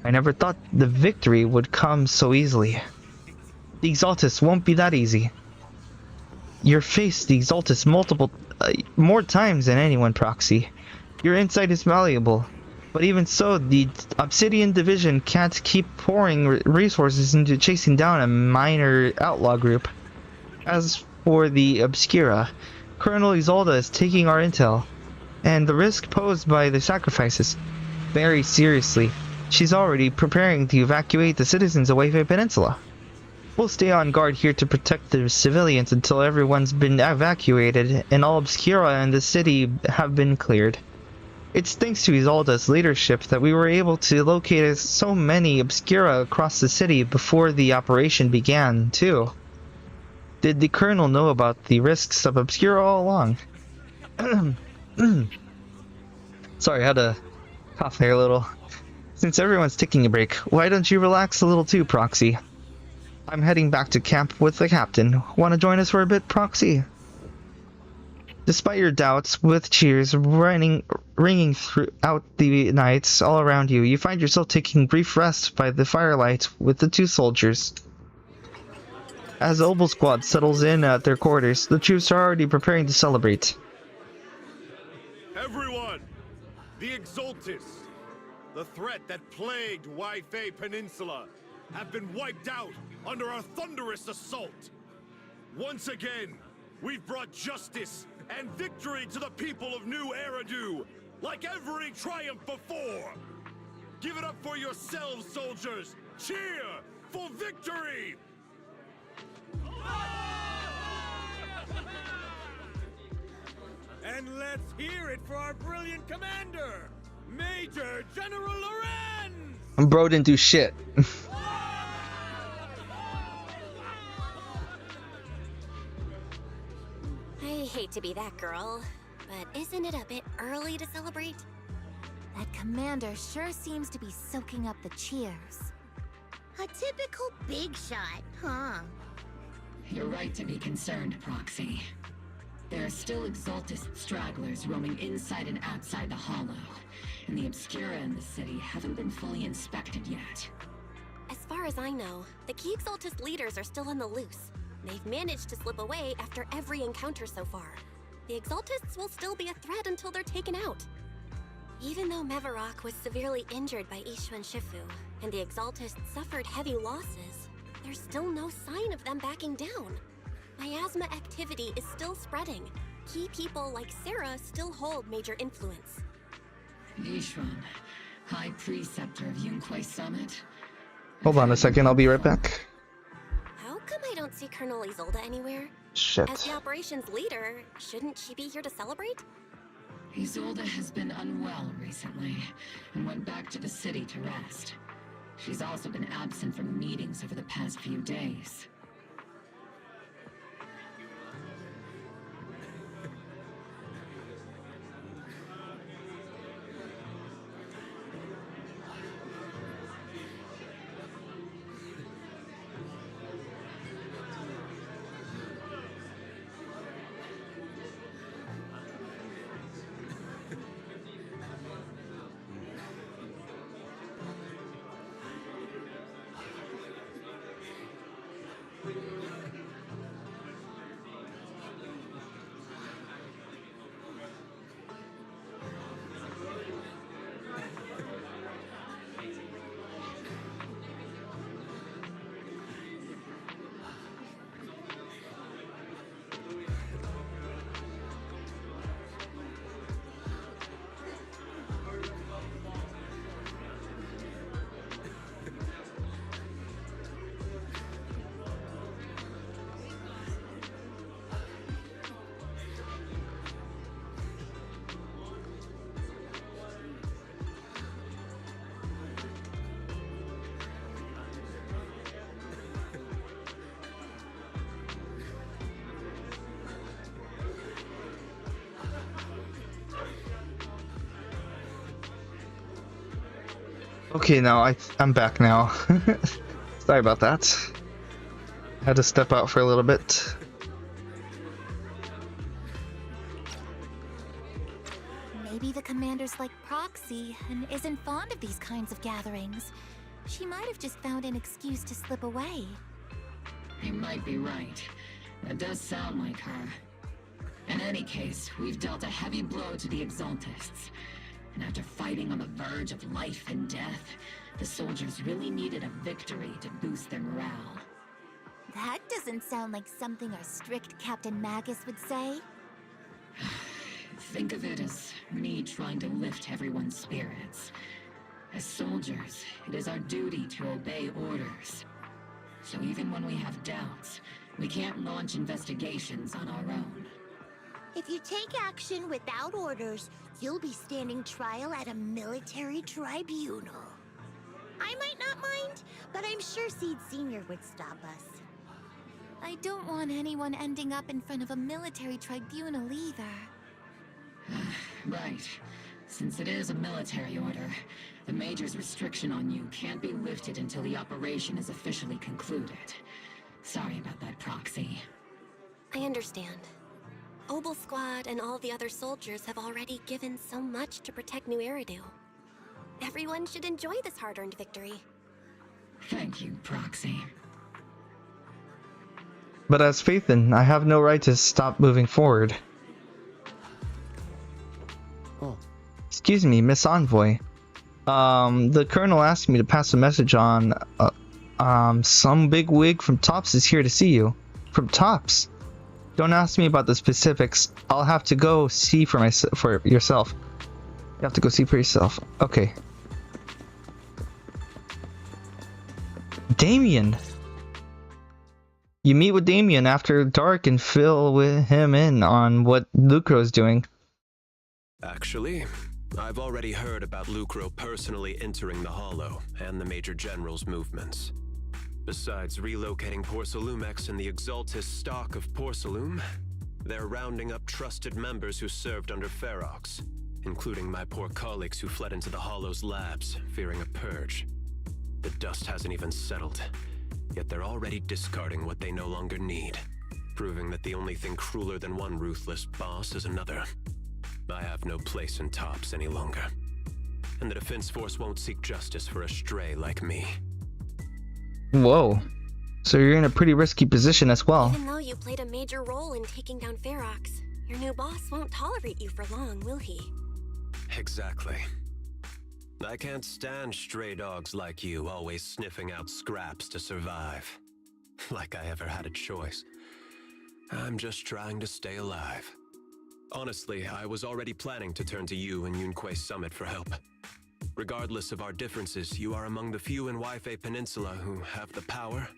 I never thought the victory would come so easily. The Exaltus won't be that easy. You've faced the Exaltus more times than anyone, Proxy. Your insight is valuable. But even so, the Obsidian Division can't keep pouring resources into chasing down a minor outlaw group. As for the Obscura, Colonel Isolde is taking our intel, and the risk posed by the sacrifices very seriously. She's already preparing to evacuate the citizens of Wayfare Peninsula. We'll stay on guard here to protect the civilians until everyone's been evacuated and all Obscura in the city have been cleared. It's thanks to Isolde's leadership that we were able to locate so many Obscura across the city before the operation began, too. Did the Colonel know about the risks of Obscura all along? Sorry, I had to cough there a little. Since everyone's taking a break, why don't you relax a little too, Proxy? I'm heading back to camp with the captain. Want to join us for a bit, Proxy? Despite your doubts, with cheers ringing throughout the nights all around you, you find yourself taking brief rest by the firelight with the two soldiers. As the Obel Squad settles in at their quarters, the troops are already preparing to celebrate. Everyone! The Exaltus, the threat that plagued Wayfare Peninsula, have been wiped out under our thunderous assault. Once again, we've brought justice and victory to the people of New Eridu, like every triumph before. Give it up for yourselves, soldiers! Cheer for victory! And let's hear it for our brilliant commander, Major General Lorenz! Bro didn't do shit. I hate to be that girl, but isn't it a bit early to celebrate? That commander sure seems to be soaking up the cheers. A typical big shot, huh? You're right to be concerned, Proxy. There are still Exaltus stragglers roaming inside and outside the Hollow, and the Obscura in the city haven't been fully inspected yet. As far as I know, the key Exaltus leaders are still on the loose. They've managed to slip away after every encounter so far. The Exaltists will still be a threat until they're taken out. Even though Mevarok was severely injured by Ishu and Shifu, and the Exaltists suffered heavy losses, there's still no sign of them backing down. Miasma activity is still spreading. Key people like Sarah still hold major influence. Yishuan, High Preceptor of Yunquai Summit. Hold on a second, I'll be right back. How come I don't see Colonel Isolde anywhere? Shit. As the operations leader, shouldn't she be here to celebrate? Isolde has been unwell recently, and went back to the city to rest. She's also been absent from meetings over the past few days. Okay, now I'm back now. Sorry about that. Had to step out for a little bit. Maybe the commander's like Proxy and isn't fond of these kinds of gatherings. She might have just found an excuse to slip away. You might be right. That does sound like her. In any case, we've dealt a heavy blow to the Exaltists. And after fighting on the verge of life and death, the soldiers really needed a victory to boost their morale. That doesn't sound like something our strict Captain Magus would say. Think of it as me trying to lift everyone's spirits. As soldiers, it is our duty to obey orders. So even when we have doubts, we can't launch investigations on our own. If you take action without orders, you'll be standing trial at a military tribunal. I might not mind, but I'm sure Seed Sr. would stop us. I don't want anyone ending up in front of a military tribunal either. Right. Since it is a military order, the Major's restriction on you can't be lifted until the operation is officially concluded. Sorry about that, Proxy. I understand. Obel Squad and all the other soldiers have already given so much to protect New Eridu. Everyone should enjoy this hard-earned victory. Thank you, Proxy. But as Phaethon, I have no right to stop moving forward. Oh. Excuse me, Miss Envoy. The Colonel asked me to pass a message on, some big wig from Tops is here to see you. From Tops? Don't ask me about the specifics. I'll have to go see for yourself. You have to go see for yourself. Okay. Damien! You meet with Damien after dark and fill with him in on what Lucro's doing. Actually, I've already heard about Lucro personally entering the Hollow and the Major General's movements. Besides relocating Porcelumex and the Exaltist stock of Porcelume, they're rounding up trusted members who served under Ferox, including my poor colleagues who fled into the Hollow's labs, fearing a purge. The dust hasn't even settled, yet they're already discarding what they no longer need, proving that the only thing crueler than one ruthless boss is another. I have no place in Tops any longer, and the Defense Force won't seek justice for a stray like me. Whoa. So you're in a pretty risky position as well. Even though you played a major role in taking down Ferox, your new boss won't tolerate you for long, will he? Exactly. I can't stand stray dogs like you always sniffing out scraps to survive. Like I ever had a choice. I'm just trying to stay alive. Honestly, I was already planning to turn to you and Yunque Summit for help. Regardless of our differences, you are among the few in Waifei Peninsula who have the power,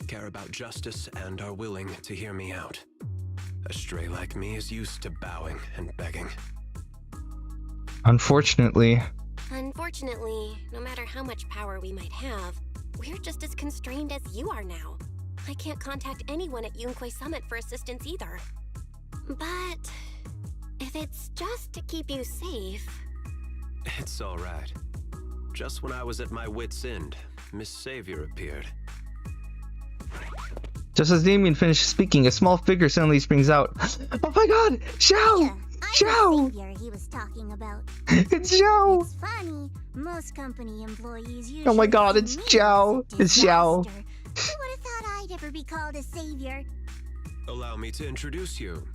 care about justice, and are willing to hear me out. A stray like me is used to bowing and begging. Unfortunately. Unfortunately, no matter how much power we might have, we're just as constrained as you are now. I can't contact anyone at Yunque Summit for assistance either. But if it's just to keep you safe... It's all right. Just when I was at my wit's end, Miss Savior appeared. Just as Damien finished speaking, a small figure suddenly springs out. Oh my god! Xiao! Xiao! Savior he was talking about. It's Xiao! It's funny. Most company employees usually Oh my god, it's Xiao! It's Xiao! Who would have thought I'd ever be called a savior? Allow me to introduce you.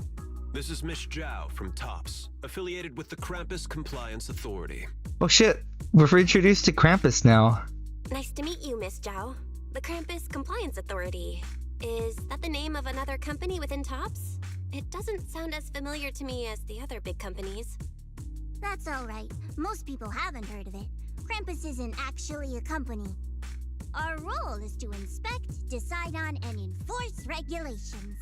This is Miss Zhao from Tops, affiliated with the Krampus Compliance Authority. Oh shit, we're introduced to Krampus now. Nice to meet you, Miss Zhao. The Krampus Compliance Authority. Is that the name of another company within Tops? It doesn't sound as familiar to me as the other big companies. That's alright. Most people haven't heard of it. Krampus isn't actually a company. Our role is to inspect, decide on, and enforce regulations.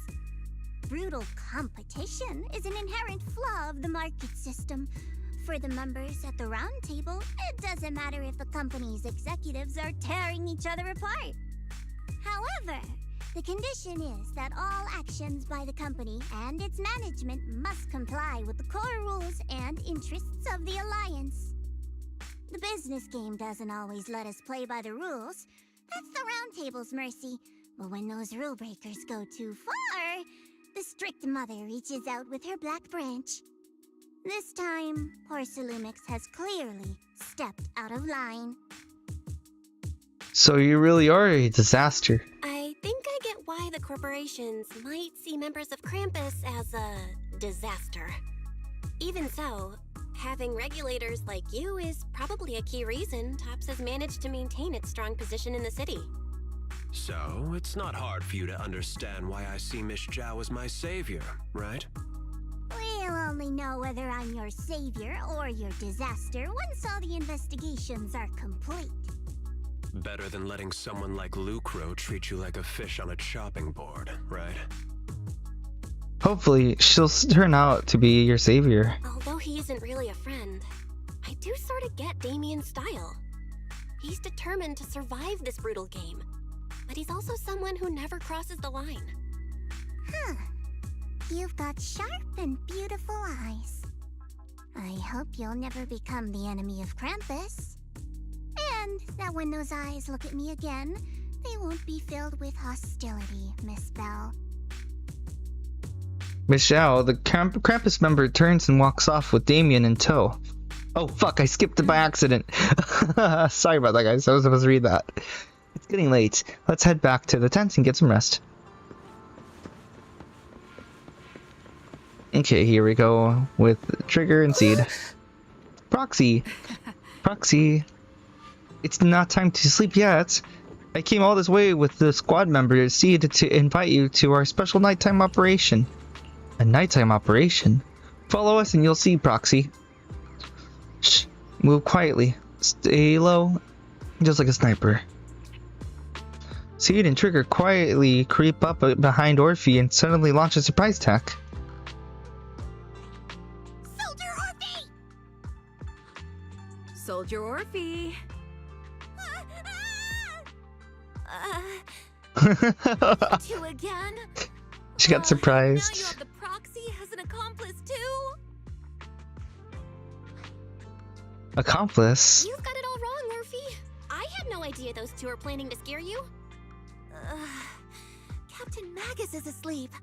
Brutal competition is an inherent flaw of the market system. For the members at the round table, it doesn't matter if the company's executives are tearing each other apart. However, the condition is that all actions by the company and its management must comply with the core rules and interests of the Alliance. The business game doesn't always let us play by the rules. That's the Round Table's mercy. But when those rule breakers go too far, the strict mother reaches out with her black branch. This time, poor Salumix has clearly stepped out of line. So you really are a disaster. I think I get why the corporations might see members of Krampus as a disaster. Even so, having regulators like you is probably a key reason TOPS has managed to maintain its strong position in the city. So, it's not hard for you to understand why I see Miss Zhao as my savior, right? We'll only know whether I'm your savior or your disaster once all the investigations are complete. Better than letting someone like Lucro treat you like a fish on a chopping board, right? Hopefully, she'll turn out to be your savior. Although he isn't really a friend, I do sort of get Damien's style. He's determined to survive this brutal game, but he's also someone who never crosses the line. Huh. You've got sharp and beautiful eyes. I hope you'll never become the enemy of Krampus. And that when those eyes look at me again, they won't be filled with hostility, Miss Bell. Miss Zhao, the Krampus member, turns and walks off with Damien in tow. Oh fuck, I skipped it by accident. Sorry about that, guys. I was supposed to read that. It's getting late. Let's head back to the tent and get some rest. Okay, here we go with Trigger and Seed. Proxy! Proxy! It's not time to sleep yet. I came all this way with the squad member Seed to invite you to our special nighttime operation. A nighttime operation? Follow us and you'll see, Proxy. Shh. Move quietly. Stay low. Just like a sniper. Seed and Trigger quietly creep up behind Orphe and suddenly launch a surprise attack. Soldier Orphe! You again? She got surprised. Now you have the proxy as an accomplice too? Accomplice? You've got it all wrong, Orphe. I had no idea those two are planning to scare you. Captain Magus is asleep.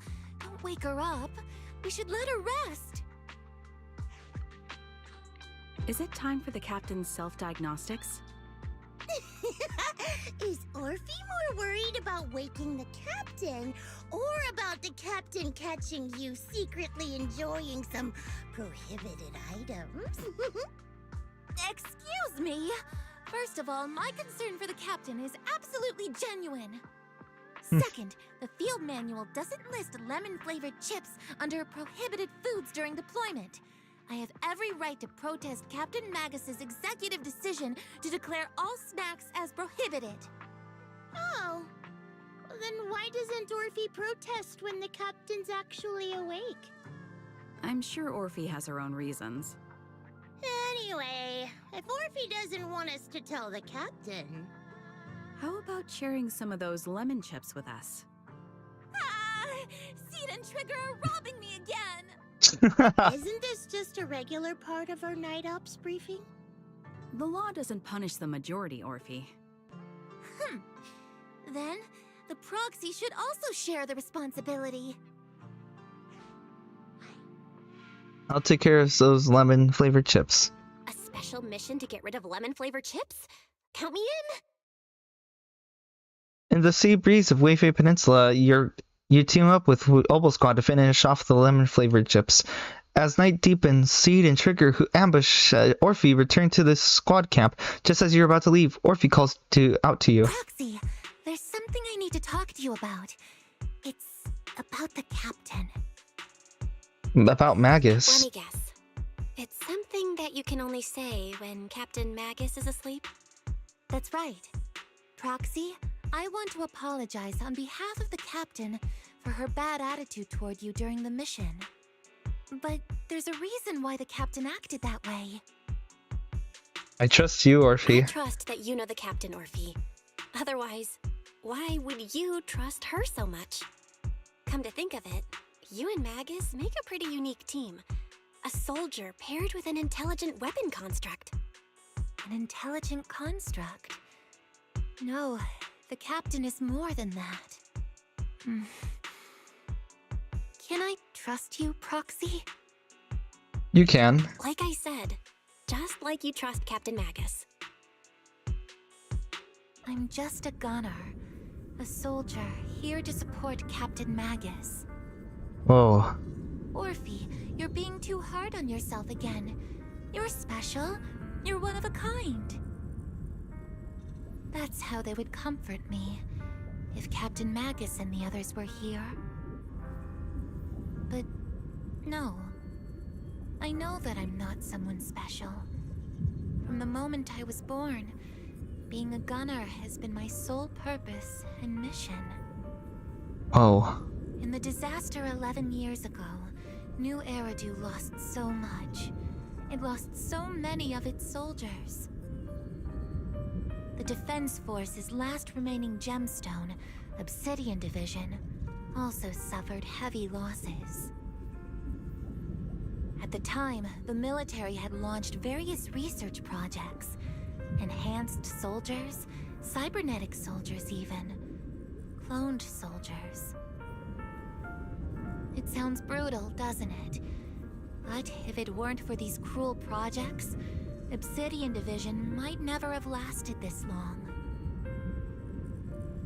Don't wake her up. We should let her rest. Is it time for the captain's self-diagnostics? Is Orphe more worried about waking the captain or about the captain catching you secretly enjoying some prohibited items? Excuse me. First of all, my concern for the captain is absolutely genuine. Second, the field manual doesn't list lemon-flavored chips under prohibited foods during deployment. I have every right to protest Captain Magus's executive decision to declare all snacks as prohibited. Oh, then why doesn't Orphe protest when the captain's actually awake? I'm sure Orphe has her own reasons. Anyway, if Orphe doesn't want us to tell the captain... How about sharing some of those lemon chips with us? Seed and Trigger are robbing me again! Isn't this just a regular part of our night ops briefing? The law doesn't punish the majority, Orphe. Then, the proxy should also share the responsibility. I'll take care of those lemon-flavored chips. A special mission to get rid of lemon-flavored chips? Count me in! In the sea breeze of Wayfay Peninsula, you team up with Obel Squad to finish off the lemon-flavored chips. As night deepens, Seed and Trigger, who ambush Orphe, return to the squad camp. Just as you're about to leave, Orphe calls out to you. Proxy, there's something I need to talk to you about. It's about the captain. About Magus. Let me guess. It's something that you can only say when Captain Magus is asleep? That's right. Proxy, I want to apologize on behalf of the captain for her bad attitude toward you during the mission. But there's a reason why the captain acted that way. I trust you, Orphe. I trust that you know the captain, Orphe. Otherwise, why would you trust her so much? Come to think of it, you and Magus make a pretty unique team. A soldier paired with an intelligent weapon construct. An intelligent construct. No, the captain is more than that. Can I trust you, Proxy? You can. Like I said, just like you trust Captain Magus. I'm just a gunner. A soldier, here to support Captain Magus. Whoa. Orphe, you're being too hard on yourself again. You're special. You're one of a kind. That's how they would comfort me, if Captain Magus and the others were here. But no. I know that I'm not someone special. From the moment I was born, being a gunner has been my sole purpose and mission. Oh. In the disaster 11 years ago, New Eridu lost so much. It lost so many of its soldiers. The Defense Force's last remaining gemstone, Obsidian Division, also suffered heavy losses. At the time, the military had launched various research projects. Enhanced soldiers, cybernetic soldiers even. Cloned soldiers. It sounds brutal, doesn't it? But if it weren't for these cruel projects, Obsidian Division might never have lasted this long.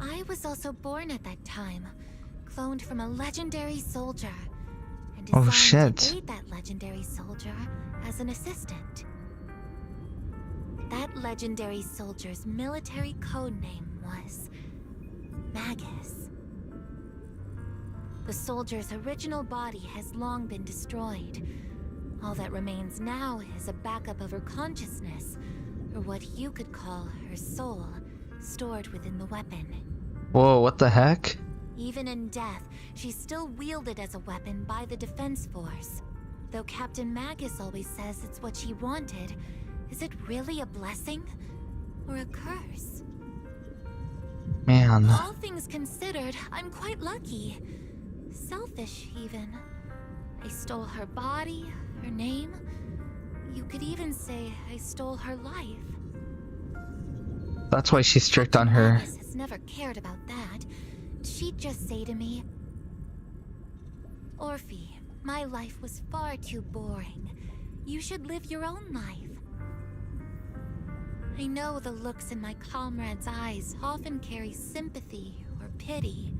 I was also born at that time, cloned from a legendary soldier, and designed to aid that legendary soldier as an assistant. That legendary soldier's military code name was Magus. The soldier's original body has long been destroyed. All that remains now is a backup of her consciousness, or what you could call her soul, stored within the weapon. Whoa, what the heck? Even in death, she's still wielded as a weapon by the Defense Force. Though Captain Magus always says it's what she wanted, is it really a blessing? Or a curse? Man. All things considered, I'm quite lucky. Selfish, even. I stole her body, her name. You could even say I stole her life. That's why she's strict on her. Magus has never cared about that. She'd just say to me, Orphe, my life was far too boring. You should live your own life. I know the looks in my comrades' eyes often carry sympathy or pity,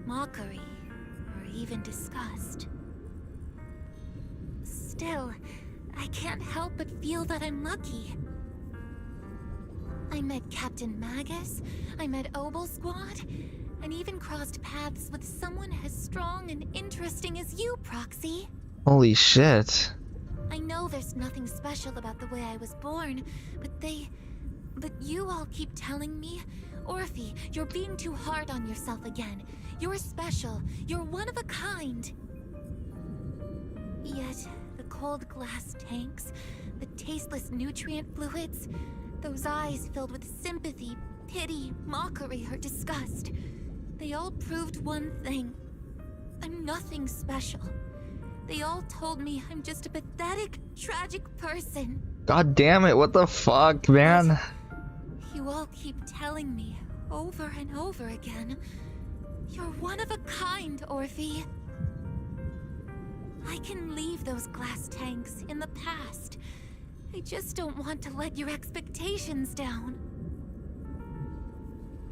mockery, or even disgust. Still, I can't help but feel that I'm lucky. I met Captain Magus, I met Obel Squad, and even crossed paths with someone as strong and interesting as you, Proxy. Holy shit. I know there's nothing special about the way I was born, but you all keep telling me, Orphe, you're being too hard on yourself again. You're special. You're one of a kind. Yet, the cold glass tanks, the tasteless nutrient fluids, those eyes filled with sympathy, pity, mockery, or disgust, they all proved one thing. I'm nothing special. They all told me I'm just a pathetic, tragic person. God damn it, what the fuck, man? You all keep telling me, over and over again, you're one of a kind, Orphe. I can leave those glass tanks in the past. I just don't want to let your expectations down.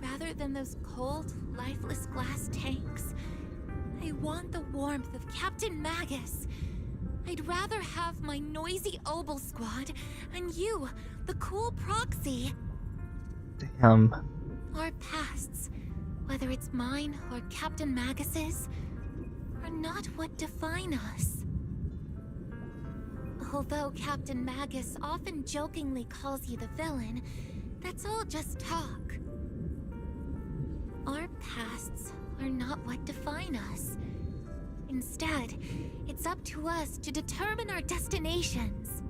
Rather than those cold, lifeless glass tanks, I want the warmth of Captain Magus. I'd rather have my noisy Obel Squad and you, the cool Proxy. Damn. Our pasts, whether it's mine or Captain Magus's, are not what define us. Although Captain Magus often jokingly calls you the villain, that's all just talk. Our pasts are not what define us. Instead, it's up to us to determine our destinations.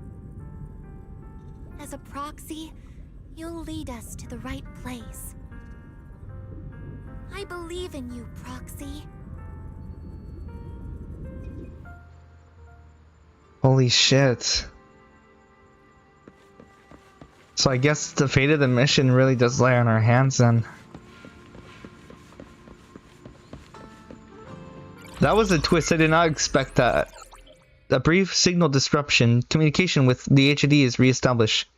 As a Proxy, you'll lead us to the right place. I believe in you, Proxy. Holy shit. So I guess the fate of the mission really does lie on our hands then. That was a twist. I did not expect that. A brief signal disruption. Communication with the HUD is reestablished.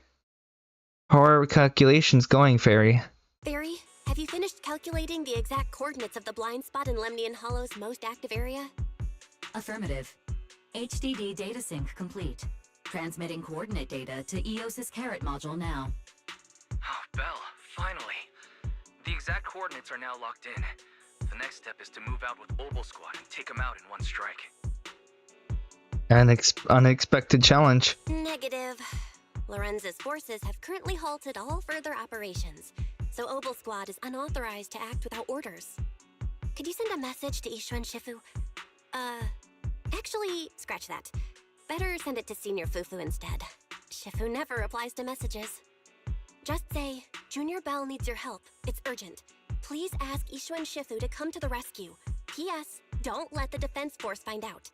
How are calculations going, Fairy? Fairy, have you finished calculating the exact coordinates of the blind spot in Lemnian Hollow's most active area? Affirmative. HDD data sync complete. Transmitting coordinate data to EOS's Carrot module now. Oh, Belle, finally. The exact coordinates are now locked in. The next step is to move out with Obel Squad and take them out in one strike. An unexpected challenge. Negative. Lorenz's forces have currently halted all further operations, so Obel Squad is unauthorized to act without orders. Could you send a message to Ishuan Shifu? Actually, scratch that. Better send it to Senior Fufu instead. Shifu never replies to messages. Just say, Junior Bell needs your help. It's urgent. Please ask Ishuan Shifu to come to the rescue. P.S. Don't let the defense force find out.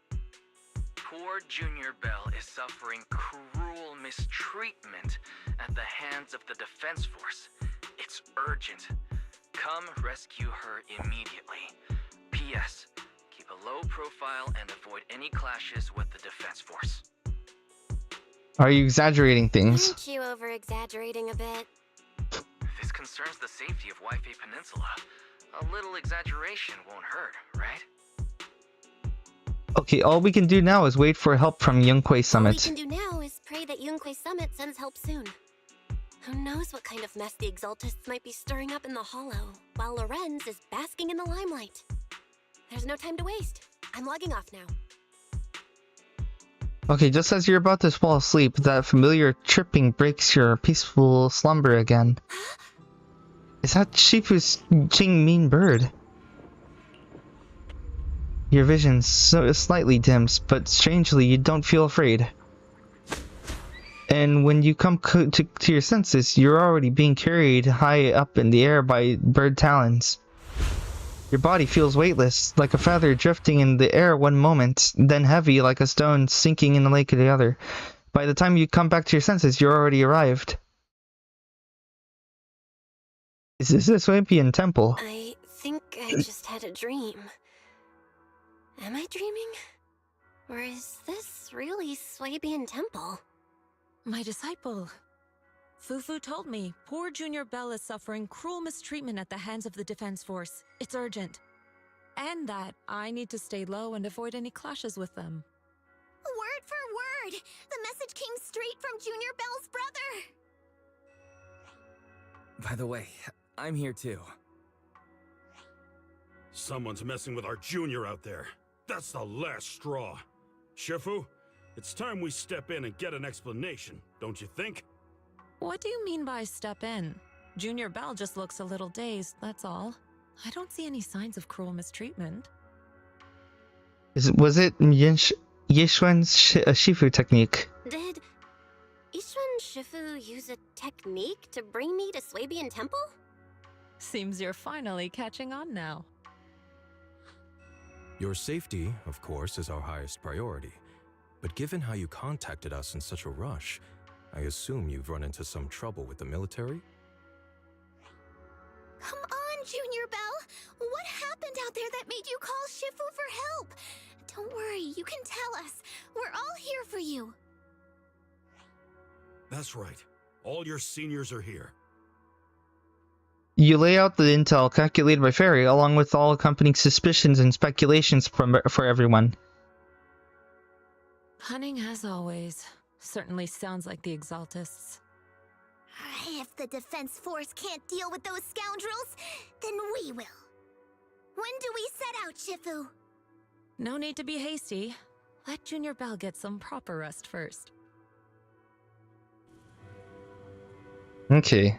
Poor Junior Bell is suffering cruel mistreatment at the hands of the defense force. It's urgent. Come rescue her immediately. P.S. Keep a low profile and avoid any clashes with the defense force. Are you exaggerating things? Aren't you over-exaggerating a bit? This concerns the safety of Wi-Fi Peninsula. A little exaggeration won't hurt, right? Okay, all we can do now is wait for help from Yunquay Summit. All we can do now is pray that Yunquay Summit sends help soon. Who knows what kind of mess the Exaltists might be stirring up in the Hollow, while Lorenz is basking in the limelight. There's no time to waste. I'm logging off now. Okay, just as you're about to fall asleep, that familiar chirping breaks your peaceful slumber again. Is that Shifu's Qingmin bird? Your vision so slightly dims, but strangely you don't feel afraid. And when you come to your senses, you're already being carried high up in the air by bird talons. Your body feels weightless, like a feather drifting in the air one moment, then heavy like a stone sinking in the lake the other. By the time you come back to your senses, you're already arrived. Is this a Swabian temple? I think I just had a dream. Am I dreaming? Or is this really Swabian temple? My disciple. Fufu told me poor Junior Bell is suffering cruel mistreatment at the hands of the defense force. It's urgent. And that I need to stay low and avoid any clashes with them. Word for word! The message came straight from Junior Bell's brother! By the way, I'm here too. Someone's messing with our junior out there. That's the last straw. Shifu, it's time we step in and get an explanation, don't you think? What do you mean by step in? Junior Bell just looks a little dazed, that's all. I don't see any signs of cruel mistreatment. Was it Yishuan's Shifu technique? Did Ishuan Shifu use a technique to bring me to Swabian Temple? Seems you're finally catching on now. Your safety, of course, is our highest priority. But given how you contacted us in such a rush, I assume you've run into some trouble with the military? Come on, Junior Bell! What happened out there that made you call Shifu for help? Don't worry, you can tell us. We're all here for you. That's right. All your seniors are here. You lay out the intel calculated by Fairy, along with all accompanying suspicions and speculations for everyone. Cunning as always. Certainly sounds like the Exaltists. If the defense force can't deal with those scoundrels, then we will. When do we set out, Shifu? No need to be hasty. Let Junior Bell get some proper rest first. Okay.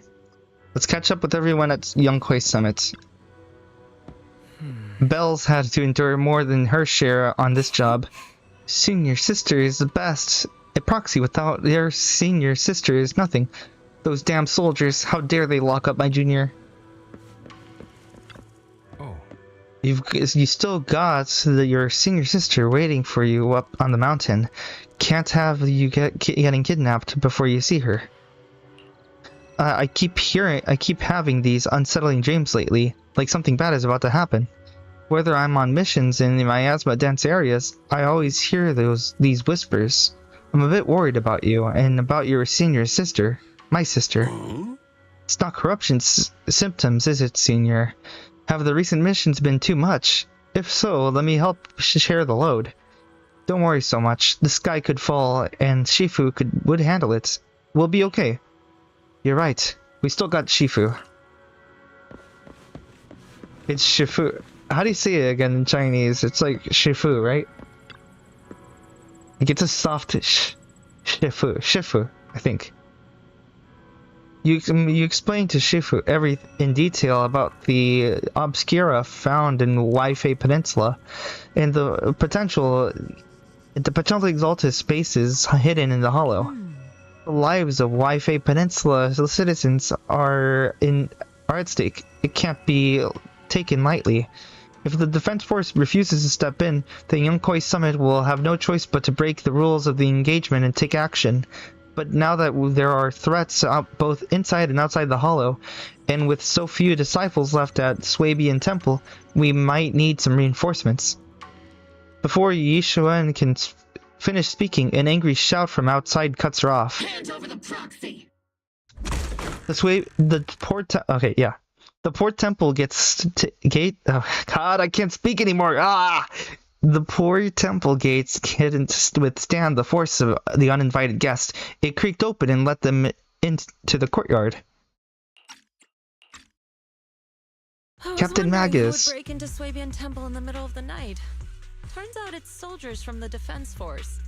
Let's catch up with everyone at Yunquay Summit. Belle's had to endure more than her share on this job. Senior sister is the best. A proxy without their senior sister is nothing. Those damn soldiers, how dare they lock up my junior? Oh. You still got your senior sister waiting for you up on the mountain. Can't have you getting kidnapped before you see her. I keep having these unsettling dreams lately, like something bad is about to happen. Whether I'm on missions in the miasma dense areas, I always hear these whispers. I'm a bit worried about you and about your senior sister, my sister. It's not corruption symptoms, is it, Senior? Have the recent missions been too much? If so, let me help share the load. Don't worry so much. The sky could fall, and Shifu would handle it. We'll be okay. You're right. We still got Shifu. It's Shifu. How do you say it again in Chinese? It's like Shifu, right? It gets a soft Shifu, I think. You explained to Shifu in detail about the obscura found in Wi-Fi Peninsula and the potential Exalted spaces hidden in the hollow. The lives of Wi-Fi Peninsula citizens are at stake. It can't be taken lightly. If the Defense Force refuses to step in, the Yunkwei Summit will have no choice but to break the rules of the engagement and take action. But now that there are threats both inside and outside the Hollow, and with so few disciples left at Swabian Temple, we might need some reinforcements. Before Yishuan can finish speaking, an angry shout from outside cuts her off. Hand over the proxy! The Port Temple oh God, I can't speak anymore. The Port Temple gates couldn't withstand the force of the uninvited guest. It creaked open and let them into the courtyard. Captain Magus. Who would break into Swabian Temple in the middle of the night? Turns out it's soldiers from the Defense Force.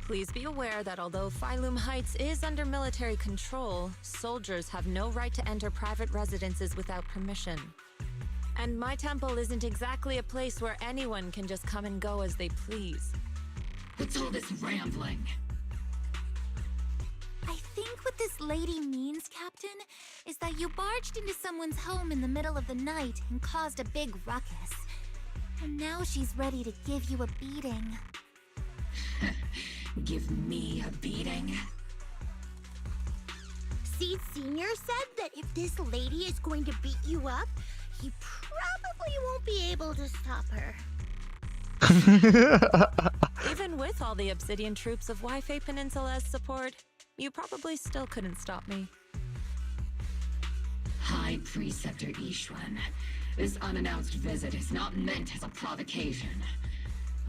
Please be aware that although Phylum Heights is under military control, soldiers have no right to enter private residences without permission. And my temple isn't exactly a place where anyone can just come and go as they please. What's all this rambling? I think what this lady means, Captain, is that you barged into someone's home in the middle of the night and caused a big ruckus. And now she's ready to give you a beating. Give me a beating? Seed Senior said that if this lady is going to beat you up, he probably won't be able to stop her. Even with all the Obsidian troops of Wi-Fi Peninsula as support, you probably still couldn't stop me. High Preceptor Yishuan, this unannounced visit is not meant as a provocation.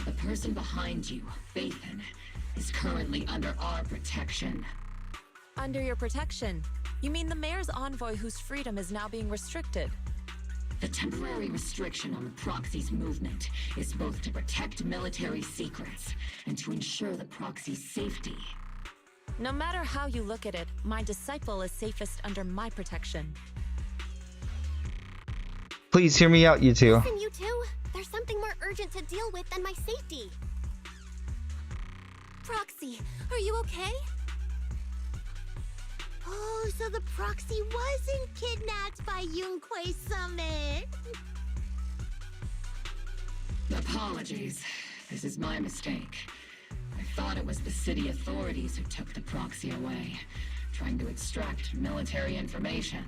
The person behind you, Phaethon, is currently under our protection. Under your protection? You mean the mayor's envoy whose freedom is now being restricted? The temporary restriction on the proxy's movement is both to protect military secrets and to ensure the proxy's safety. No matter how you look at it, my disciple is safest under my protection. Please hear me out, you two. Listen, you two. There's something more urgent to deal with than my safety. Proxy, are you okay? Oh, so the proxy wasn't kidnapped by Yunkwei Summit. Apologies. This is my mistake. I thought it was the city authorities who took the proxy away, trying to extract military information.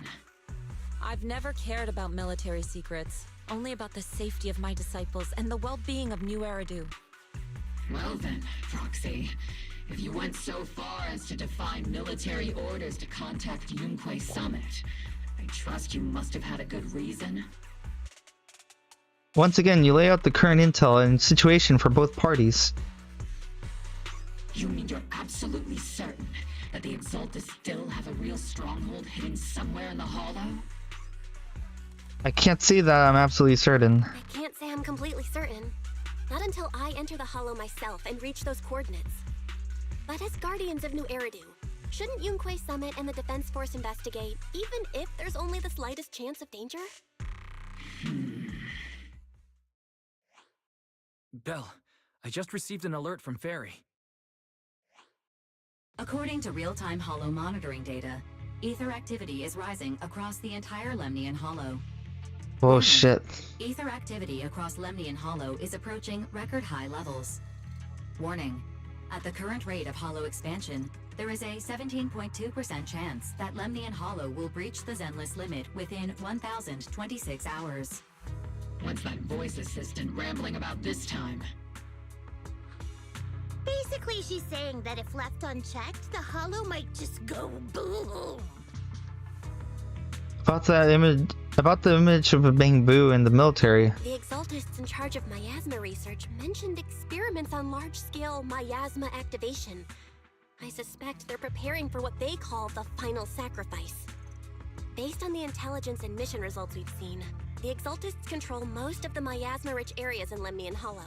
I've never cared about military secrets, only about the safety of my disciples and the well-being of New Eridu. Well then, Proxy, if you went so far as to defy military orders to contact Yunkwei Summit, I trust you must have had a good reason. Once again, you lay out the current intel and situation for both parties. You mean you're absolutely certain that the Exaltus still have a real stronghold hidden somewhere in the Hollow? I can't say that I'm absolutely certain. I can't say I'm completely certain. Not until I enter the Hollow myself and reach those coordinates. But as Guardians of New Eridu, shouldn't Yunkwei Summit and the Defense Force investigate, even if there's only the slightest chance of danger? Belle, I just received an alert from Fairy. According to real-time Hollow monitoring data, ether activity is rising across the entire Lemnian Hollow. Oh shit. Ether activity across Lemnian Hollow is approaching record high levels. Warning, At the current rate of Hollow expansion, there is a 17.2% chance that Lemnian Hollow will breach the Zenless limit within 1,026 hours. What's that voice assistant rambling about this time? Basically, she's saying that if left unchecked, the Hollow might just go boom. About the image of a bamboo in the military. The Exaltists in charge of miasma research mentioned experiments on large-scale miasma activation. I suspect they're preparing for what they call the final sacrifice. Based on the intelligence and mission results we've seen, the Exaltists control most of the miasma-rich areas in Lemnian Hollow.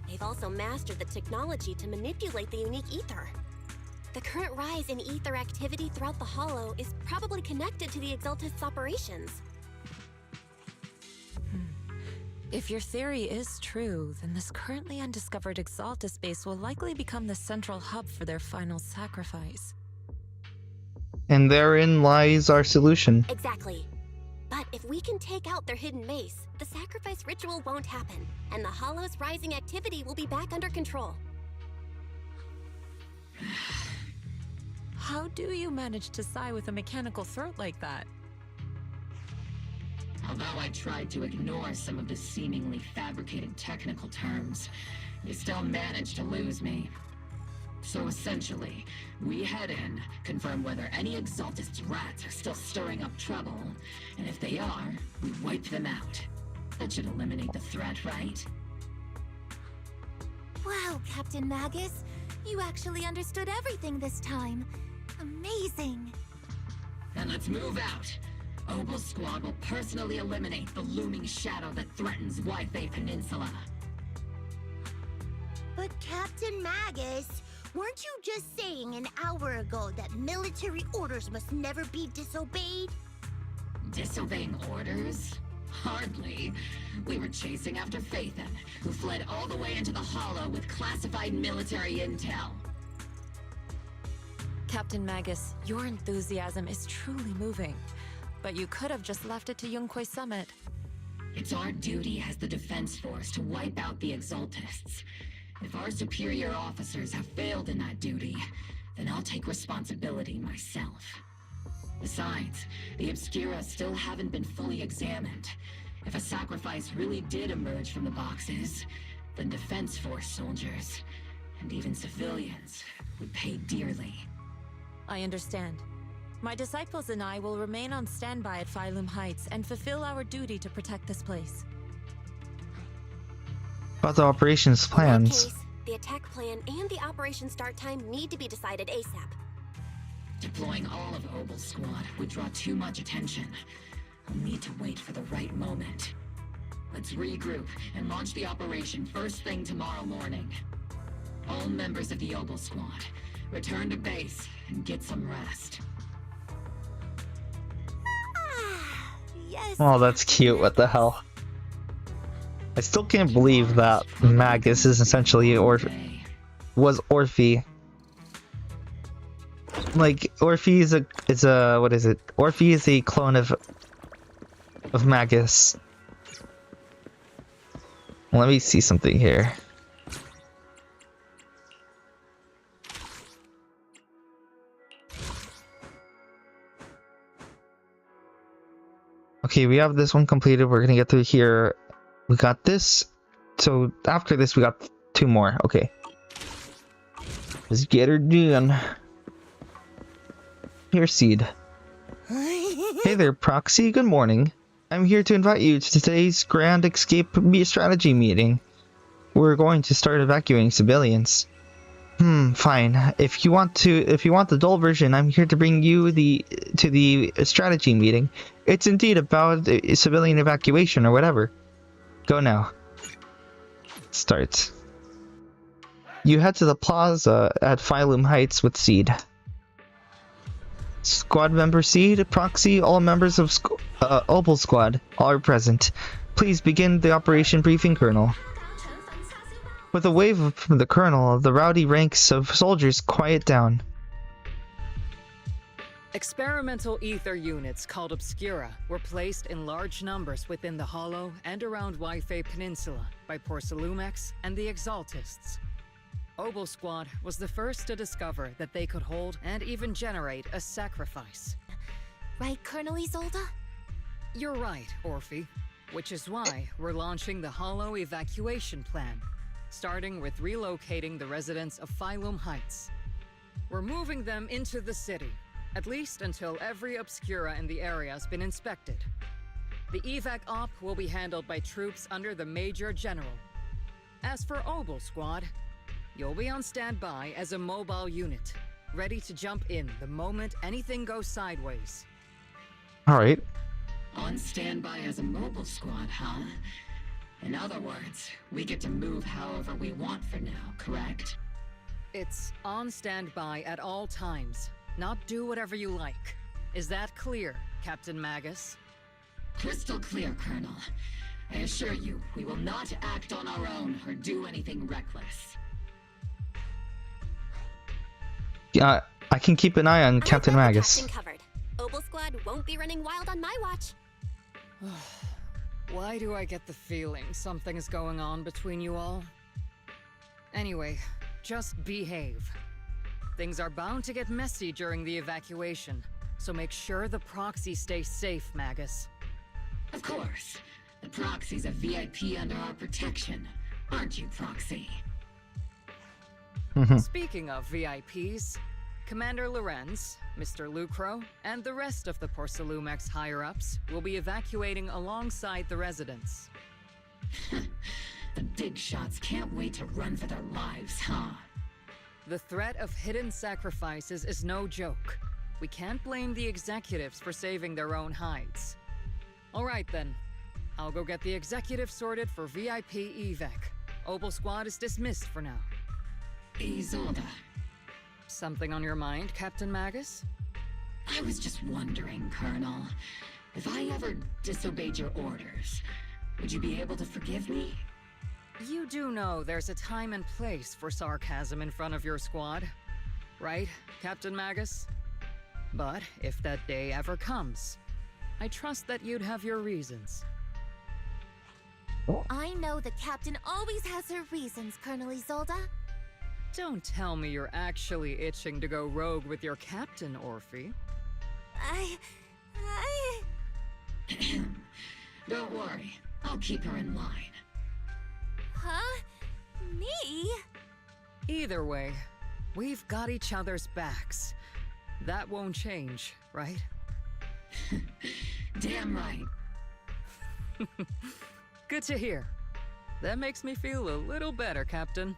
They've also mastered the technology to manipulate the unique ether. The current rise in ether activity throughout the Hollow is probably connected to the Exaltists' operations. If your theory is true, then this currently undiscovered Exaltist base will likely become the central hub for their final sacrifice. And therein lies our solution. Exactly. But if we can take out their hidden base, the sacrifice ritual won't happen, and the Hollow's rising activity will be back under control. How do you manage to sigh with a mechanical throat like that? Although I tried to ignore some of the seemingly fabricated technical terms, you still managed to lose me. So essentially, we head in, confirm whether any Exaltist rats are still stirring up trouble, and if they are, we wipe them out. That should eliminate the threat, right? Wow, Captain Magus. You actually understood everything this time. Amazing. Then let's move out. Opal Squad will personally eliminate the looming shadow that threatens Wi-Fi Peninsula. But Captain Magus, weren't you just saying an hour ago that military orders must never be disobeyed? Disobeying orders? Hardly. We were chasing after Phaethon, who fled all the way into the Hollow with classified military intel. Captain Magus, your enthusiasm is truly moving. But you could have just left it to Yunquay Summit. It's our duty as the Defense Force to wipe out the Exaltists. If our superior officers have failed in that duty, then I'll take responsibility myself. Besides, the Obscura still haven't been fully examined. If a sacrifice really did emerge from the boxes, then Defense Force soldiers, and even civilians, would pay dearly. I understand. My disciples and I will remain on standby at Phylum Heights and fulfill our duty to protect this place. About the operations plans. In that case, the attack plan and the operation start time need to be decided ASAP. Deploying all of Opal Squad would draw too much attention. We'll need to wait for the right moment. Let's regroup and launch the operation first thing tomorrow morning. All members of the Opal Squad, return to base and get some rest. Yes. Oh, that's cute. What the hell? I still can't believe that Magus is essentially was Orphe. Like Orphe is a what is it? Orphe is a clone of Magus. Let me see something here. Okay, we have this one completed. We're gonna get through here. We got this. So after this, we got 2 more. Okay. Let's get her done. Here, Seed. Hey there, Proxy. Good morning. I'm here to invite you to today's Grand Escape Strategy meeting. We're going to start evacuating civilians. Fine. If you want the dull version, I'm here to bring you to the strategy meeting. It's indeed about civilian evacuation or whatever. Go now. Start. You head to the plaza at Phylum Heights with Seed. Squad member Seed, Proxy, all members of Opal Squad are present. Please begin the operation briefing, Colonel. With a wave from the Colonel, the rowdy ranks of soldiers quiet down. Experimental ether units called Obscura were placed in large numbers within the Hollow and around Wi-Fi Peninsula by Porcelumex and the Exaltists. Obel Squad was the first to discover that they could hold and even generate a sacrifice. Right, Colonel Isolde? You're right, Orphe. Which is why we're launching the Hollow evacuation plan, starting with relocating the residents of Phylum Heights. We're moving them into the city, at least until every obscura in the area has been inspected. The evac op will be handled by troops under the Major General. As for Obel Squad, you'll be on standby as a mobile unit, ready to jump in the moment anything goes sideways. Alright. On standby as a mobile squad, huh? In other words, we get to move however we want for now, correct? It's on standby at all times, not do whatever you like. Is that clear, Captain Magus? Crystal clear, Colonel. I assure you, we will not act on our own or do anything reckless. Yeah, I can keep an eye on Captain Magus. Covered. Obel Squad won't be running wild on my watch. Why do I get the feeling something's going on between you all? Anyway, just behave. Things are bound to get messy during the evacuation, so make sure the proxy stays safe, Magus. Of course. The proxy's a VIP under our protection, aren't you, Proxy? Speaking of VIPs, Commander Lorenz, Mr. Lucro, and the rest of the Porcelumex higher-ups will be evacuating alongside the residents. The big shots can't wait to run for their lives, huh? The threat of hidden sacrifices is no joke. We can't blame the executives for saving their own hides. All right then. I'll go get the executive sorted for VIP evac. Obel Squad is dismissed for now. Isolde. Something on your mind, Captain Magus? I was just wondering, Colonel. If I ever disobeyed your orders, would you be able to forgive me? You do know there's a time and place for sarcasm in front of your squad, right, Captain Magus? But if that day ever comes, I trust that you'd have your reasons. I know the captain always has her reasons, Colonel Isolde. Don't tell me you're actually itching to go rogue with your captain, Orphe. Don't worry, I'll keep her in line. Huh? Me? Either way, we've got each other's backs. That won't change, right? Damn right. Good to hear. That makes me feel a little better, Captain.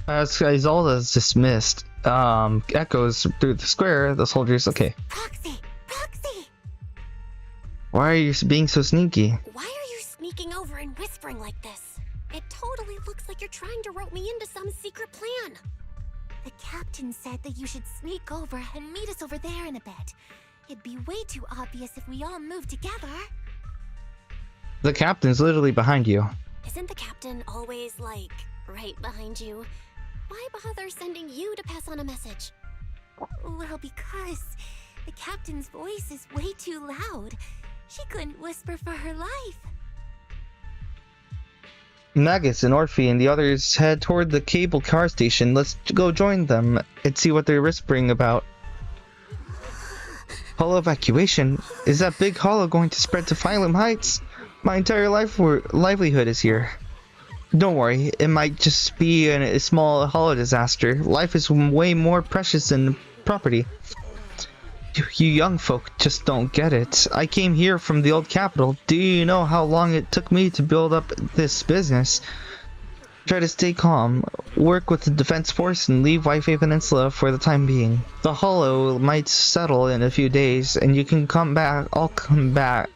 As Isolde is dismissed, echoes through the square. The soldiers, okay. Proxy! Proxy! Why are you being so sneaky? Why are you sneaking over and whispering like this? It totally looks like you're trying to rope me into some secret plan. The captain said that you should sneak over and meet us over there in a bit. It'd be way too obvious if we all moved together. The captain's literally behind you. Isn't the captain always, like, right behind you? Why bother sending you to pass on a message? Well, because the captain's voice is way too loud. She couldn't whisper for her life. Magus and Orphe and the others head toward the cable car station. Let's go join them and see what they're whispering about. Hollow evacuation? Is that big hollow going to spread to Phylum Heights? My entire livelihood is here. Don't worry, it might just be a small hollow disaster. Life is way more precious than property. You young folk just don't get it. I came here from the old capital. Do you know how long it took me to build up this business? Try to stay calm, work with the defense force, and leave Wi-Fi Peninsula for the time being. The hollow might settle in a few days, and you can come back. I'll come back.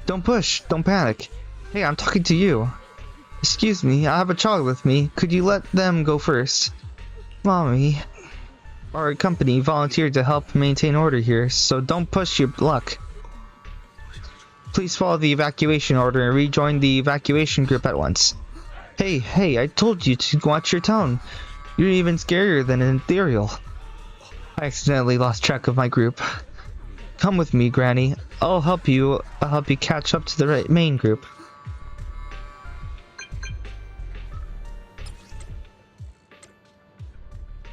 Don't push. Don't panic. Hey, I'm talking to you. Excuse me, I have a child with me. Could you let them go first? Mommy. Our company volunteered to help maintain order here, so don't push your luck. Please follow the evacuation order and rejoin the evacuation group at once. Hey, I told you to watch your tone. You're even scarier than an ethereal. I accidentally lost track of my group. Come with me, Granny. I'll help you catch up to the main group.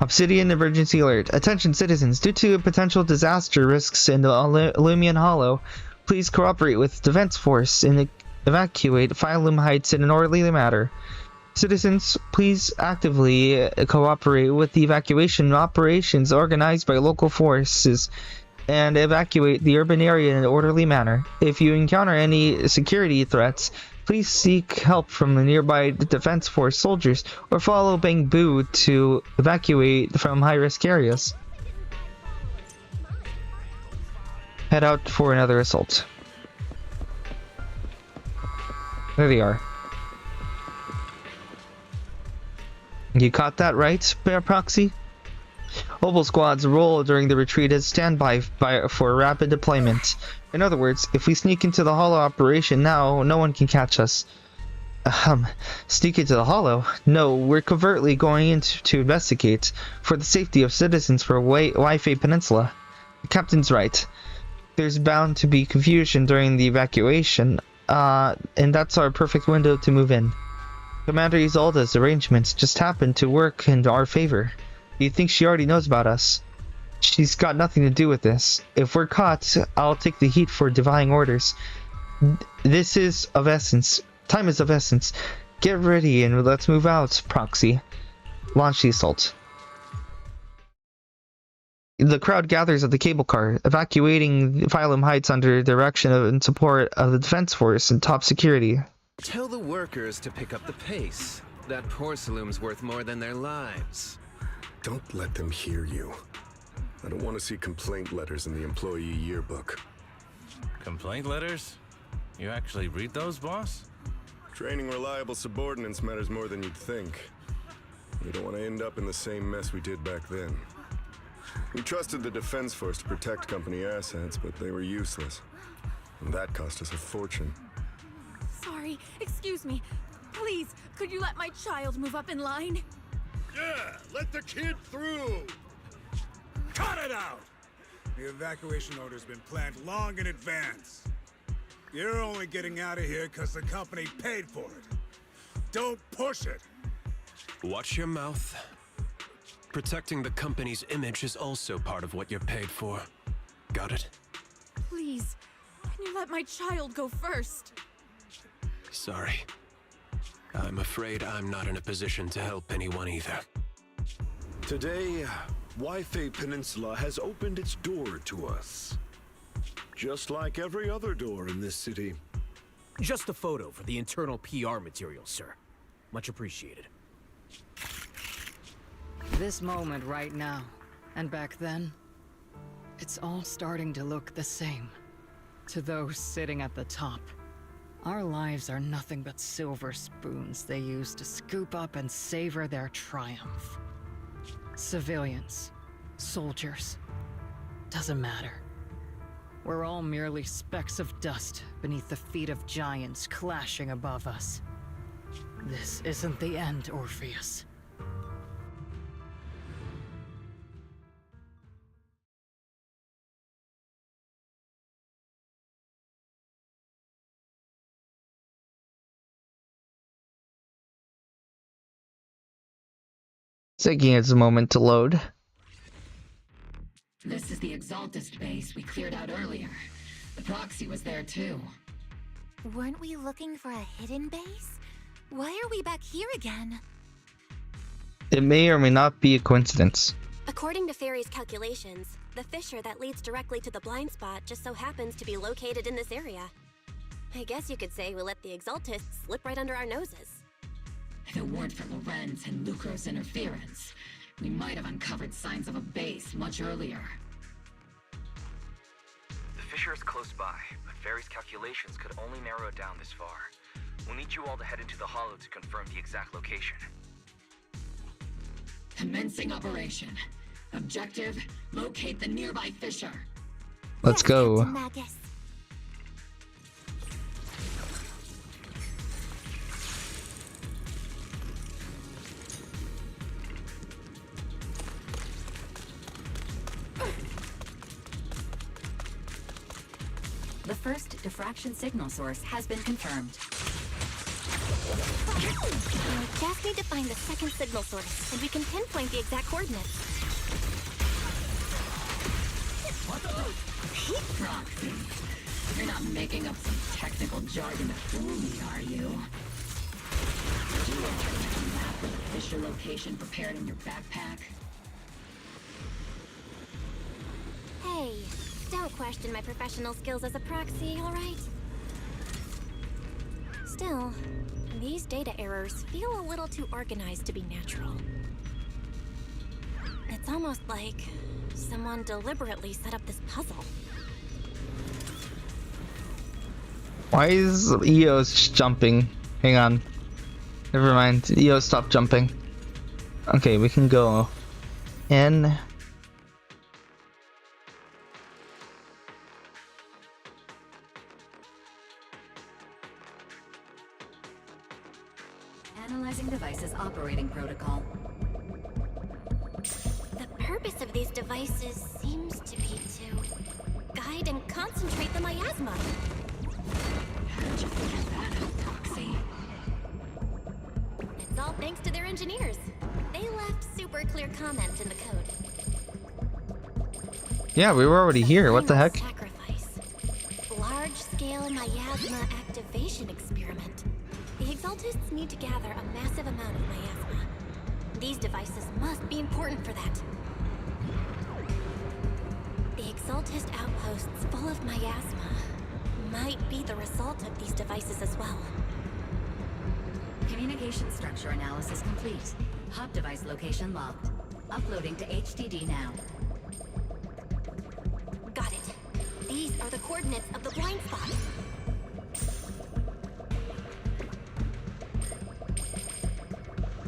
Obsidian emergency alert. Attention citizens, due to potential disaster risks in the Illumian Hollow, please cooperate with Defense Force and evacuate Phylum Heights in an orderly manner. Citizens, please actively cooperate with the evacuation operations organized by local forces and evacuate the urban area in an orderly manner. If you encounter any security threats, please seek help from the nearby Defense Force soldiers or follow Bang Boo to evacuate from high-risk areas. Head out for another assault. There they are. You caught that right, Bear Proxy? Mobile squads roll during the retreat as standby for rapid deployment. In other words, if we sneak into the Hollow operation now, no one can catch us. Sneak into the Hollow? No, we're covertly going in to investigate for the safety of citizens for Wi-Fi Peninsula. The captain's right. There's bound to be confusion during the evacuation, and that's our perfect window to move in. Commander Isolda's arrangements just happened to work in our favor. Do you think she already knows about us? She's got nothing to do with this. If we're caught, I'll take the heat for defying orders. This is of essence. Time is of essence. Get ready and let's move out, Proxy. Launch the assault. The crowd gathers at the cable car, evacuating Phylum Heights under direction and support of the Defense Force and top security. Tell the workers to pick up the pace. That porcelain's worth more than their lives. Don't let them hear you. I don't want to see complaint letters in the employee yearbook. Complaint letters? You actually read those, boss? Training reliable subordinates matters more than you'd think. We don't want to end up in the same mess we did back then. We trusted the Defense Force to protect company assets, but they were useless. And that cost us a fortune. Sorry, excuse me. Please, could you let my child move up in line? Yeah, let the kid through! Cut it out! The evacuation order's been planned long in advance. You're only getting out of here because the company paid for it. Don't push it! Watch your mouth. Protecting the company's image is also part of what you're paid for. Got it? Please, can you let my child go first? Sorry. I'm afraid I'm not in a position to help anyone either. Today, Wi-Fi Peninsula has opened its door to us. Just like every other door in this city. Just a photo for the internal PR material, sir. Much appreciated. This moment right now, and back then, it's all starting to look the same. To those sitting at the top, our lives are nothing but silver spoons they use to scoop up and savor their triumph. Civilians, soldiers, doesn't matter. We're all merely specks of dust beneath the feet of giants clashing above us. This isn't the end, Orpheus. Taking its a moment to load. This is the Exaltist base we cleared out earlier. The proxy was there too. Weren't we looking for a hidden base? Why are we back here again? It may or may not be a coincidence. According to Fairy's calculations, the fissure that leads directly to the blind spot just so happens to be located in this area. I guess you could say we let the Exaltists slip right under our noses. If it weren't for Lorenz and Lucro's interference, we might have uncovered signs of a base much earlier. The fissure is close by, but Fairy's calculations could only narrow it down this far. We'll need you all to head into the Hollow to confirm the exact location. Commencing operation. Objective, locate the nearby fissure. Let's go. Magus. The first diffraction signal source has been confirmed. We just need to find the second signal source, and we can pinpoint the exact coordinates. Proxy. You're not making up some technical jargon to fool me, are you? Do you already have a map of the Fisher location prepared in your backpack? Hey, don't question my professional skills as a proxy, alright? Still, these data errors feel a little too organized to be natural. It's almost like someone deliberately set up this puzzle. Why is EOS jumping? Hang on. Never mind. EOS, stop jumping. Okay, we can go in. Analyzing device's operating protocol. The purpose of these devices seems to be to guide and concentrate the miasma. How did you figure that out, Proxy? It's all thanks to their engineers. They left super clear comments in the code. Yeah, we were already here. What the heck? Sacrifice. Large-scale miasma activation experiment. The Exaltists need to gather a massive amount of miasma. These devices must be important for that. The Exaltist outposts full of miasma might be the result of these devices as well. Communication structure analysis complete. Hub device location locked. Uploading to HDD now. Got it. These are the coordinates of the blind spot.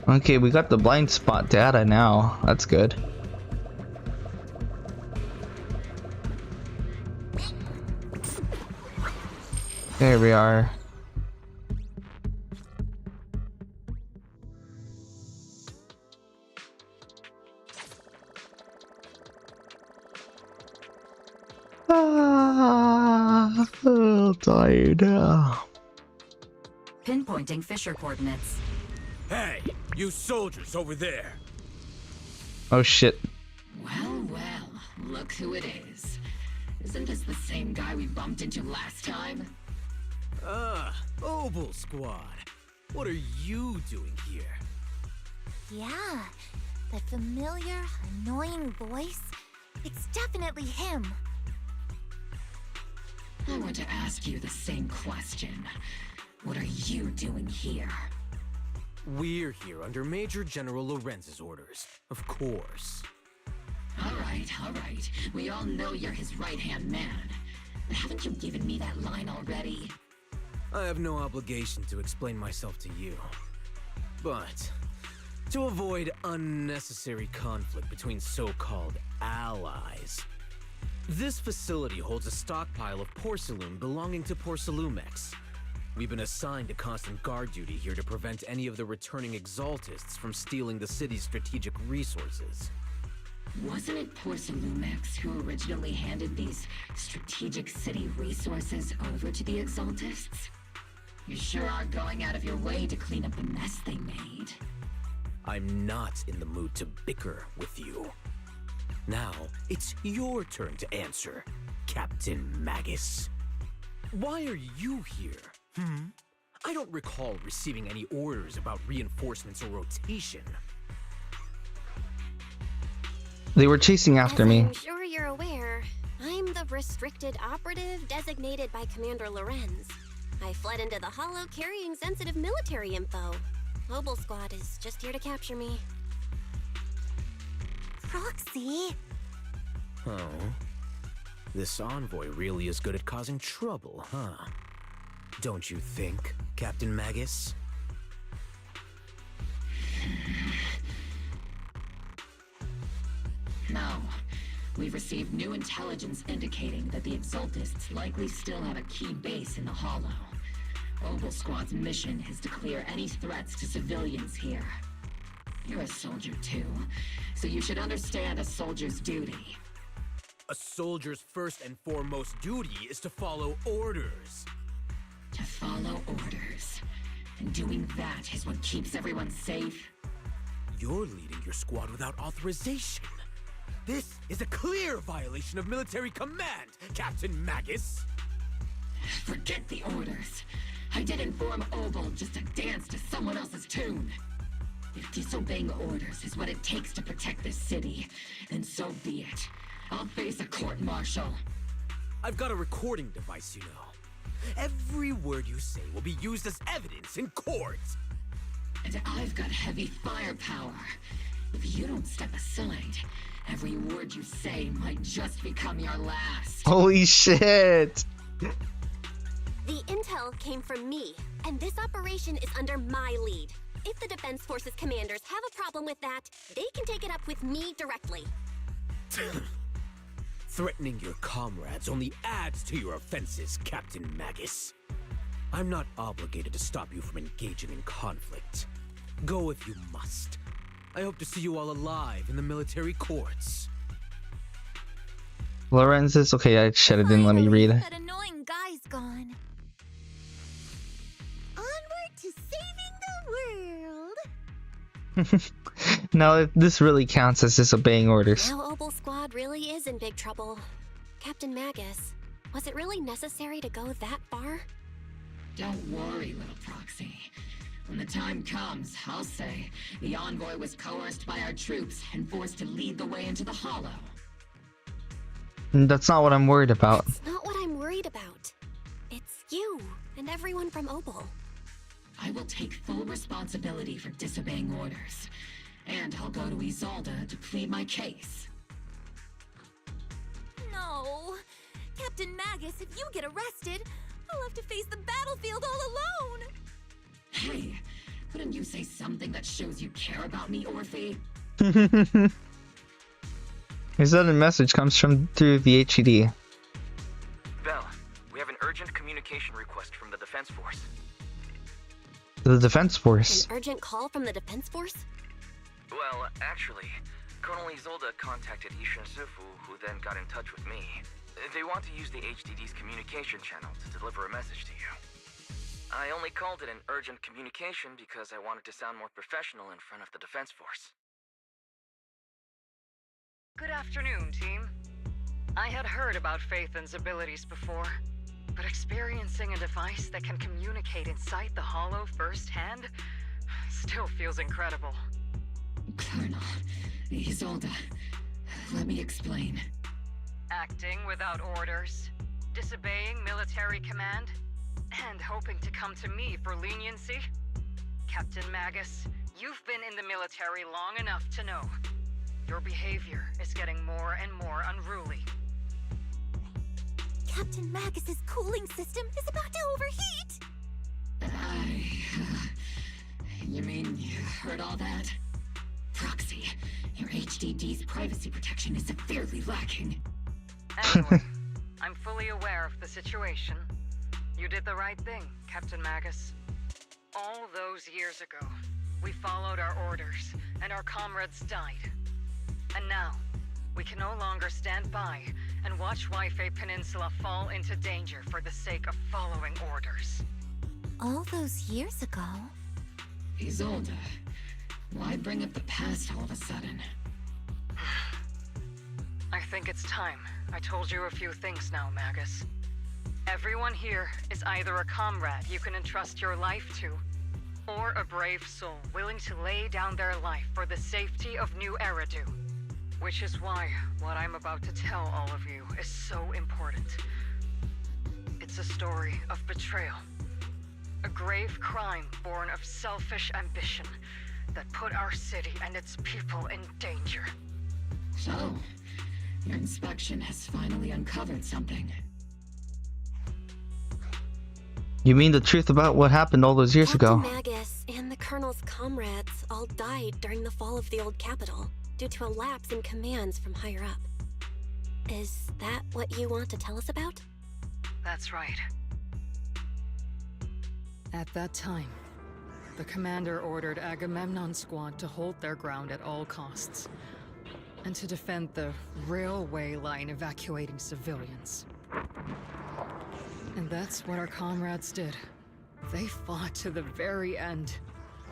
Okay, we got the blind spot data now. That's good. There we are. I'm tired. Pinpointing Fisher coordinates. Hey, you soldiers over there. Oh shit. Well, well, look who it is. Isn't this the same guy we bumped into last time? Obel Squad. What are you doing here? Yeah, that familiar, annoying voice. It's definitely him. I want to ask you the same question. What are you doing here? We're here under Major General Lorenz's orders, of course. All right. We all know you're his right-hand man. But haven't you given me that line already? I have no obligation to explain myself to you. But to avoid unnecessary conflict between so-called allies, this facility holds a stockpile of porcelain belonging to Porcelumex. We've been assigned to constant guard duty here to prevent any of the returning Exaltists from stealing the city's strategic resources. Wasn't it Porcelumex who originally handed these strategic city resources over to the Exaltists? You sure are going out of your way to clean up the mess they made. I'm not in the mood to bicker with you. Now, it's your turn to answer, Captain Magus. Why are you here? I don't recall receiving any orders about reinforcements or rotation. They were chasing after me. I'm sure you're aware, I'm the restricted operative designated by Commander Lorenz. I fled into the Hollow carrying sensitive military info. Obel Squad is just here to capture me. Proxy? Oh. This envoy really is good at causing trouble, huh? Don't you think, Captain Magus? No. We've received new intelligence indicating that the Exaltists likely still have a key base in the Hollow. Obel Squad's mission is to clear any threats to civilians here. You're a soldier too, so you should understand a soldier's duty. A soldier's first and foremost duty is to follow orders. To follow orders. And doing that is what keeps everyone safe. You're leading your squad without authorization. This is a clear violation of military command, Captain Magus. Forget the orders. I didn't form Obel just to dance to someone else's tune. If disobeying orders is what it takes to protect this city, then so be it. I'll face a court-martial. I've got a recording device, you know. Every word you say will be used as evidence in court. And I've got heavy firepower. If you don't step aside, every word you say might just become your last. Holy shit! The intel came from me, and this operation is under my lead. If the Defense Forces commanders have a problem with that, they can take it up with me directly. Threatening your comrades only adds to your offenses, Captain Magus. I'm not obligated to stop you from engaging in conflict. Go if you must. I hope to see you all alive in the military courts. Lorenz's okay, it didn't let me read. That annoying guy's gone. Onward to saving the world. Now, if this really counts as disobeying orders. Now Obel Squad really is in big trouble. Captain Magus, was it really necessary to go that far? Don't worry, little proxy. When the time comes, I'll say the envoy was coerced by our troops and forced to lead the way into the Hollow. That's not what I'm worried about. That's not what I'm worried about. It's you and everyone from Obel. I will take full responsibility for disobeying orders. And I'll go to Isolde to plead my case. No. Captain Magus, if you get arrested, I'll have to face the battlefield all alone. Hey, couldn't you say something that shows you care about me, Orphe? His other message comes through the HED. Bell, we have an urgent communication request from the Defense Force. The Defense Force? An urgent call from the Defense Force? Well, actually, Colonel Isolde contacted Ishin Sufu, who then got in touch with me. They want to use the HDD's communication channel to deliver a message to you. I only called it an urgent communication because I wanted to sound more professional in front of the Defense Force. Good afternoon, team. I had heard about Phaethon's abilities before, but experiencing a device that can communicate inside the Hollow firsthand still feels incredible. Colonel, Isolde, let me explain. Acting without orders, disobeying military command, and hoping to come to me for leniency? Captain Magus, you've been in the military long enough to know. Your behavior is getting more and more unruly. Captain Magus's cooling system is about to overheat! You mean you heard all that? Proxy, your HDD's privacy protection is severely lacking. Anyway, I'm fully aware of the situation. You did the right thing, Captain Magus. All those years ago, we followed our orders, and our comrades died. And now, we can no longer stand by and watch Waifei Peninsula fall into danger for the sake of following orders. All those years ago? Isolde, why bring up the past all of a sudden? I think it's time I told you a few things now, Magus. Everyone here is either a comrade you can entrust your life to, or a brave soul willing to lay down their life for the safety of New Eridu. Which is why what I'm about to tell all of you is so important. It's a story of betrayal. A grave crime born of selfish ambition that put our city and its people in danger. So, your inspection has finally uncovered something. You mean the truth about what happened all those years ago? Captain Magus and the Colonel's comrades all died during the fall of the old capital due to a lapse in commands from higher up. Is that what you want to tell us about? That's right. At that time, the commander ordered Agamemnon's squad to hold their ground at all costs, and to defend the railway line evacuating civilians. And that's what our comrades did. They fought to the very end,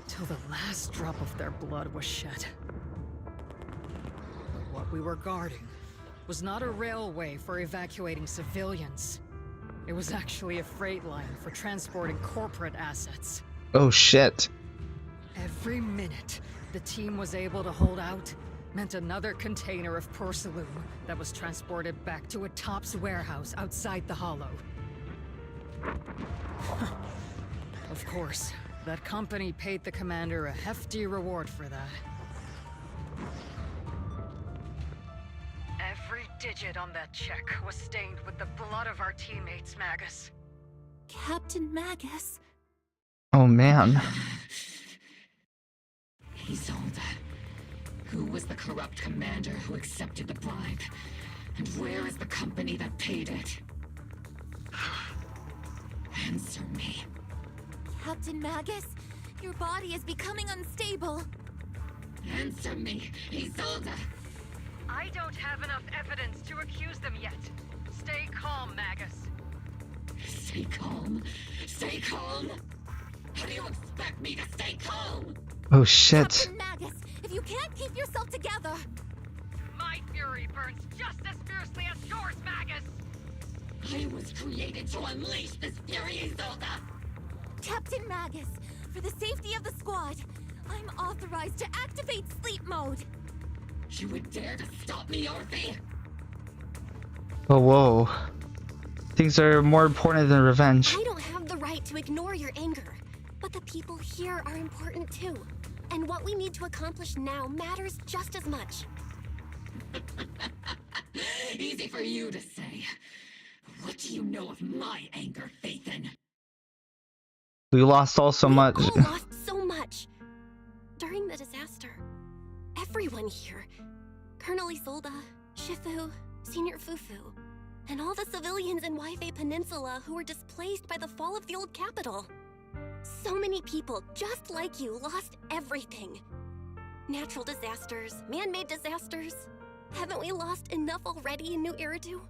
till the last drop of their blood was shed. But what we were guarding was not a railway for evacuating civilians. It was actually a freight line for transporting corporate assets. Oh shit. Every minute the team was able to hold out meant another container of porcelain that was transported back to a Topps warehouse outside the Hollow. Of course, that company paid the commander a hefty reward for that. Every digit on that check was stained with the blood of our teammates, Magus. Captain Magus? Oh man. Isolde. Who was the corrupt commander who accepted the bribe? And where is the company that paid it? Answer me. Captain Magus, your body is becoming unstable. Answer me, Isolde. I don't have enough evidence to accuse them yet. Stay calm, Magus. Stay calm? Stay calm? How do you expect me to stay calm? Oh shit. Captain Magus, if you can't keep yourself together... My fury burns just as fiercely as yours, Magus! I was created to unleash this fury, Isolde! Captain Magus, for the safety of the squad, I'm authorized to activate sleep mode. You would dare to stop me, Orphe? Oh whoa. Things are more important than revenge. I don't have the right to ignore your anger, but the people here are important too. And what we need to accomplish now matters just as much. Easy for you to say. What do you know of my anger, Phaethon? We lost all so much. We all lost so much. During the disaster, everyone here, Colonel Isolde, Shifu, Senior Fufu, and all the civilians in Waifei Peninsula who were displaced by the fall of the old capital. So many people just like you lost everything. Natural disasters, man-made disasters. Haven't we lost enough already in New Eridu?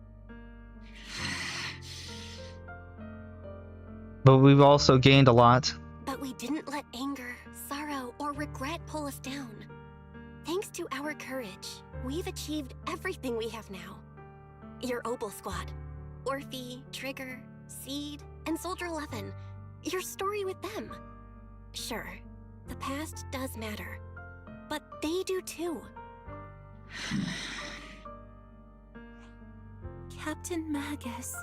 But we've also gained a lot. But we didn't let anger, sorrow, or regret pull us down. Thanks to our courage, we've achieved everything we have now. Your Opal Squad, Orphe, Trigger, Seed, and Soldier 11. Your story with them. Sure, the past does matter, but they do too. Captain Magus.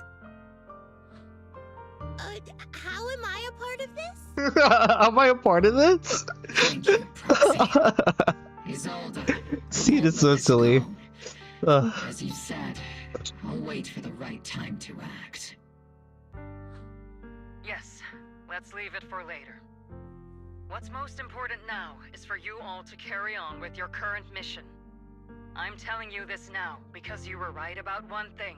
How am I a part of this? Am I a part of this? Thank you, Proxy. Isolde. See, it's so silly. As you said, I'll wait for the right time to act. Yes, let's leave it for later. What's most important now is for you all to carry on with your current mission. I'm telling you this now because you were right about one thing.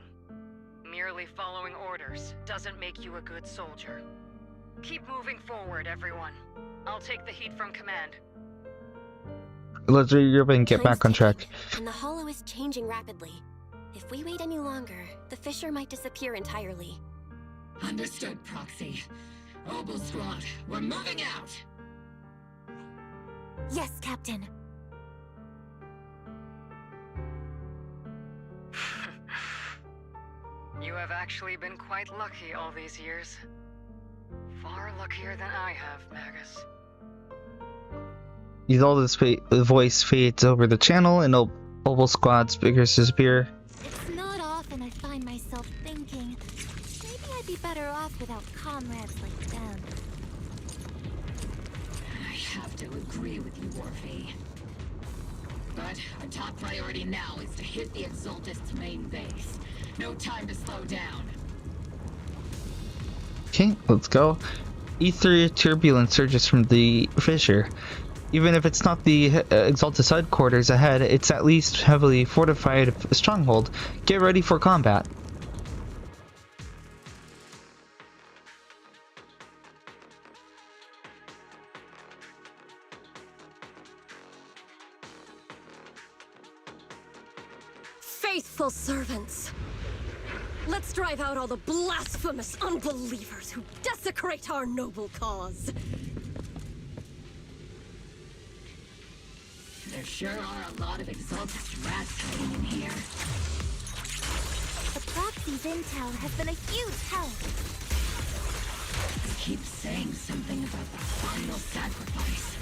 Merely following orders doesn't make you a good soldier. Keep moving forward, everyone. I'll take the heat from command. Let's regroup and get back on track. And the Hollow is changing rapidly. If we wait any longer, the fissure might disappear entirely. Understood, Proxy. Opal Squad, we're moving out! Yes, Captain. You have actually been quite lucky all these years. Far luckier than I have, Magus. Isolde's voice fades over the channel and Opal Squad's figures disappear. It's not often I find myself thinking, maybe I'd be better off without comrades like them. I have to agree with you, Orphe. But our top priority now is to hit the Exaltist's main base. No time to slow down. Okay, let's go. E3 turbulence surges from the fissure. Even if it's not the Exaltist headquarters ahead, it's at least heavily fortified stronghold. Get ready for combat. Faithful servants. Let's drive out all the blasphemous unbelievers who desecrate our noble cause. There sure are a lot of exalted rats hiding in here. The Proxy's intel has been a huge help. They keep saying something about the final sacrifice.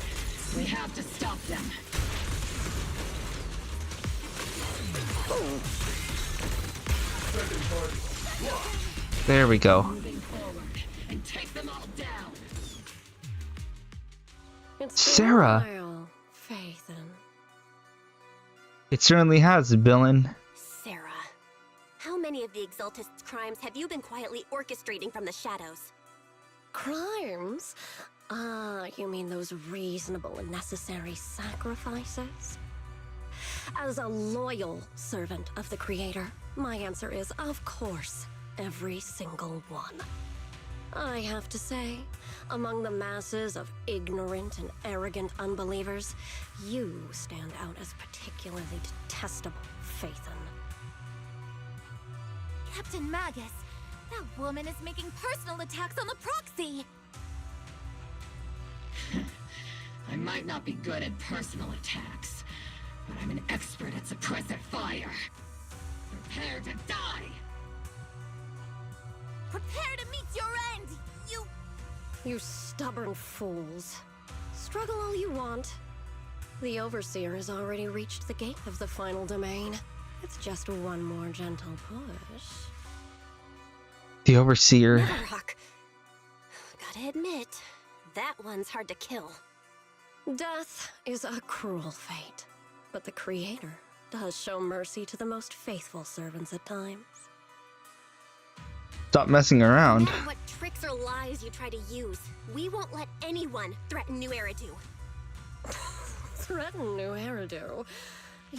We have to stop them. There we go. Moving forward and take them all down. Sarah. Phaethon. It certainly has, Billin. Sarah, how many of the Exaltists' crimes have you been quietly orchestrating from the shadows? Crimes? Ah, you mean those reasonable and necessary sacrifices? As a loyal servant of the Creator, my answer is, of course, every single one. I have to say, among the masses of ignorant and arrogant unbelievers, you stand out as particularly detestable, Phaethon. Captain Magus, that woman is making personal attacks on the Proxy! I might not be good at personal attacks, but I'm an expert at suppressive fire. Prepare to die! Prepare to meet your end, you... You stubborn fools. Struggle all you want. The Overseer has already reached the gate of the final domain. It's just one more gentle push. The Overseer. Neverhawk. Gotta admit, that one's hard to kill. Death is a cruel fate, but the Creator does show mercy to the most faithful servants at times. Stop messing around. No matter what tricks or lies you try to use, we won't let anyone threaten New Eridu. Threaten New Eridu?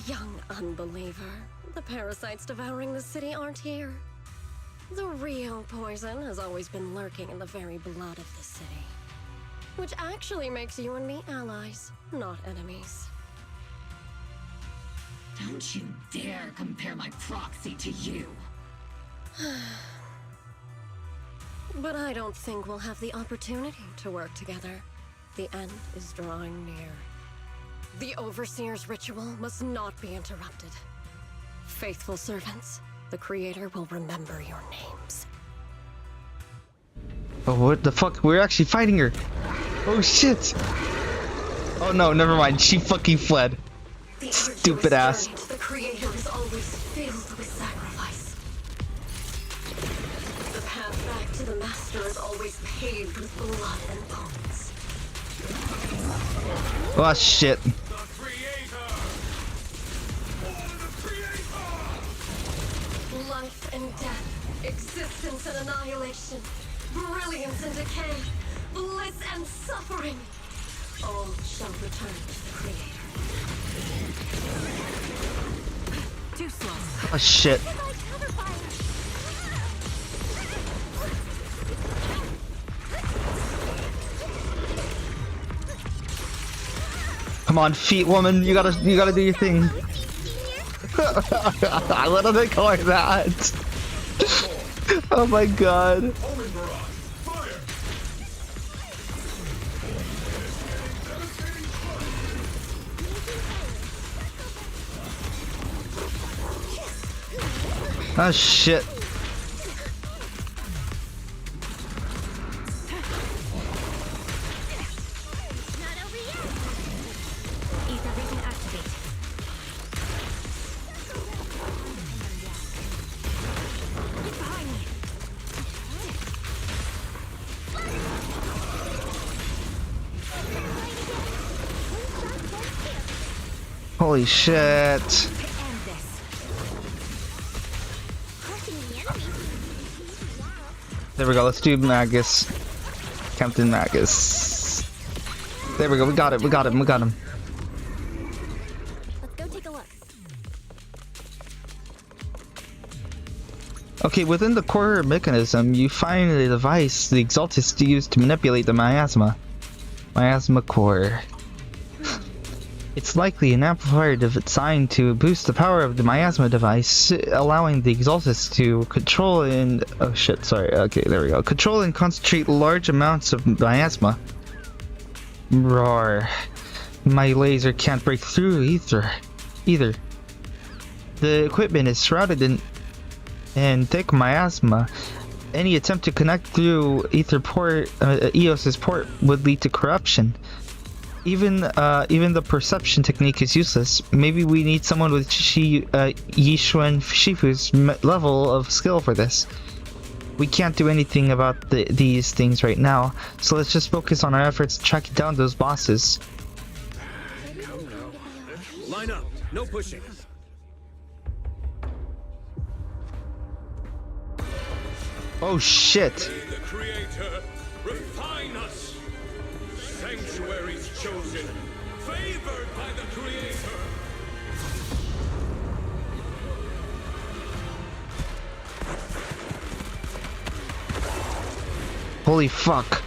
Young unbeliever. The parasites devouring the city aren't here. The real poison has always been lurking in the very blood of the city. Which actually makes you and me allies, not enemies. Don't you dare compare my proxy to you! But I don't think we'll have the opportunity to work together. The end is drawing near. The Overseer's ritual must not be interrupted. Faithful servants, the Creator will remember your names. Oh, what the fuck? We're actually fighting her. Oh shit. Oh no, never mind. She fucking fled. Stupid ass. The Creator is always filled with sacrifice. The path back to the Master is always paved with blood and bones. Oh shit. Life and death, existence and annihilation, brilliance and decay, bliss and suffering. All shall return to the Creator. Too slow. Oh shit. Come on, feet woman, you gotta do your thing. What are they calling that? Oh my god. Oh shit. Holy shit. There we go, let's do Magus. Captain Magus. There we go, we got it, we got him, we got him. Let's go take a look. Okay, within the core mechanism, you find a device the Exaltists use to manipulate the miasma. Miasma core. It's likely an amplifier designed to boost the power of the miasma device, allowing the Exaltus to control and... oh shit, sorry. Okay, there we go. Control and concentrate large amounts of miasma. Roar. My laser can't break through either. The equipment is shrouded in thick miasma. Any attempt to connect through EOS's port would lead to corruption. Even the perception technique is useless. Maybe we need someone with Yishuan Shifu's level of skill for this. We can't do anything about these things right now, so let's just focus on our efforts tracking down those bosses. Line up, no pushing. Oh shit! May the Creator refine us. Sanctuaries chosen, favored by the Creator. Holy fuck!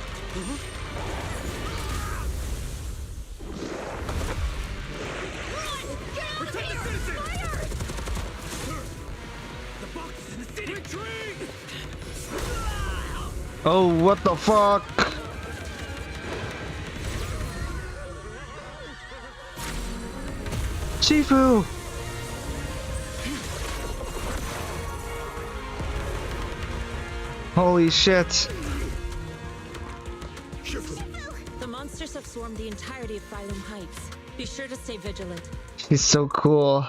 Oh, what the fuck? Shifu! Holy shit! The monsters have swarmed the entirety of Phylum Heights. Be sure to stay vigilant. She's so cool.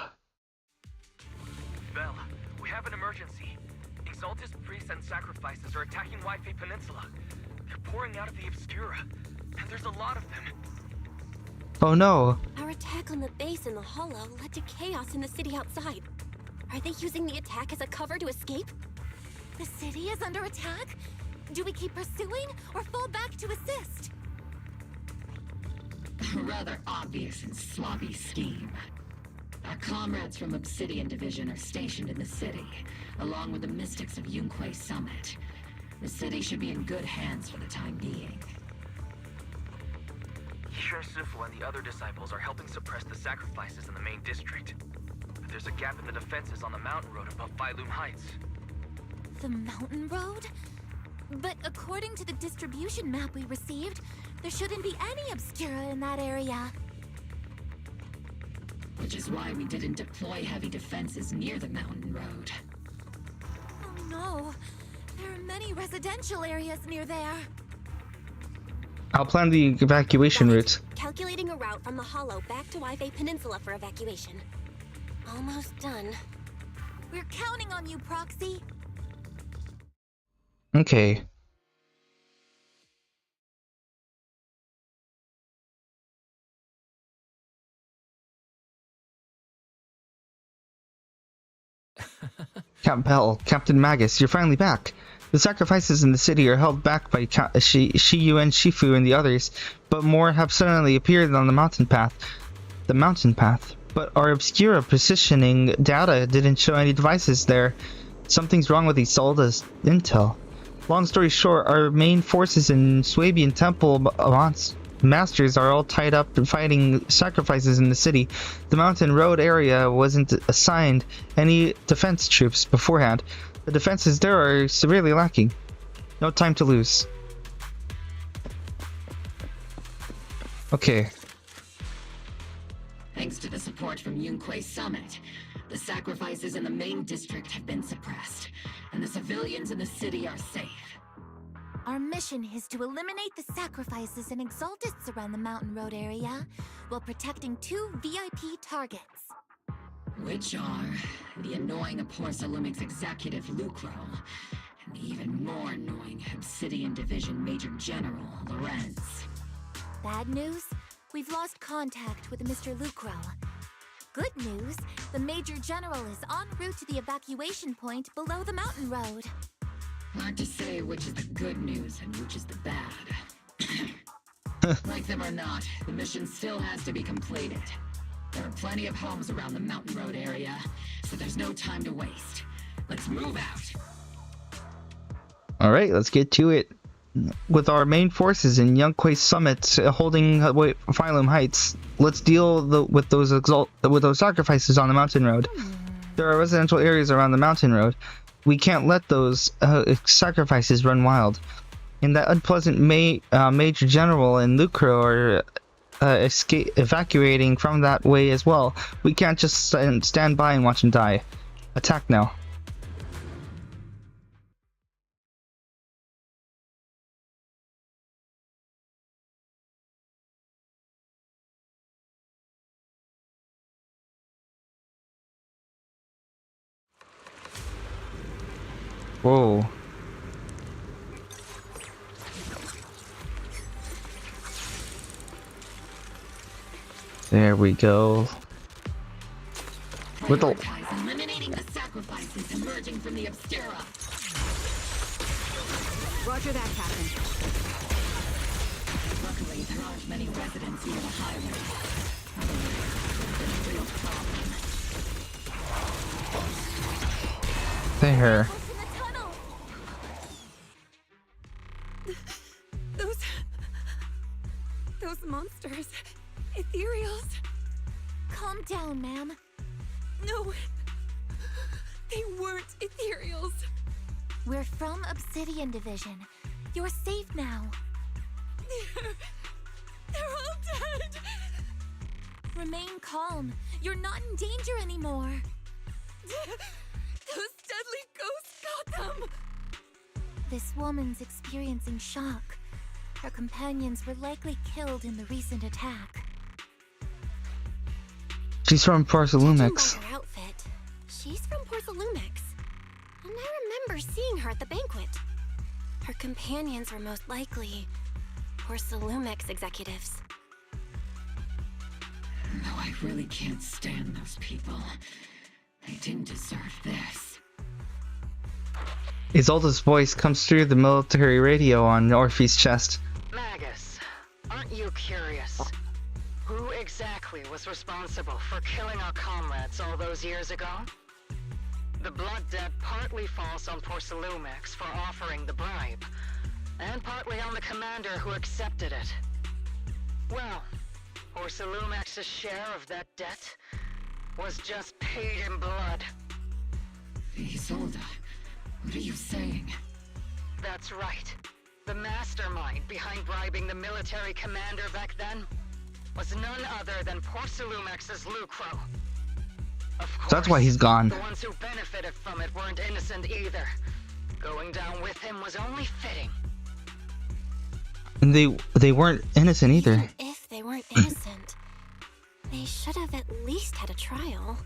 Belle, we have an emergency. Exaltus priests and sacrifices are attacking Wi-Fi Peninsula. They're pouring out of the Obscura, and there's a lot of them. Oh no. Our attack on the base in the Hollow led to chaos in the city outside. Are they using the attack as a cover to escape? The city is under attack? Do we keep pursuing or fall back to assist? A rather obvious and sloppy scheme. Our comrades from Obsidian Division are stationed in the city, along with the mystics of Yunquay Summit. The city should be in good hands for the time being. Yishuan Shifu and the other disciples are helping suppress the sacrifices in the main district. But there's a gap in the defenses on the mountain road above Phylum Heights. The mountain road? But according to the distribution map we received, there shouldn't be any Obscura in that area. Which is why we didn't deploy heavy defenses near the mountain road. Oh no, there are many residential areas near there. I'll plan the evacuation route. Calculating a route from the Hollow back to Wi-Fi Peninsula for evacuation. Almost done. We're counting on you, Proxy. Okay. Captain Magus, you're finally back. The sacrifices in the city are held back by Shiyuan Shifu and the others, but more have suddenly appeared on the mountain path. But our Obscura positioning data didn't show any devices there. Something's wrong with Isolda's intel. Long story short, our main forces in Swabian Temple Masters are all tied up in fighting sacrifices in the city. The mountain road area wasn't assigned any defense troops beforehand. The defenses there are severely lacking. No time to lose. Okay. Thanks to the support from Yunquay Summit, the sacrifices in the main district have been suppressed, and the civilians in the city are safe. Our mission is to eliminate the sacrifices and exaltists around the mountain road area, while protecting 2 VIP targets. Which are the annoying Aporsalumix executive Lucro, and the even more annoying Obsidian Division Major General Lorenz. Bad news? We've lost contact with Mr. Lucro. Good news, the Major General is en route to the evacuation point below the mountain road. Hard to say which is the good news and which is the bad. Like them or not, the mission still has to be completed. There are plenty of homes around the mountain road area, so there's no time to waste. Let's move out. Alright, let's get to it. with our main forces in Yunque Summit holding Phylum Heights. Let's deal with those sacrifices on the mountain road. There are residential areas around the mountain road. We can't let those sacrifices run wild. And that unpleasant Major General and Lucro are evacuating from that way as well. We can't just stand by and watch him die. Attack now. Whoa. There we go. With the eliminating the sacrifices emerging from the Obscura. Roger that, Captain. Luckily, there aren't many residents near the highway. It's a real problem. There. Those monsters. Ethereals. Calm down, ma'am. No. They weren't Ethereals. We're from Obsidian Division. You're safe now. They're all dead. Remain calm. You're not in danger anymore. Those deadly ghosts got them. This woman's experiencing shock. Her companions were likely killed in the recent attack. She's from Porcelumex. Judging by her outfit, she's from Porcelumex. And I remember seeing her at the banquet. Her companions were most likely Porcelumex executives. Though I really can't stand those people. They didn't deserve this. Isolde's voice comes through the military radio on Orphe's chest. Magus, aren't you curious? Who exactly was responsible for killing our comrades all those years ago? The blood debt partly falls on Porcelumex for offering the bribe, and partly on the commander who accepted it. Well, Porcelumex's share of that debt was just paid in blood. Isolde, what are you saying? That's right. The mastermind behind bribing the military commander back then was none other than Porcelumex's Lucro. Of course, That's why he's gone. The ones who benefited from it weren't innocent either. Going down with him was only fitting. And they weren't innocent either. Even if they weren't innocent, they should have at least had a trial.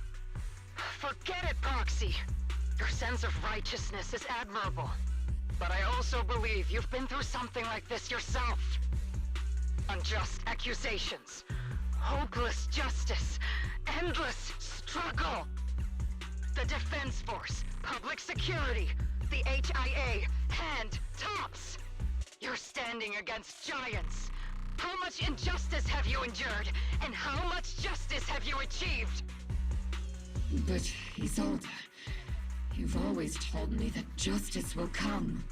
Forget it, Proxy. Your sense of righteousness is admirable. But I also believe you've been through something like this yourself. Unjust accusations, hopeless justice, endless struggle. The Defense Force, public security, the HIA, and tops. You're standing against giants. How much injustice have you endured, and how much justice have you achieved? But, Isolde, you've always told me that justice will come.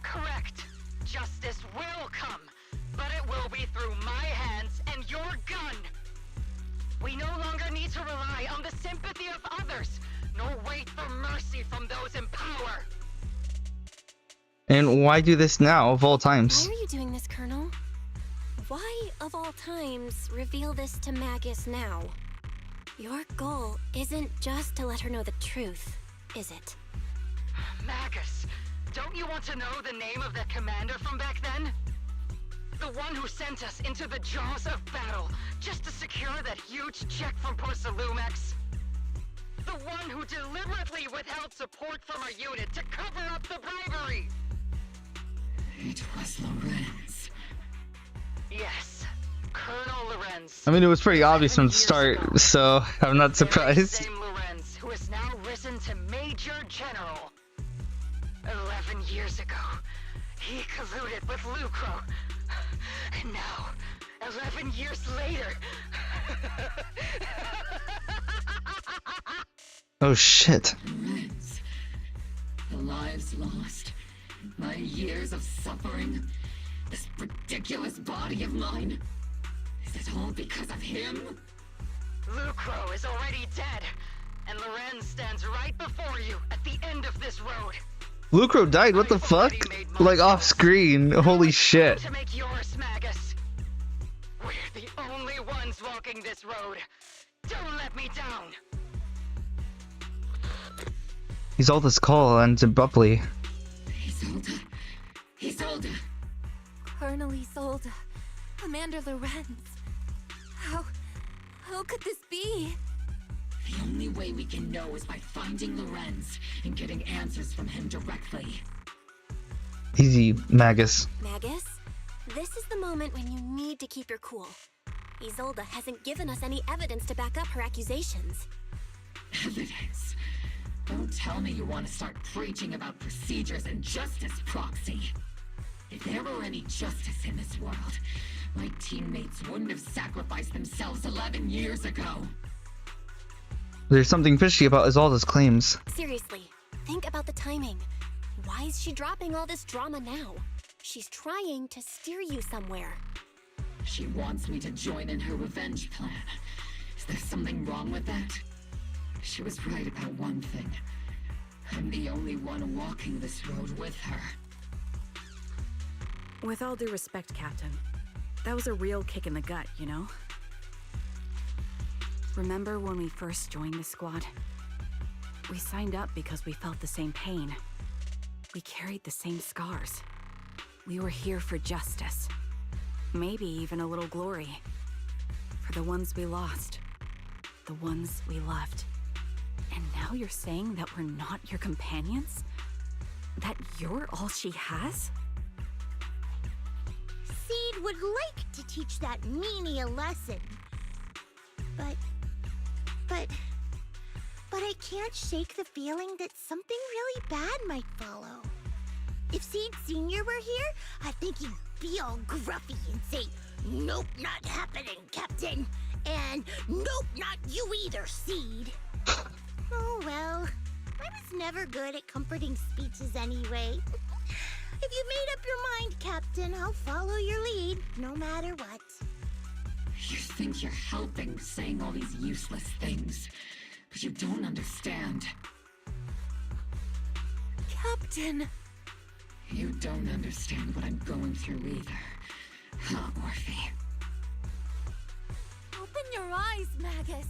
Correct. Justice will come, but it will be through my hands and your gun. We no longer need to rely on the sympathy of others, nor wait for mercy from those in power. And why do this now, of all times? Why are you doing this, Colonel? Why, of all times, reveal this to Magus now? Your goal isn't just to let her know the truth, is it? Magus, don't you want to know the name of that commander from back then? The one who sent us into the jaws of battle just to secure that huge check from Porcelumex? The one who deliberately withheld support from our unit to cover up the bribery? It was Lorenz. Yes, Colonel Lorenz. I mean, it was pretty obvious from the start, so I'm not surprised. The same Lorenz who has now risen to Major General. 11 years ago, he colluded with Lucro. And now, 11 years later... Oh shit. Lorenz. The lives lost. My years of suffering? This ridiculous body of mine? Is it all because of him? Lucro is already dead, and Lorenz stands right before you at the end of this road. Lucro died, what the fuck? Like off screen, holy shit. To make yours, Magus. We're the only ones walking this road. Don't let me down. Isolda's call ends abruptly. Isolda. Colonel Isolda. Commander Lorenz. How could this be? The only way we can know is by finding Lorenz and getting answers from him directly. Easy, Magus. Magus, this is the moment when you need to keep your cool. Isolda hasn't given us any evidence to back up her accusations. Evidence? Don't tell me you want to start preaching about procedures and justice, Proxy. If there were any justice in this world, my teammates wouldn't have sacrificed themselves 11 years ago. There's something fishy about Isolda's claims. Seriously, think about the timing. Why is she dropping all this drama now? She's trying to steer you somewhere. She wants me to join in her revenge plan. Is there something wrong with that? She was right about one thing. I'm the only one walking this road with her. With all due respect, Captain, that was a real kick in the gut, you know? Remember when we first joined the squad? We signed up because we felt the same pain. We carried the same scars. We were here for justice. Maybe even a little glory. For the ones we lost. The ones we loved. And now you're saying that we're not your companions? That you're all she has? Seed would like to teach that meanie a lesson. But I can't shake the feeling that something really bad might follow. If Seed Sr. were here, I think he'd be all gruffy and say, "Nope, not happening, Captain." And "Nope, not you either, Seed." Oh well, I was never good at comforting speeches anyway. If you made up your mind, Captain, I'll follow your lead, no matter what. You think you're helping saying all these useless things, but you don't understand. Captain! You don't understand what I'm going through either, huh, Orphe? Open your eyes, Magus!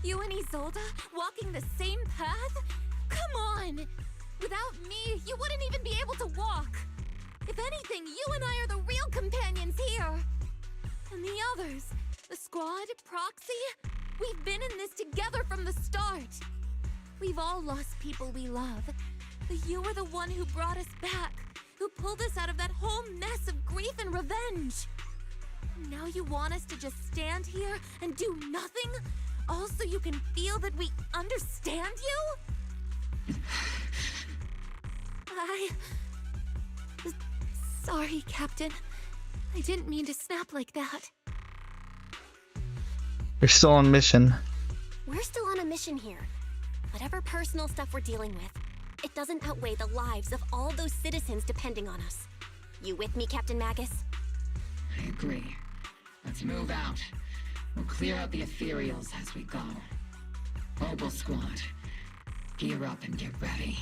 You and Isolda walking the same path? Come on! Without me, you wouldn't even be able to walk! If anything, you and I are the real companions here! And the others, the squad, Proxy, we've been in this together from the start! We've all lost people we love, but you were the one who brought us back, who pulled us out of that whole mess of grief and revenge! And now you want us to just stand here and do nothing? All so you can feel that we understand you? Sorry, Captain. I didn't mean to snap like that. You're still on mission. We're still on a mission here. Whatever personal stuff we're dealing with, it doesn't outweigh the lives of all those citizens depending on us. You with me, Captain Magus? I agree. Let's move out. We'll clear out the ethereals as we go. Mobile squad, gear up and get ready.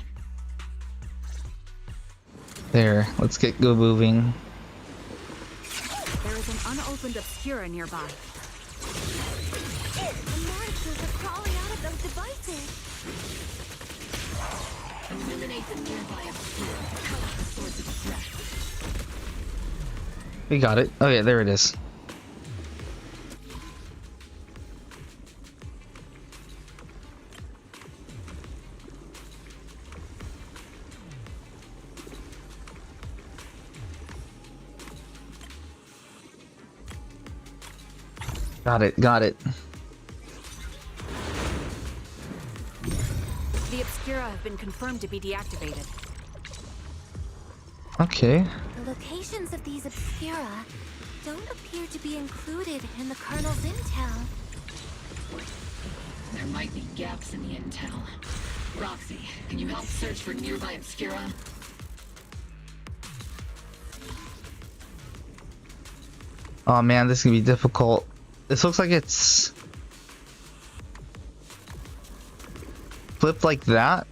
There, let's go moving. There is an unopened obscura nearby. The monsters are crawling out of those devices! Eliminate the nearby obscura to cut off the source of threat. We got it. Oh yeah, there it is. Got it. The Obscura have been confirmed to be deactivated. Okay. The locations of these Obscura don't appear to be included in the Colonel's intel. There might be gaps in the intel. Roxy, can you help search for nearby Obscura? Oh man, this is gonna be difficult. This looks like it's flipped like that.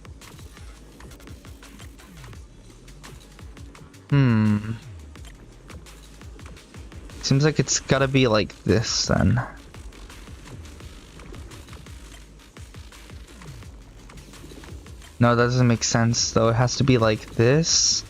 Seems like it's gotta be like this then. No, that doesn't make sense though. It has to be like this.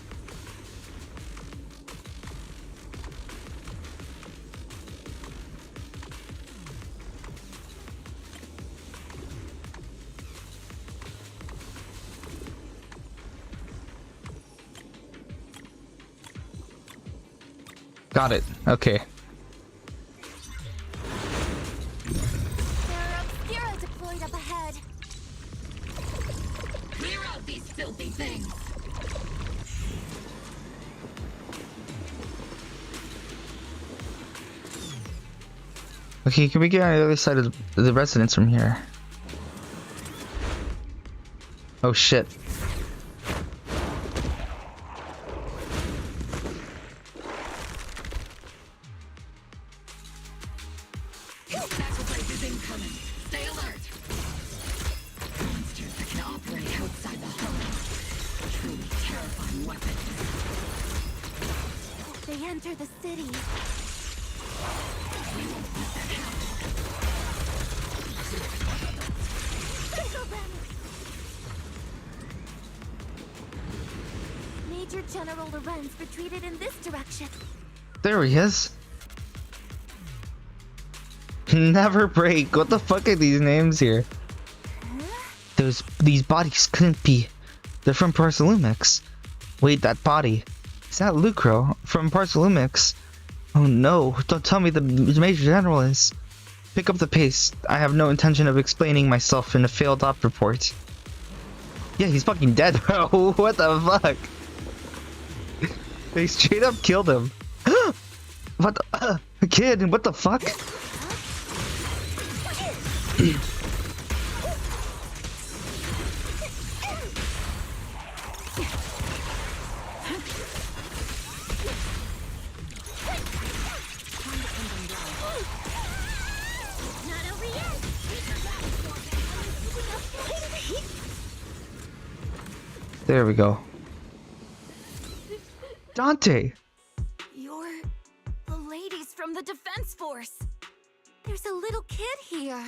Got it. Okay. There are Obscura deployed up ahead. Clear out these filthy things! Okay, can we get on the other side of the residence from here? Oh shit. Sacrifice is incoming. Stay alert. Monsters that can operate outside the hollow. Truly terrifying weapons. They enter the city. We won't let that happen. Major General Lorenz retreated in this direction. There he is. Never break. What the fuck are these names here? These bodies couldn't be. They're from Parsalumix. Wait, that body. Is that Lucro from Parsalumix? Oh no, don't tell me the Major General is. Pick up the pace. I have no intention of explaining myself in a failed op report. Yeah, he's fucking dead, bro. What the fuck? They straight up killed him. What the kid, what the fuck? There we go. Dante! You're the ladies from the Defense Force. There's a little kid here.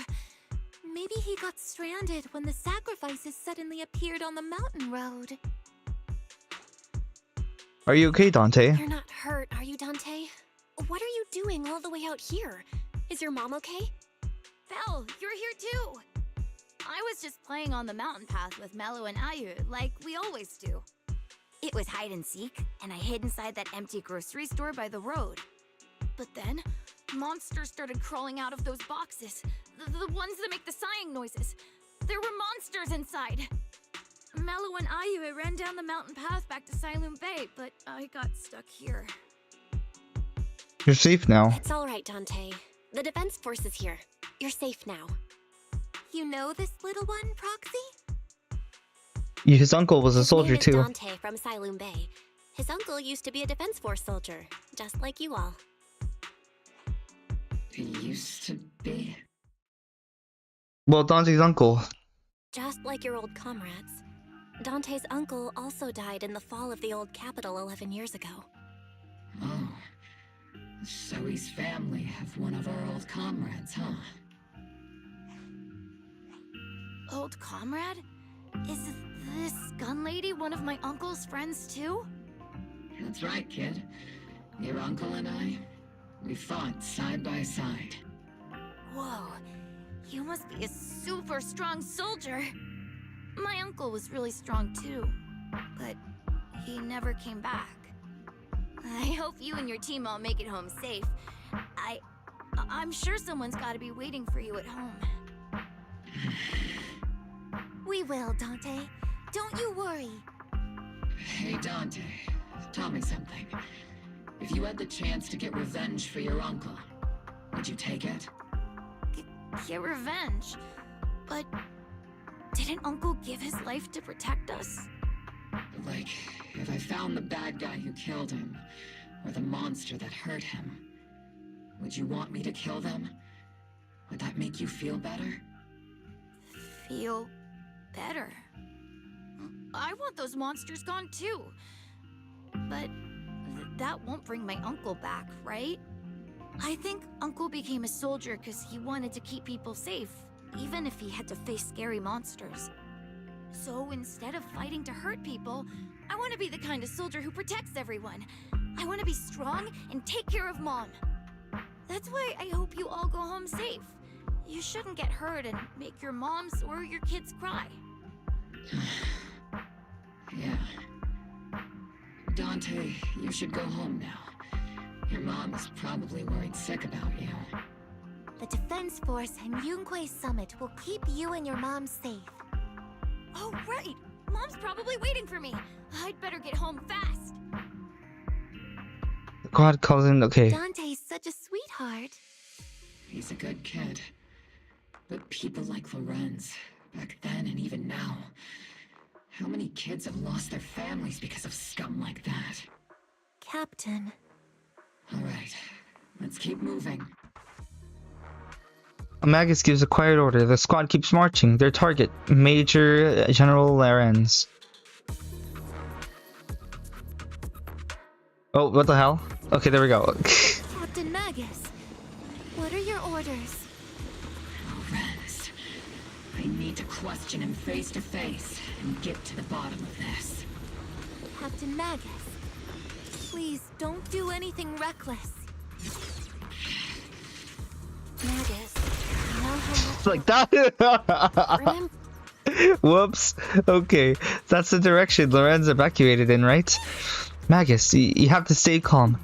Maybe he got stranded when the sacrifices suddenly appeared on the mountain road. Are you okay, Dante? You're not hurt, are you, Dante? What are you doing all the way out here? Is your mom okay? Belle, you're here too! I was just playing on the mountain path with Mello and Ayu, like we always do. It was hide and seek, and I hid inside that empty grocery store by the road. But then, monsters started crawling out of those boxes. The ones that make the sighing noises. There were monsters inside. Mello and Ayu ran down the mountain path back to Siloon Bay, but I got stuck here. You're safe now. It's alright, Dante. The Defense Force is here. You're safe now. You know this little one, Proxy? His uncle was a soldier His name too. is Dante from Siloon Bay. His uncle used to be a Defense Force soldier, just like you all. He used to be. Well, Dante's uncle. Just like your old comrades. Dante's uncle also died in the fall of the old capital 11 years ago. Oh. Zoe's family have one of our old comrades, huh? Old comrade? Is this gun lady one of my uncle's friends too? That's right, kid. Your uncle and I, we fought side by side. Whoa, you must be a super strong soldier. My uncle was really strong too, but he never came back. I hope you and your team all make it home safe. I'm sure someone's gotta be waiting for you at home. We will, Dante. Don't you worry. Hey, Dante. Tell me something. If you had the chance to get revenge for your uncle, would you take it? Get revenge? But didn't Uncle give his life to protect us? Like, if I found the bad guy who killed him, or the monster that hurt him, Would you want me to kill them? Would that make you feel better? Feel better. I want those monsters gone too. But that won't bring my uncle back, right? I think Uncle became a soldier because he wanted to keep people safe, even if he had to face scary monsters. So instead of fighting to hurt people, I want to be the kind of soldier who protects everyone. I want to be strong and take care of Mom. That's why I hope you all go home safe. You shouldn't get hurt and make your moms or your kids cry. Yeah. Dante, you should go home now. Your mom is probably worried sick about you. The Defense Force and Yunque Summit will keep you and your mom safe. Oh, right! Mom's probably waiting for me. I'd better get home fast. God calls in. Okay. Dante's such a sweetheart. He's a good kid. But people like Lorenz, back then and even now, how many kids have lost their families because of scum like that? Captain. All right, let's keep moving. Magus gives a quiet order. The squad keeps marching. Their target, Major General Lorenz. Oh, what the hell? Okay, there we go. Captain Magus, what are your orders? Lorenz, I need to question him face to face and get to the bottom of this. Captain Magus, please don't do anything reckless. Magus, you know how much Like that. Whoops. Okay, that's the direction Lorenz evacuated in, right? Magus, you have to stay calm.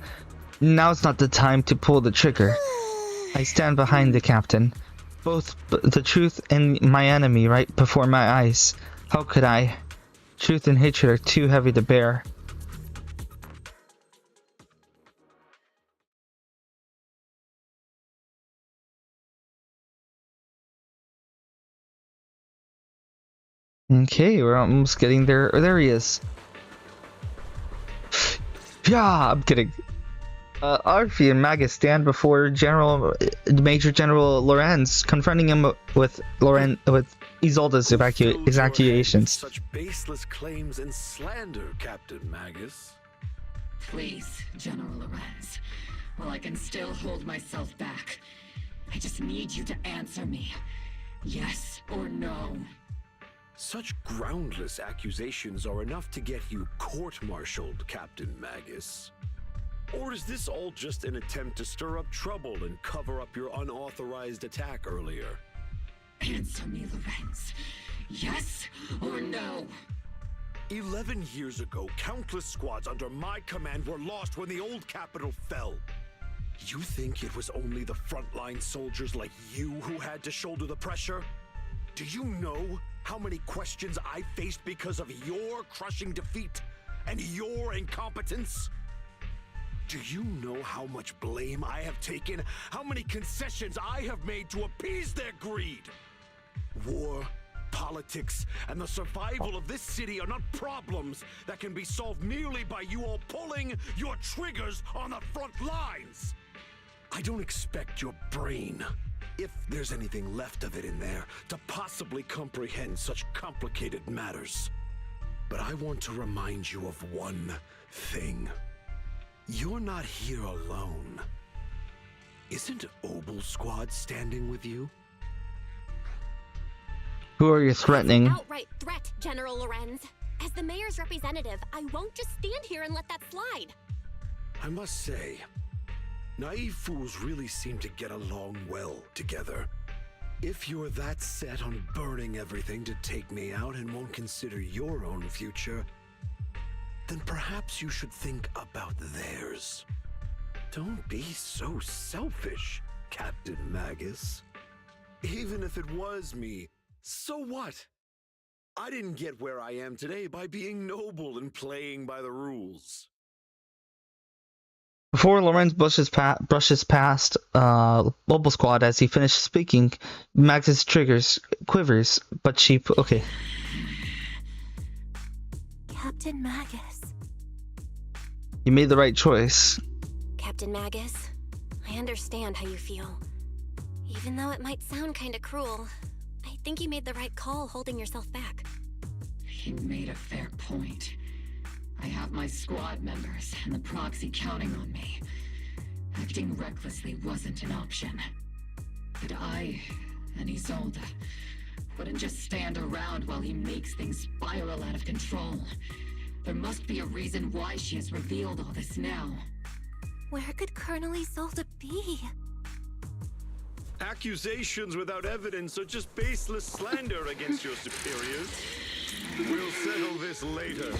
Now's not the time to pull the trigger. I stand behind the captain. Both the truth and my enemy right before my eyes. How could I? Truth and hatred are too heavy to bear. Okay, we're almost getting there. Oh, there he is. Yeah, I'm kidding. Arfi and Magus stand before Major General Lorenz, confronting him with Isolde's evacuations. Such baseless claims and slander, Captain Magus. Please, General Lorenz. While I can still hold myself back, I just need you to answer me. Yes or no? Such groundless accusations are enough to get you court-martialed, Captain Magus. Or is this all just an attempt to stir up trouble and cover up your unauthorized attack earlier? Answer me, Lorenz. Yes or no? 11 years ago, countless squads under my command were lost when the old capital fell. You think it was only the frontline soldiers like you who had to shoulder the pressure? Do you know how many questions I faced because of your crushing defeat and your incompetence? Do you know how much blame I have taken? How many concessions I have made to appease their greed? War, politics, and the survival of this city are not problems that can be solved merely by you all pulling your triggers on the front lines. I don't expect your brain, if there's anything left of it in there, to possibly comprehend such complicated matters. But I want to remind you of one thing. You're not here alone. Isn't Obel Squad standing with you? Who are you threatening? Outright threat, General Lorenz. As the mayor's representative, I won't just stand here and let that slide. I must say, naive fools really seem to get along well together. If you're that set on burning everything to take me out and won't consider your own future, then perhaps you should think about theirs. Don't be so selfish, Captain Magus. Even if it was me, so what? I didn't get where I am today by being noble and playing by the rules. Before Lorenz brushes past Mobile Squad as he finishes speaking, Magus quivers, but okay. Captain Magus. You made the right choice. Captain Magus, I understand how you feel. Even though it might sound kinda cruel, I think you made the right call holding yourself back. He made a fair point. I have my squad members and the proxy counting on me. Acting recklessly wasn't an option. But I and Isolde wouldn't just stand around while he makes things spiral out of control. There must be a reason why she has revealed all this now. Where could Colonel Isolde be? Accusations without evidence are just baseless slander against your superiors. We'll settle this later.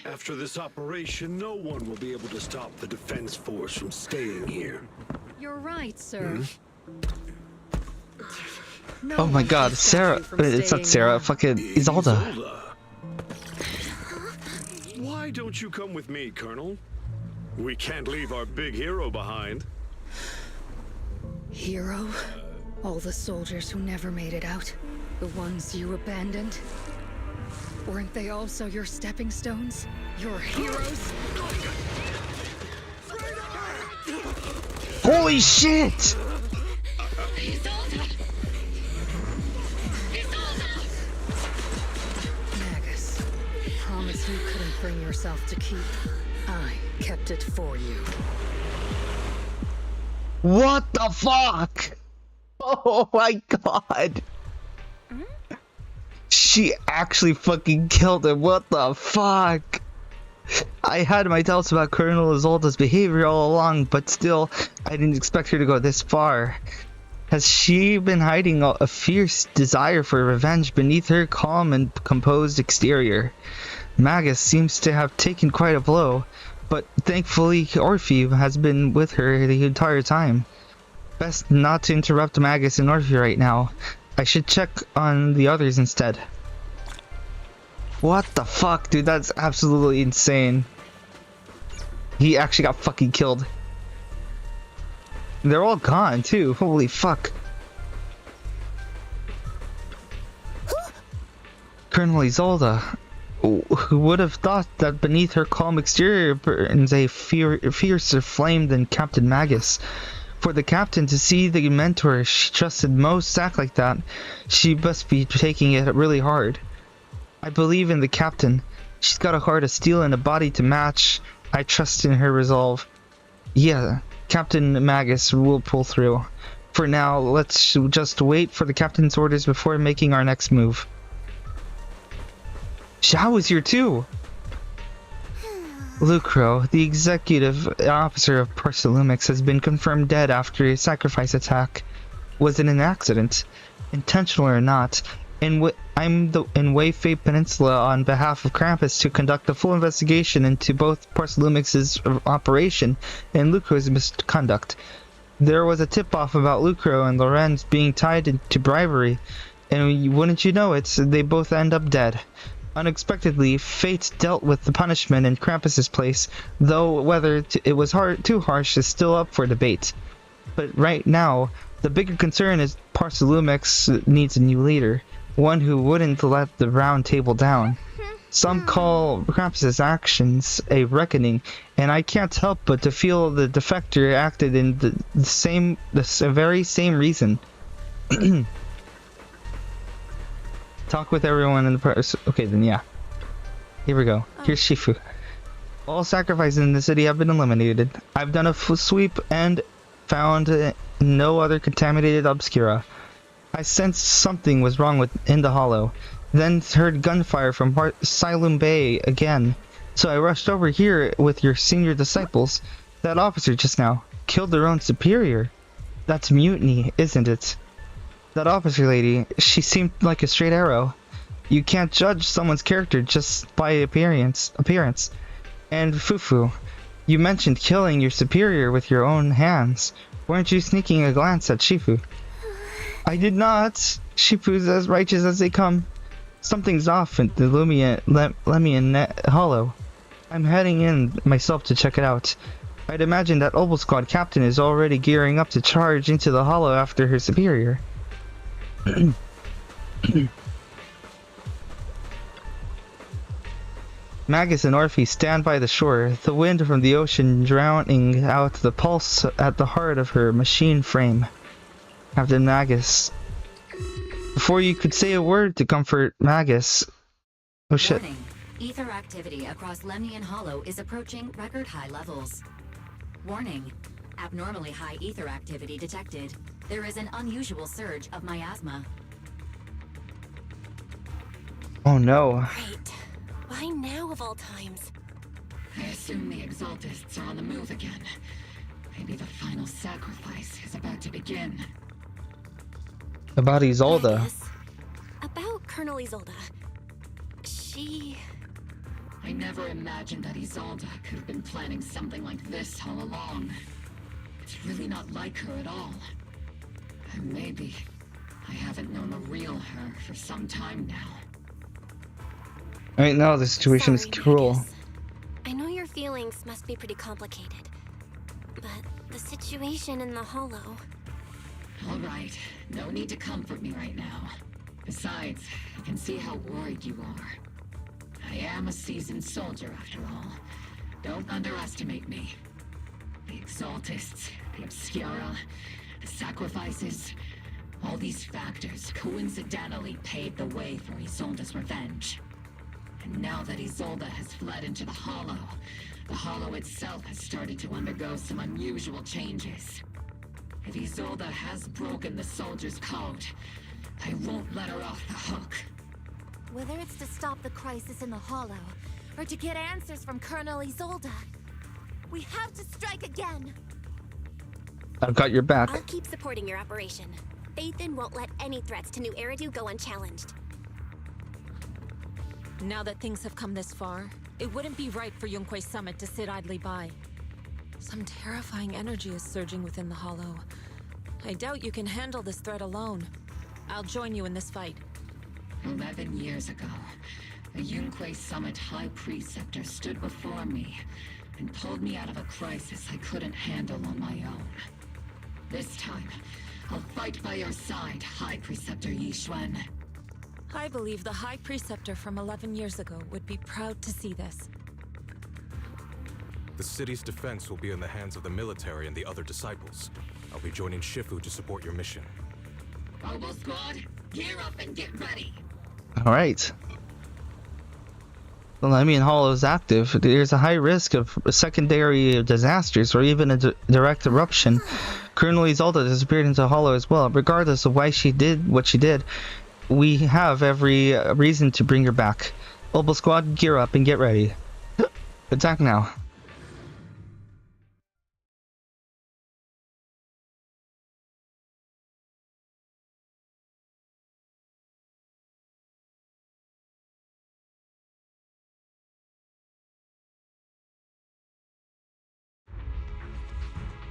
After this operation, no one will be able to stop the defense force from staying here. You're right, sir. No Oh my god, Sarah. It's not Sarah, fucking Isolde. Why don't you come with me, Colonel? We can't leave our big hero behind. Hero? All the soldiers who never made it out? The ones you abandoned? Weren't they also your stepping stones? Your heroes? Holy shit! Magus, promise you couldn't bring yourself to keep. I kept it for you. What the fuck? Oh my god. She actually fucking killed him. What the fuck? I had my doubts about Colonel Isolde's behavior all along, but still, I didn't expect her to go this far. Has she been hiding a fierce desire for revenge beneath her calm and composed exterior? Magus seems to have taken quite a blow, but thankfully Orpheus has been with her the entire time. Best not to interrupt Magus and Orpheus right now. I should check on the others instead. What the fuck, dude? That's absolutely insane. He actually got fucking killed. They're all gone too. Holy fuck. Colonel Isolde. Who would have thought that beneath her calm exterior burns a fiercer flame than Captain Magus? For the captain to see the mentor she trusted most act like that, she must be taking it really hard. I believe in the captain. She's got a heart of steel and a body to match. I trust in her resolve. Yeah, Captain Magus will pull through. For now, let's just wait for the captain's orders before making our next move. Xiao is here too! Lucro, the executive officer of Parsalumix, has been confirmed dead after a sacrifice attack. Was it an accident? Intentional or not? I'm in Wayfay Peninsula on behalf of Krampus to conduct a full investigation into both Parsalumix's operation and Lucro's misconduct. There was a tip-off about Lucro and Lorenz being tied into bribery, and wouldn't you know it, they both end up dead. Unexpectedly, fate dealt with the punishment in Krampus's place, though whether it was too harsh is still up for debate. But right now, the bigger concern is Parsalumix needs a new leader, one who wouldn't let the round table down. Some call Krampus's actions a reckoning, and I can't help but to feel the defector acted in the very same reason. Talk with everyone in the press. Okay, then yeah. Here we go. Here's Shifu. All sacrifices in the city have been eliminated. I've done a sweep and found no other contaminated obscura. I sensed something was wrong in the hollow. Then heard gunfire from Silum Bay again. So I rushed over here with your senior disciples. That officer just now killed their own superior. That's mutiny, isn't it? That officer lady, she seemed like a straight arrow. You can't judge someone's character just by appearance. And Fufu, you mentioned killing your superior with your own hands. Weren't you sneaking a glance at Shifu? I did not. Shifu's as righteous as they come. Something's off in the Lemian Hollow. I'm heading in myself to check it out. I'd imagine that Obel Squad captain is already gearing up to charge into the Hollow after her superior. Magus and Orphe stand by the shore, the wind from the ocean drowning out the pulse at the heart of her machine frame. Captain Magus. Before you could say a word to comfort Magus... Oh shit. Warning. Ether activity across Lemnian Hollow is approaching record high levels. Warning. Abnormally high ether activity detected. There is an unusual surge of miasma. Oh no. Great. Why now of all times? I assume the Exaltists are on the move again. Maybe the final sacrifice is about to begin. About Isolde. Magus, about Colonel Isolde. She... I never imagined that Isolde could have been planning something like this all along. It's really not like her at all. And maybe I haven't known the real her for some time now. Right now the situation is cruel. Magus. I know your feelings must be pretty complicated, but the situation in the Hollow... All right, no need to comfort me right now. Besides, I can see how worried you are. I am a seasoned soldier after all. Don't underestimate me. The Exaltists, the Obscura, the sacrifices, all these factors coincidentally paved the way for Isolde's revenge. And now that Isolde has fled into the Hollow itself has started to undergo some unusual changes. If Isolde has broken the soldier's code, I won't let her off the hook. Whether it's to stop the crisis in the Hollow, or to get answers from Colonel Isolde, we have to strike again! I've got your back. I'll keep supporting your operation. Phaethon won't let any threats to New Eridu go unchallenged. Now that things have come this far, it wouldn't be right for Yunque's summit to sit idly by. Some terrifying energy is surging within the Hollow. I doubt you can handle this threat alone. I'll join you in this fight. 11 years ago, a Yunque Summit High Preceptor stood before me and pulled me out of a crisis I couldn't handle on my own. This time, I'll fight by your side, High Preceptor Yixuan. I believe the High Preceptor from 11 years ago would be proud to see this. The city's defense will be in the hands of the military and the other disciples. I'll be joining Shifu to support your mission. Robo Squad, gear up and get ready! Alright. The Lemnian Hollow is active. There's a high risk of secondary disasters or even a direct eruption. Colonel Isolde disappeared into the Hollow as well. Regardless of why she did what she did, we have every reason to bring her back. Robo Squad, gear up and get ready. Attack now.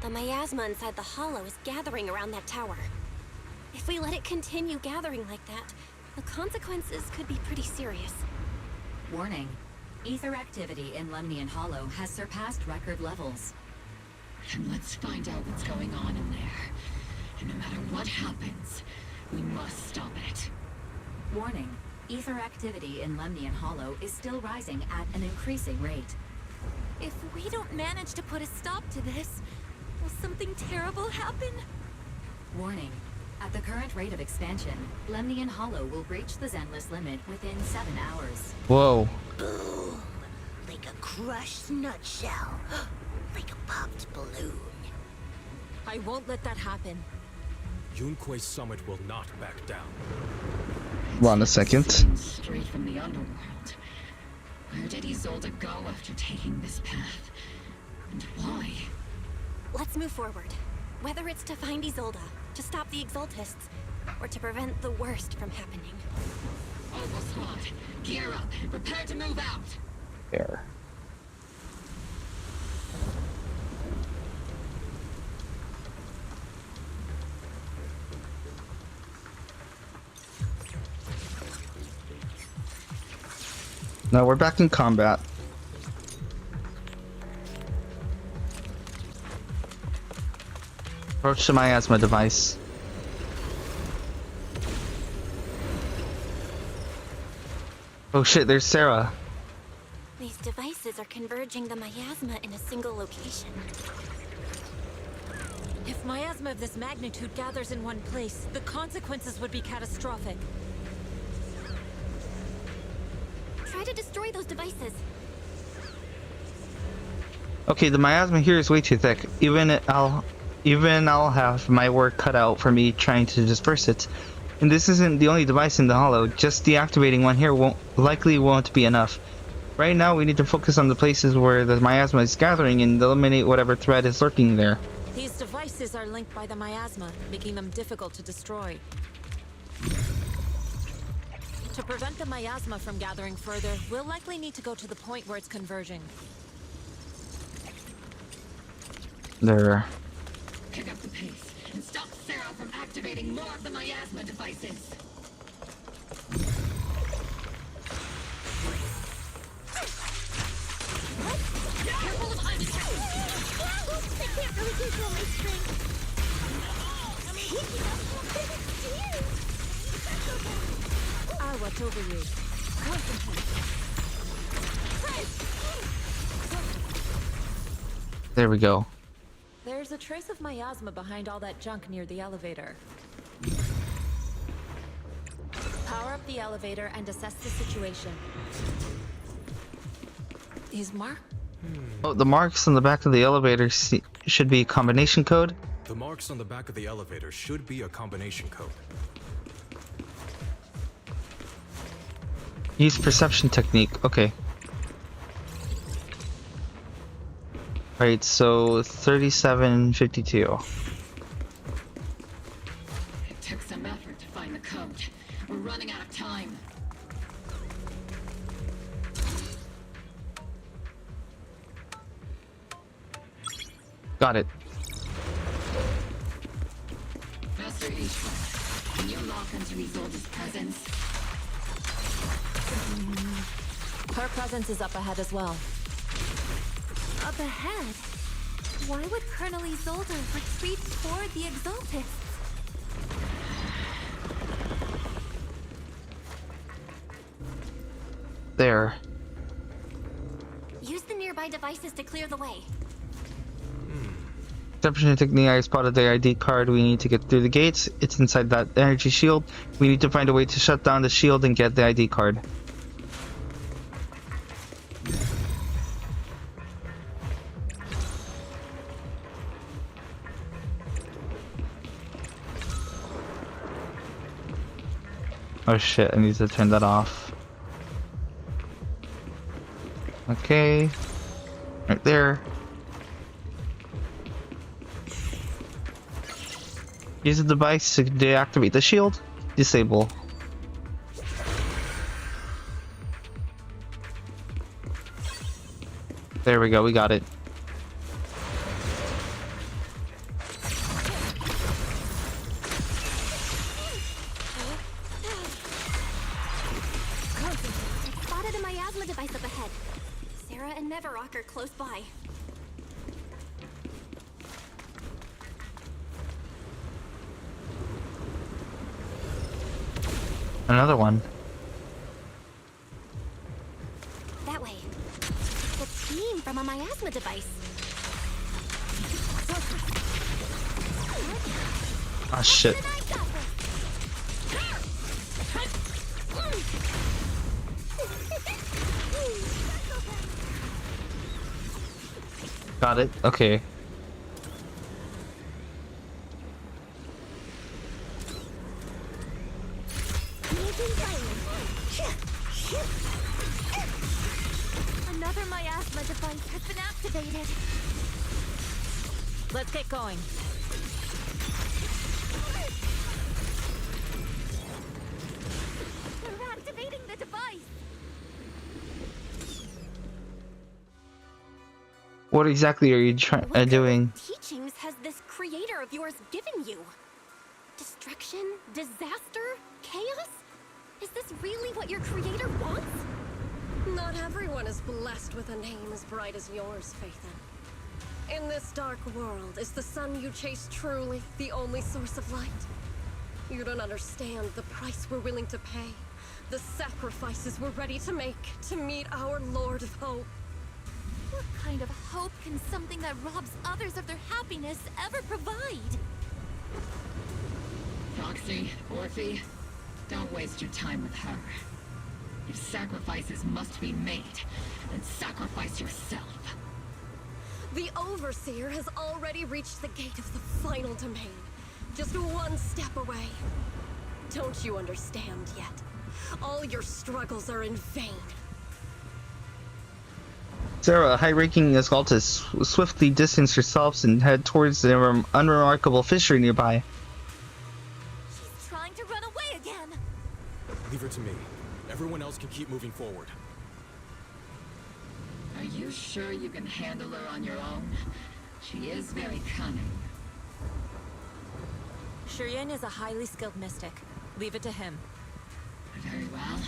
The miasma inside the Hollow is gathering around that tower. If we let it continue gathering like that, the consequences could be pretty serious. Warning. Ether activity in Lemnian Hollow has surpassed record levels. And let's find out what's going on in there. And no matter what happens, we must stop it. Warning. Ether activity in Lemnian Hollow is still rising at an increasing rate. If we don't manage to put a stop to this, will something terrible happen? Warning. At the current rate of expansion, Lemnian Hollow will breach the Zenless limit within 7 hours. Whoa. Boom! Like a crushed nutshell. Like a popped balloon. I won't let that happen. Yunque's summit will not back down. Hold on a second. Straight from the underworld. Where did Isolde go after taking this path? And why? Let's move forward. Whether it's to find Isolde, to stop the Exaltists, or to prevent the worst from happening. Oval Squad, gear up and prepare to move out! There. Now we're back in combat. Approach the miasma device. Oh shit, there's Sarah. These are converging the miasma in a single location. If miasma of this magnitude gathers in one place, the consequences would be catastrophic. Try to destroy those devices. Okay, the miasma here is way too thick. Even I'll have my work cut out for me trying to disperse it. And this isn't the only device in the hollow. Just deactivating one here won't be enough. Right now, we need to focus on the places where the miasma is gathering and eliminate whatever threat is lurking there. These devices are linked by the miasma, making them difficult to destroy. To prevent the miasma from gathering further, we'll likely need to go to the point where it's converging. There. Pick up the pace and stop Sarah from activating more of the miasma devices. Careful of ice. I can't really control my strength. I'll watch over you. There we go. There's a trace of miasma behind all that junk near the elevator. Power up the elevator and assess the situation. These marks? Oh, the marks on the back of the elevator should be a combination code. The marks on the back of the elevator should be a combination code. Use perception technique. Okay. Right, so 3752. It took some effort to find the code. We're running out of time. Got it. Master Ishwa, can you lock into Isolde's presence? Her presence is up ahead as well. Up ahead? Why would Colonel Isolde retreat toward the Exaltists? There. Use the nearby devices to clear the way. Perception technique, I spotted the ID card. We need to get through the gates. It's inside that energy shield. We need to find a way to shut down the shield and get the ID card. Oh shit, I need to turn that off. Okay. Right there. Use the device to deactivate the shield. Disable. There we go, we got it. Spotted a miasma device up ahead. Sarah and Neverrock are close by. Another one. That way. The beam from a miasma device. Ah, shit. Got it. Okay. Another miasma device has been activated. Let's get going. They're activating the device. What exactly are you doing? Teachings has this creator of yours given you? Destruction? Disaster? Chaos? Is this really what your creator wants? Not everyone is blessed with a name as bright as yours, Phaethon. In this dark world, is the sun you chase truly the only source of light? You don't understand the price we're willing to pay, the sacrifices we're ready to make to meet our Lord of Hope. What kind of hope can something that robs others of their happiness ever provide? Proxy, Orphe, don't waste your time with her. If sacrifices must be made, then sacrifice yourself. The Overseer has already reached the gate of the final domain. Just one step away. Don't you understand yet? All your struggles are in vain. Sarah, a high-ranking occultist, swiftly distance yourselves and head towards the unremarkable fishery nearby. She's trying to run away again. Leave her to me. Everyone else can keep moving forward. Are you sure you can handle her on your own? She is very cunning. Shiryen is a highly skilled mystic. Leave it to him. Very well.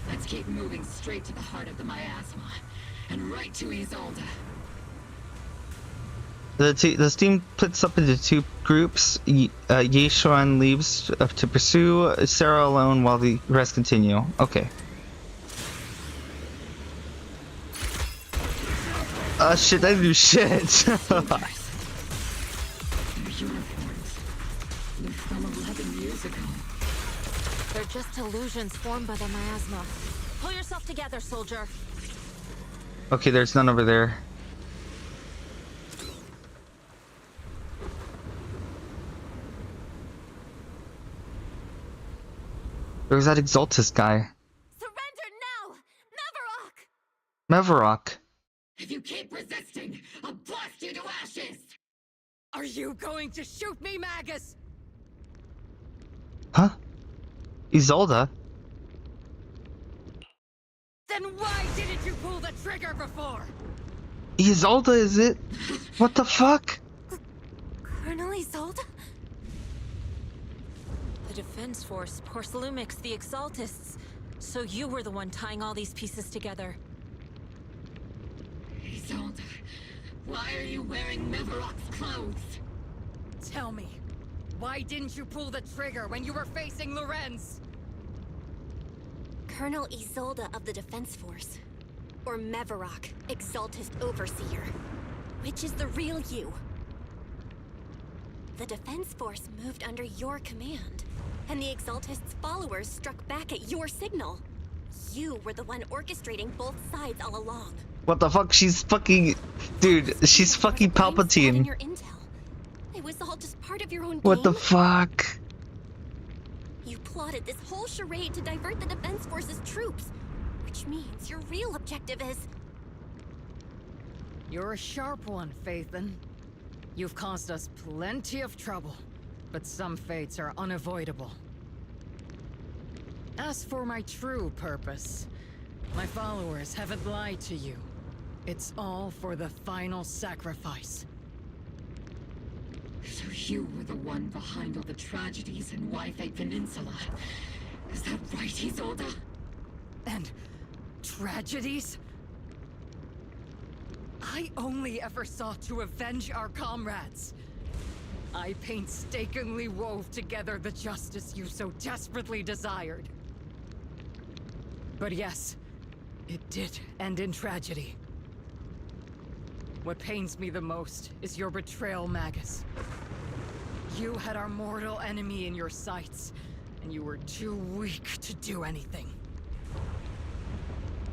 Let's keep moving straight to the heart of the miasma. And right to Isolde. The team splits up into two groups. Yeshuan leaves to pursue Sarah alone while the rest continue. Okay. Shit, I didn't do shit. They're just illusions formed by the miasma. Pull yourself together, soldier. Okay, there's none over there. There's that Exaltus guy. Surrender now! Mevarok. If you keep resisting, I'll blast you to ashes! Are you going to shoot me, Magus? Huh? Isolde? Then why didn't you pull the trigger before? Isolde, is it? What the fuck? Colonel Isolde? The Defense Force, Porcelumix, the Exaltists. So you were the one tying all these pieces together. Isolde, why are you wearing Mevarok's clothes? Tell me, why didn't you pull the trigger when you were facing Lorenz? Colonel Isolde of the Defense Force. Or Mevarok, Exaltist Overseer. Which is the real you? The Defense Force moved under your command, and the Exaltist's followers struck back at your signal. You were the one orchestrating both sides all along. What the fuck? She's fucking... Dude, she's fucking Palpatine. Your intel. It was all just part of your own game. What the fuck? You plotted this whole charade to divert the Defense Force's troops, which means your real objective is... You're a sharp one, Phaethon. You've caused us plenty of trouble, but some fates are unavoidable. As for my true purpose, my followers haven't lied to you. It's all for the final sacrifice. So you were the one behind all the tragedies in Wi-Fi Peninsula. Is that right, Isolde? And tragedies? I only ever sought to avenge our comrades. I painstakingly wove together the justice you so desperately desired. But yes, it did end in tragedy. What pains me the most is your betrayal, Magus. You had our mortal enemy in your sights, and you were too weak to do anything.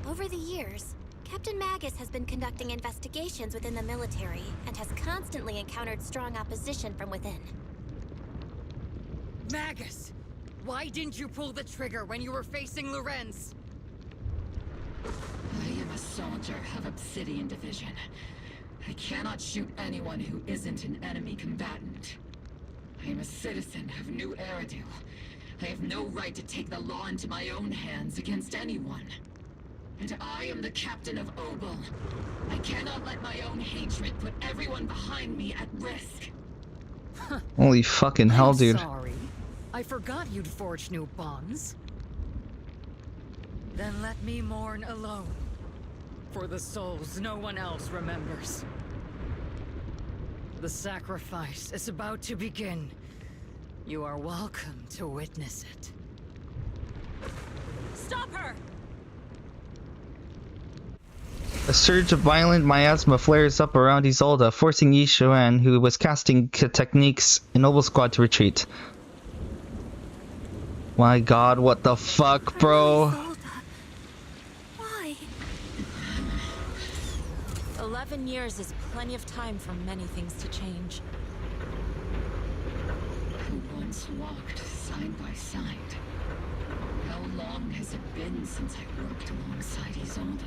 Over the years, Captain Magus has been conducting investigations within the military and has constantly encountered strong opposition from within. Magus! Why didn't you pull the trigger when you were facing Lorenz? I am a soldier of Obsidian Division. I cannot shoot anyone who isn't an enemy combatant. I am a citizen of New Eridu. I have no right to take the law into my own hands against anyone. And I am the captain of Obel. I cannot let my own hatred put everyone behind me at risk. Holy fucking hell, dude. Sorry. I forgot you'd forged new bonds. Then let me mourn alone. For the souls no one else remembers. The sacrifice is about to begin. You are welcome to witness it. Stop her! A surge of violent miasma flares up around Isolde, forcing Yi Xuan, who was casting techniques in Noble Squad, to retreat. My god, what the fuck, bro? Why? 11 years is plenty of time for many things to change. Who once walked side by side? How long has it been since I worked alongside Isolde?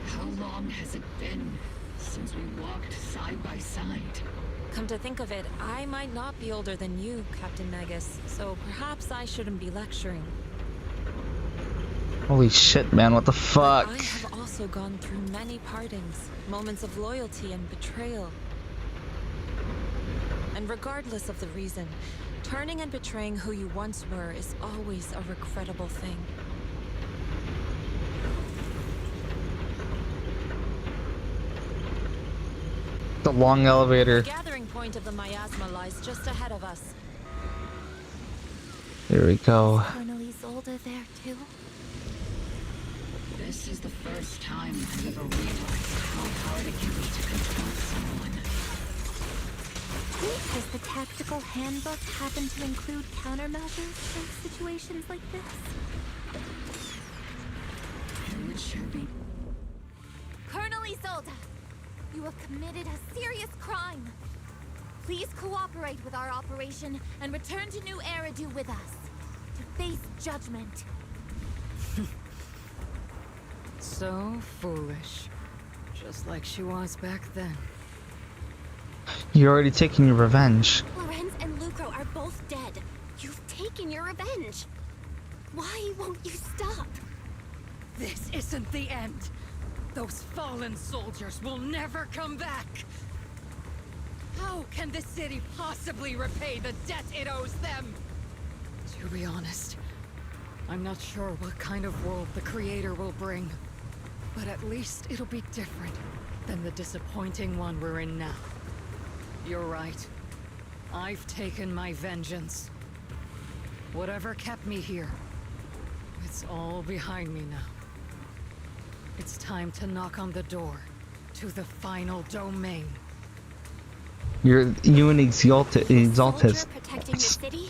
How long has it been since we walked side by side? Come to think of it, I might not be older than you, Captain Magus, so perhaps I shouldn't be lecturing. Holy shit, man, what the fuck? I have also gone through many partings, moments of loyalty and betrayal. And regardless of the reason, turning and betraying who you once were is always a regrettable thing. The long elevator. The gathering point of the miasma lies just ahead of us. Here we go. Colonel Isolde there too? This is the first time I've ever realized how hard it can be to control someone. Does the tactical handbook happen to include countermeasures for situations like this? It would sure be. Colonel Isolde, you have committed a serious crime. Please cooperate with our operation and return to New Eridu with us to face judgment. So foolish. Just like she was back then. You're already taking your revenge. Lorenz and Lucro are both dead. You've taken your revenge. Why won't you stop? This isn't the end. Those fallen soldiers will never come back. How can the city possibly repay the debt it owes them? To be honest, I'm not sure what kind of world the Creator will bring. But at least it'll be different than the disappointing one we're in now. You're right. I've taken my vengeance. Whatever kept me here, it's all behind me now. It's time to knock on the door to the final domain. You and Exaltis. Soldier protecting the city,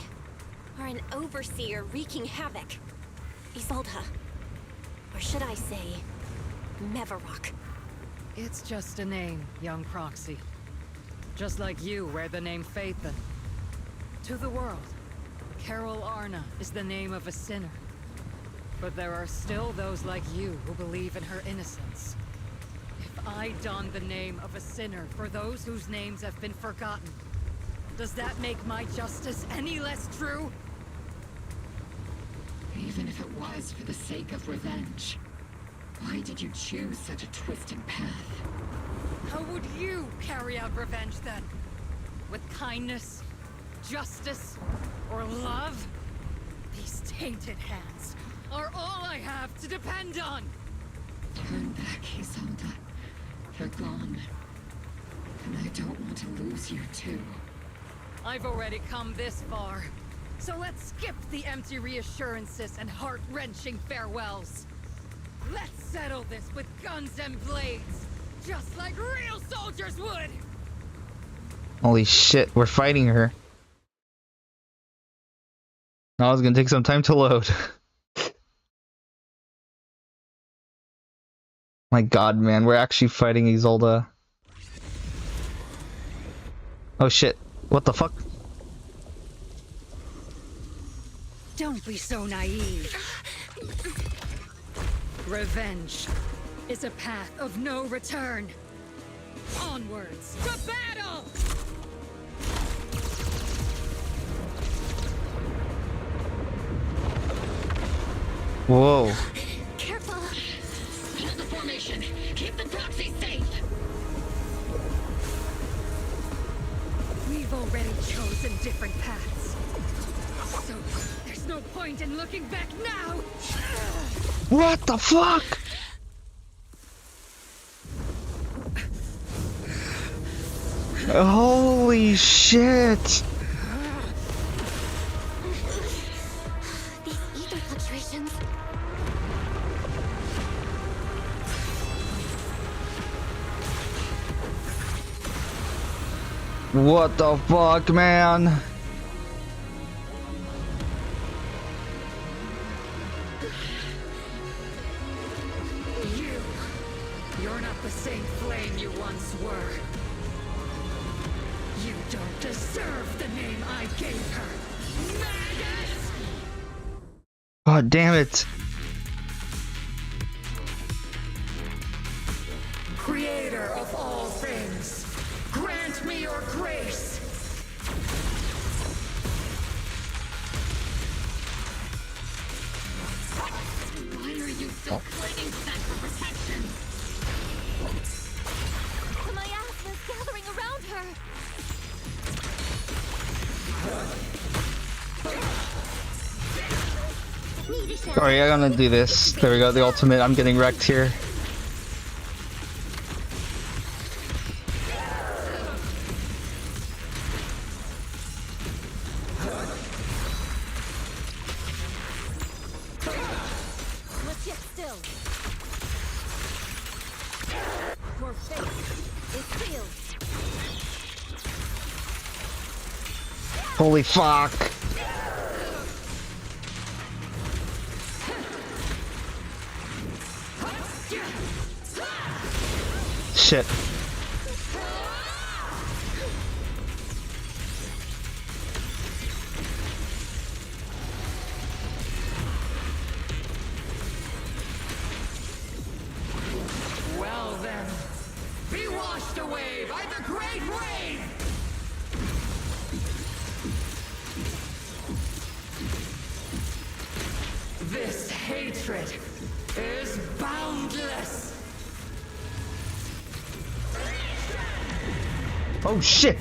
or an overseer wreaking havoc? Isolde, or should I say, Mevarok? It's just a name, young Proxy. Just like you wear the name Phaethon. To the world, Carol Arna is the name of a sinner. But there are still those like you who believe in her innocence. If I don the name of a sinner for those whose names have been forgotten, does that make my justice any less true? Even if it was for the sake of revenge, why did you choose such a twisted path? How would you carry out revenge then? With kindness, justice, or love? These tainted hands are all I have to depend on! Turn back, Isolde. They're gone. And I don't want to lose you too. I've already come this far. So let's skip the empty reassurances and heart-wrenching farewells. Let's settle this with guns and blades, just like real soldiers would! Holy shit, we're fighting her. Now it's gonna take some time to load. My god, man, we're actually fighting Isolde. Oh shit, what the fuck? Don't be so naive. Revenge is a path of no return. Onwards to battle! Whoa. Careful! Hold the formation! Keep the proxy safe! We've already chosen different paths. So, there's no point in looking back now! What the fuck? Holy shit! These ether fluctuations. What the fuck, man? You're not the same flame you once were. You don't deserve the name I gave her. Magus! God damn it. Creator of all things, grant me your grace. Why are you still clinging to that for protection? The miasma's gathering around her. Sorry, I'm gonna do this. There we go, the ultimate. I'm getting wrecked here. Let's get still. Your fate is sealed. Holy fuck. Shit. Well then, be washed away by the great rain! This hatred is boundless! Oh shit!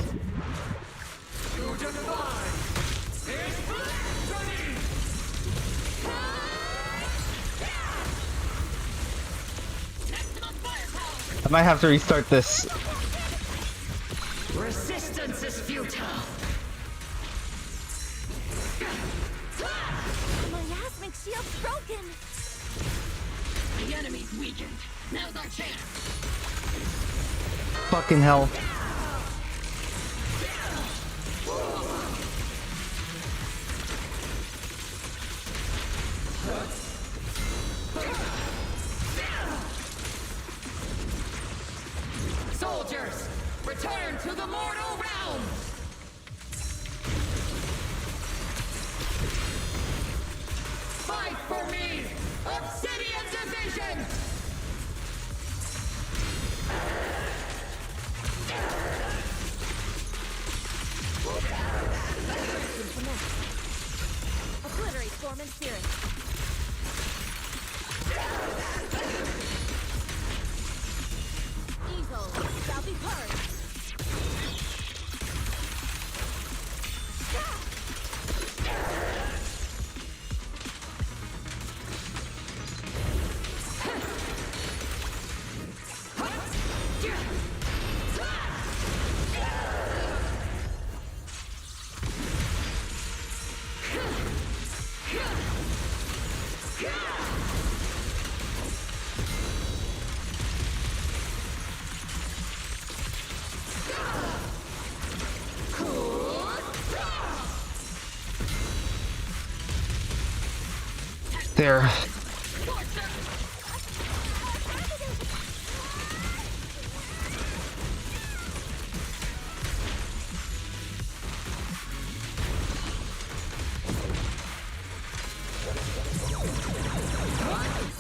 I might have to restart this. Resistance is futile! The miasmic shield's broken. The enemy's weakened. Now's our chance. Fucking hell. Soldiers, return to the mortal realm! Fight for me! Obsidian Division! Obliterate form and spirit. Evil shall be purged. There.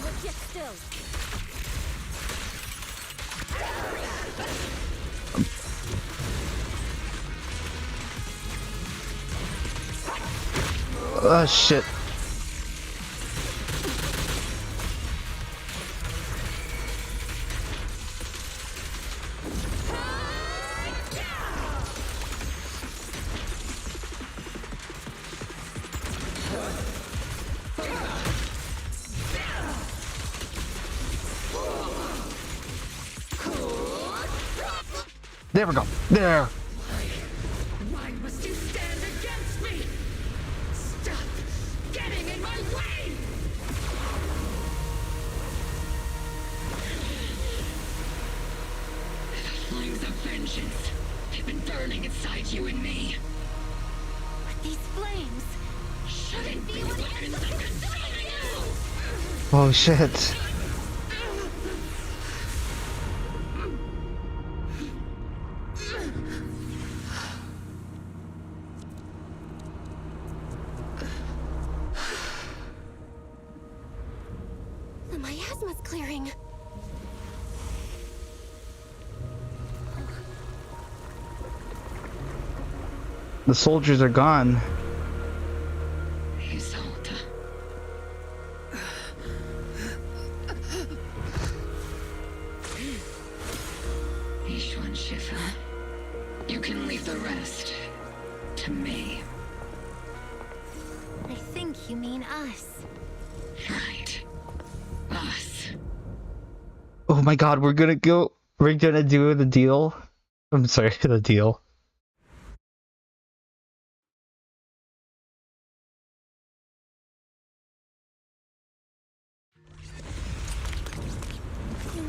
Let's get still. Oh shit. There we go. There. Why must you stand against me? Stop getting in my way! Flames of vengeance. They've been burning inside Oh shit. The miasma's clearing. The soldiers are gone. Isolde. Ishwan Shifa. You can leave the rest to me. I think you mean us. Right. Us. Oh my god, we're gonna do the deal. I'm sorry, the deal.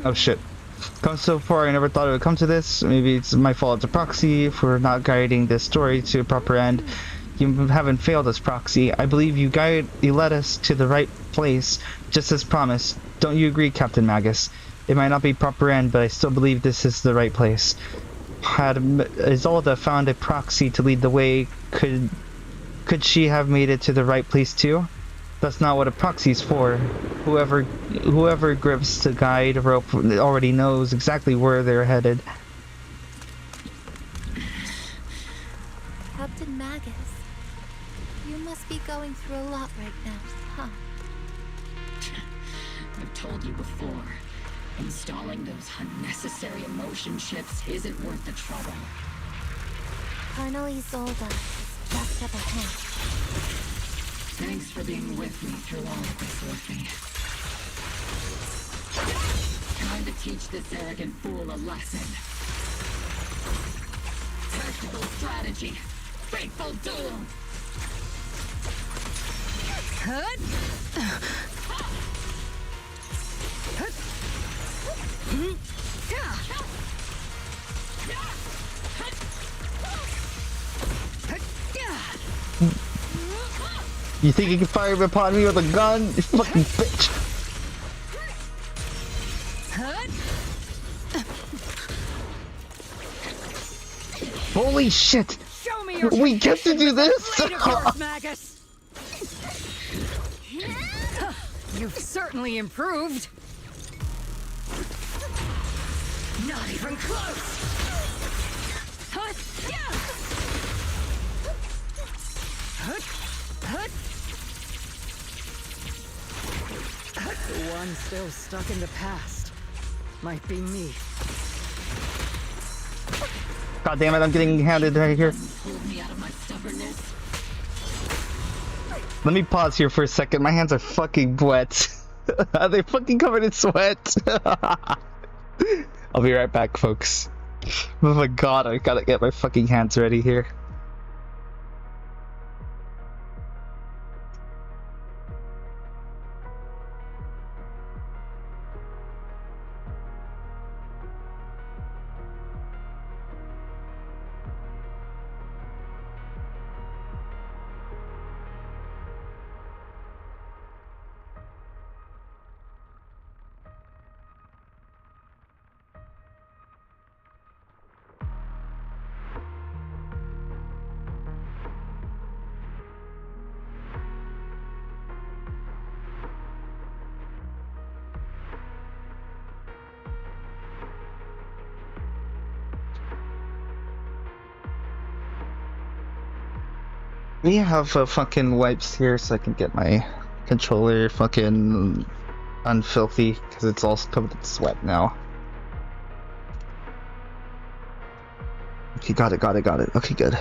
Oh shit. Come so far, I never thought it would come to this. Maybe it's my fault as a proxy for not guiding this story to a proper end. You haven't failed as proxy. I believe you led us to the right place, just as promised. Don't you agree, Captain Magus? It might not be proper end, but I still believe this is the right place. Had Isolde found a proxy to lead the way, could she have made it to the right place too? That's not what a proxy's for. Whoever grips the guide rope already knows exactly where they're headed. Captain Magus, you must be going through a lot right now, huh? I've told you before, installing those unnecessary emotion chips isn't worth the trouble. Colonel Isolde is just up ahead. Thanks for being with me through all of this, Orphe. Time to teach this arrogant fool a lesson. Tactical strategy. Fateful duel. You think you can fire upon me with a gun? You fucking bitch! Holy shit! Show me your We get to do this? Magus. You've certainly improved. Not even close. The one still stuck in the past might be me. God damn it, I'm getting handed right here. Let me pause here for a second. My hands are fucking wet. They're fucking covered in sweat. I'll be right back, folks. Oh my god, I gotta get my fucking hands ready here. We have fucking wipes here so I can get my controller fucking unfilthy because it's all covered in sweat now. Okay, got it. Okay, good.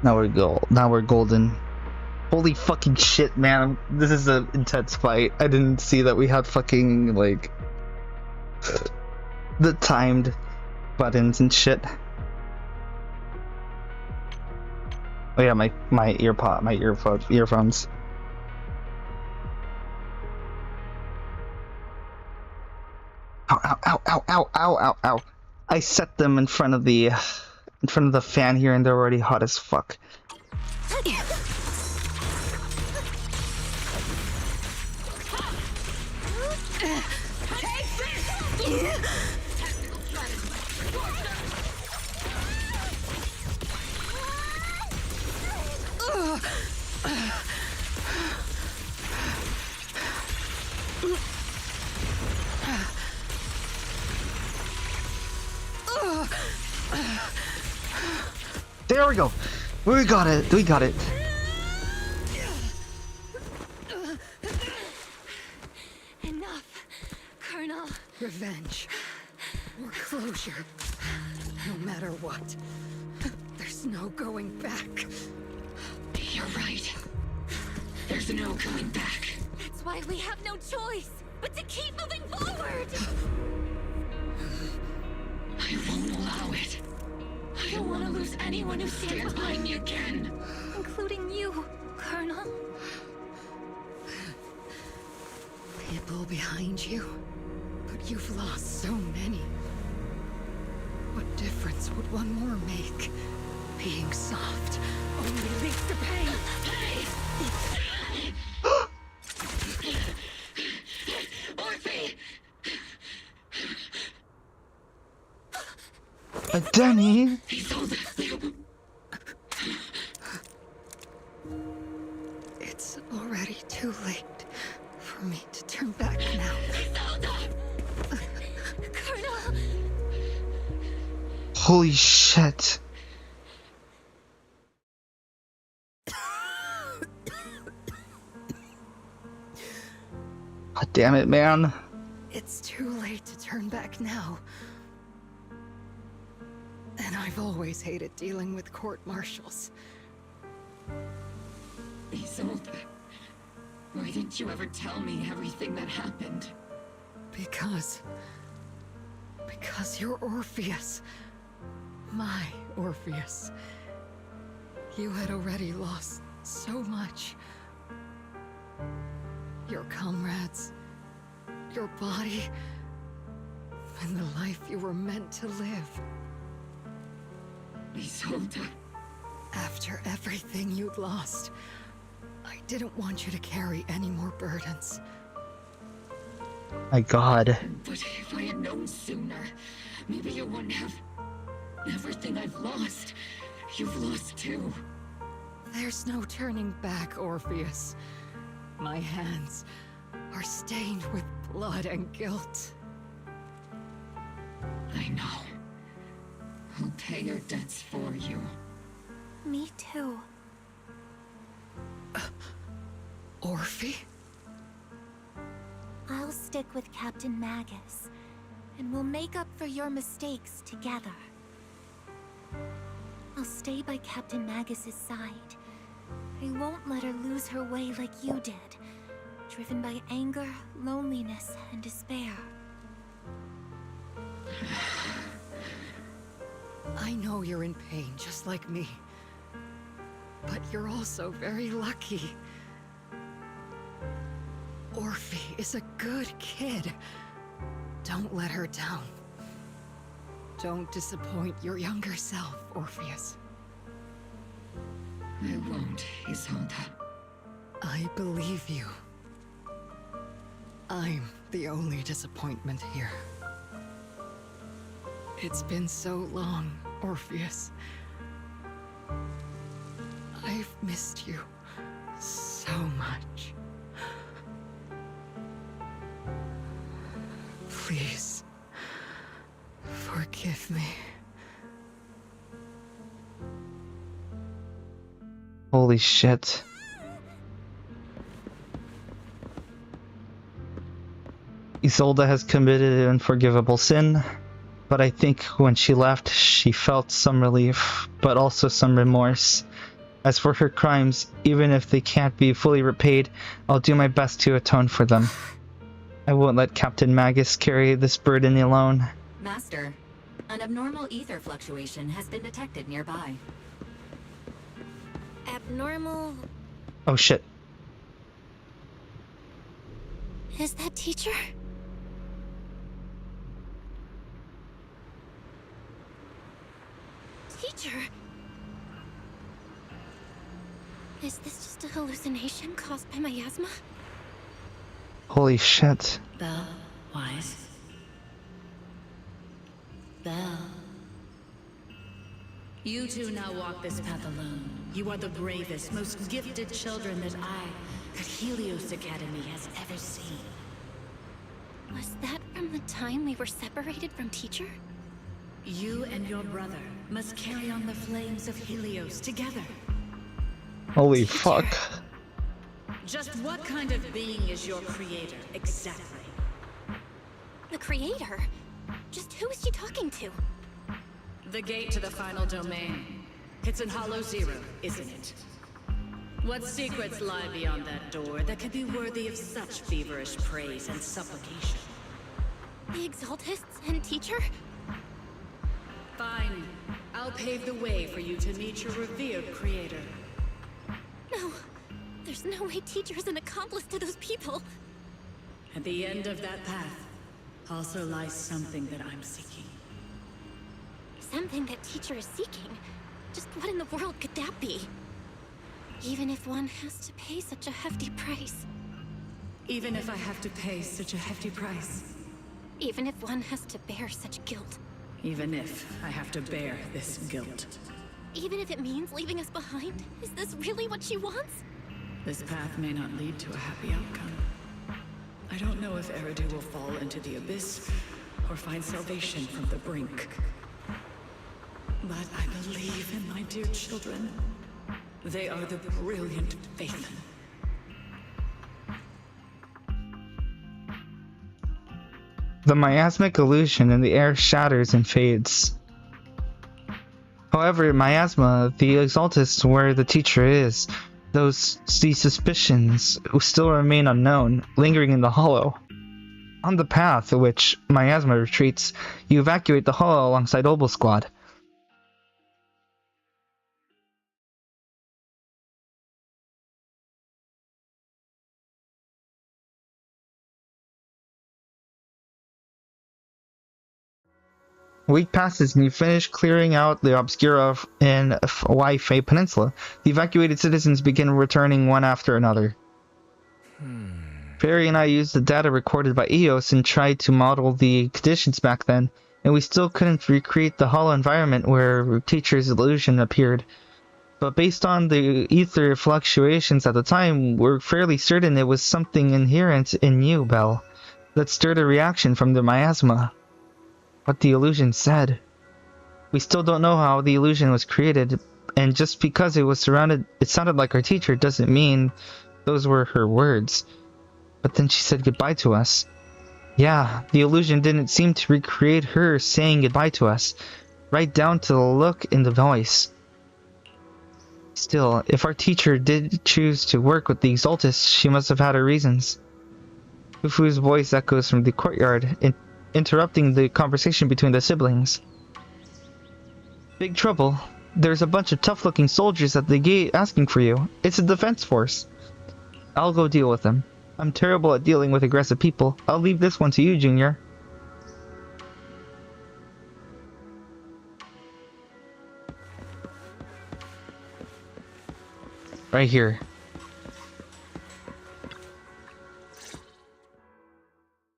Now we're golden. Holy fucking shit, man. This is an intense fight. I didn't see that we had fucking, like, the timed buttons and shit. Oh yeah, my earphones. Ow. I set them in front of the fan here and they're already hot as fuck. There we go. We got it. We got it. Enough, Colonel. Revenge. Or closure. No matter what. There's no going back. You're right. There's no going back. That's why we have no choice but to keep moving forward. I won't allow it. I don't want to lose anyone who stands behind me again. Including you, Colonel. People behind you. But you've lost so many. What difference would one more make? Being soft only leads to pain. Danny! It's already too late for me to turn back now. Colonel! Holy shit. God damn it, man. It's too late to turn back now. And I've always hated dealing with court-martials. Isolde, why didn't you ever tell me everything that happened? Because you're Orpheus. My Orpheus. You had already lost so much. Your comrades, your body, and the life you were meant to live. Isolde. After everything you'd lost, I didn't want you to carry any more burdens. My God. But if I had known sooner, maybe you wouldn't have... Everything I've lost, you've lost too. There's no turning back, Orpheus. My hands are stained with blood and guilt. I know. I'll pay your debts for you. Me too. Orphe? I'll stick with Captain Magus, and we'll make up for your mistakes together. I'll stay by Captain Magus's side. I won't let her lose her way like you did, driven by anger, loneliness, and despair. I know you're in pain, just like me. But you're also very lucky. Orphe is a good kid. Don't let her down. Don't disappoint your younger self, Orpheus. I won't, Isolde. I believe you. I'm the only disappointment here. It's been so long, Orpheus. I've missed you so much. Please, forgive me. Holy shit. Isolde has committed an unforgivable sin, but I think when she left, she felt some relief, but also some remorse. As for her crimes, even if they can't be fully repaid, I'll do my best to atone for them. I won't let Captain Magus carry this burden alone. Master, an abnormal ether fluctuation has been detected nearby. Abnormal? Oh shit. Is that teacher? Teacher? Is this just a hallucination caused by my asthma? Holy shit. Belle, Wise, Belle. You two now walk this path alone. You are the bravest, most gifted children that Helios Academy has ever seen. Was that from the time we were separated from teacher? You and your brother must carry on the flames of Helios together. Holy fuck. Just what kind of being is your creator, exactly? The creator? Just who is she talking to? The gate to the final domain. It's in Hollow Zero, isn't it? What secrets lie beyond that door that could be worthy of such feverish praise and supplication? The Exaltists and teacher? Fine. I'll pave the way for you to meet your revered creator. No. There's no way teacher is an accomplice to those people. At the end of that path also lies something that I'm seeking. Something that teacher is seeking? Just what in the world could that be? Even if one has to pay such a hefty price. Even if I have to pay such a hefty price. Even if one has to bear such guilt. Even if I have to bear this guilt. Even if it means leaving us behind? Is this really what she wants? This path may not lead to a happy outcome. I don't know if Eridu will fall into the abyss or find salvation from the brink. But I believe in my dear children. They are the brilliant Phaethon. The miasmic illusion in the air shatters and fades. However, miasma, the Exaltists where the teacher is, these suspicions still remain unknown, lingering in the hollow. On the path which miasma retreats, you evacuate the hollow alongside Obel Squad. A week passes and you finish clearing out the Obscura in Wi-Fi Peninsula. The evacuated citizens begin returning one after another. Perry and I used the data recorded by EOS and tried to model the conditions back then, and we still couldn't recreate the hollow environment where teacher's illusion appeared. But based on the ether fluctuations at the time, we're fairly certain it was something inherent in you, Belle, that stirred a reaction from the miasma. What the illusion said. We still don't know how the illusion was created, and just because it sounded like our teacher doesn't mean those were her words. But then she said goodbye to us. Yeah, the illusion didn't seem to recreate her saying goodbye to us, right down to the look in the voice. Still, if our teacher did choose to work with the Exaltists, she must have had her reasons. Fufu's voice echoes from the courtyard, interrupting the conversation between the siblings. Big trouble. There's a bunch of tough-looking soldiers at the gate asking for you. It's a defense force. I'll go deal with them. I'm terrible at dealing with aggressive people. I'll leave this one to you, Junior. Right here.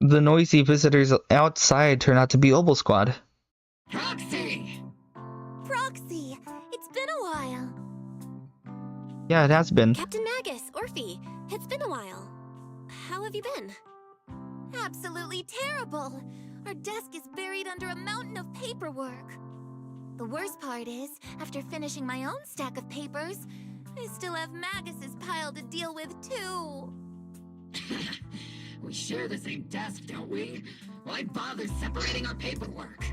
The noisy visitors outside turn out to be Obel Squad. Proxy! Proxy! It's been a while. Yeah, it has been. Captain Magus, Orphe, it's been a while. How have you been? Absolutely terrible. Our desk is buried under a mountain of paperwork. The worst part is, after finishing my own stack of papers, I still have Magus's pile to deal with too. We share the same desk, don't we? Why bother separating our paperwork?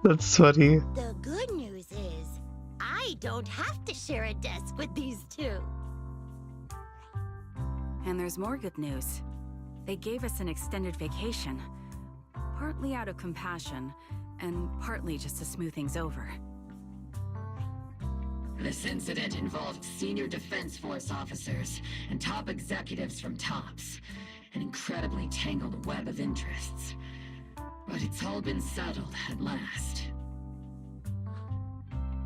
That's funny. The good news is, I don't have to share a desk with these two. And there's more good news. They gave us an extended vacation. Partly out of compassion, and partly just to smooth things over. This incident involved senior Defense Force officers and top executives from TOPS. An incredibly tangled web of interests. But it's all been settled at last.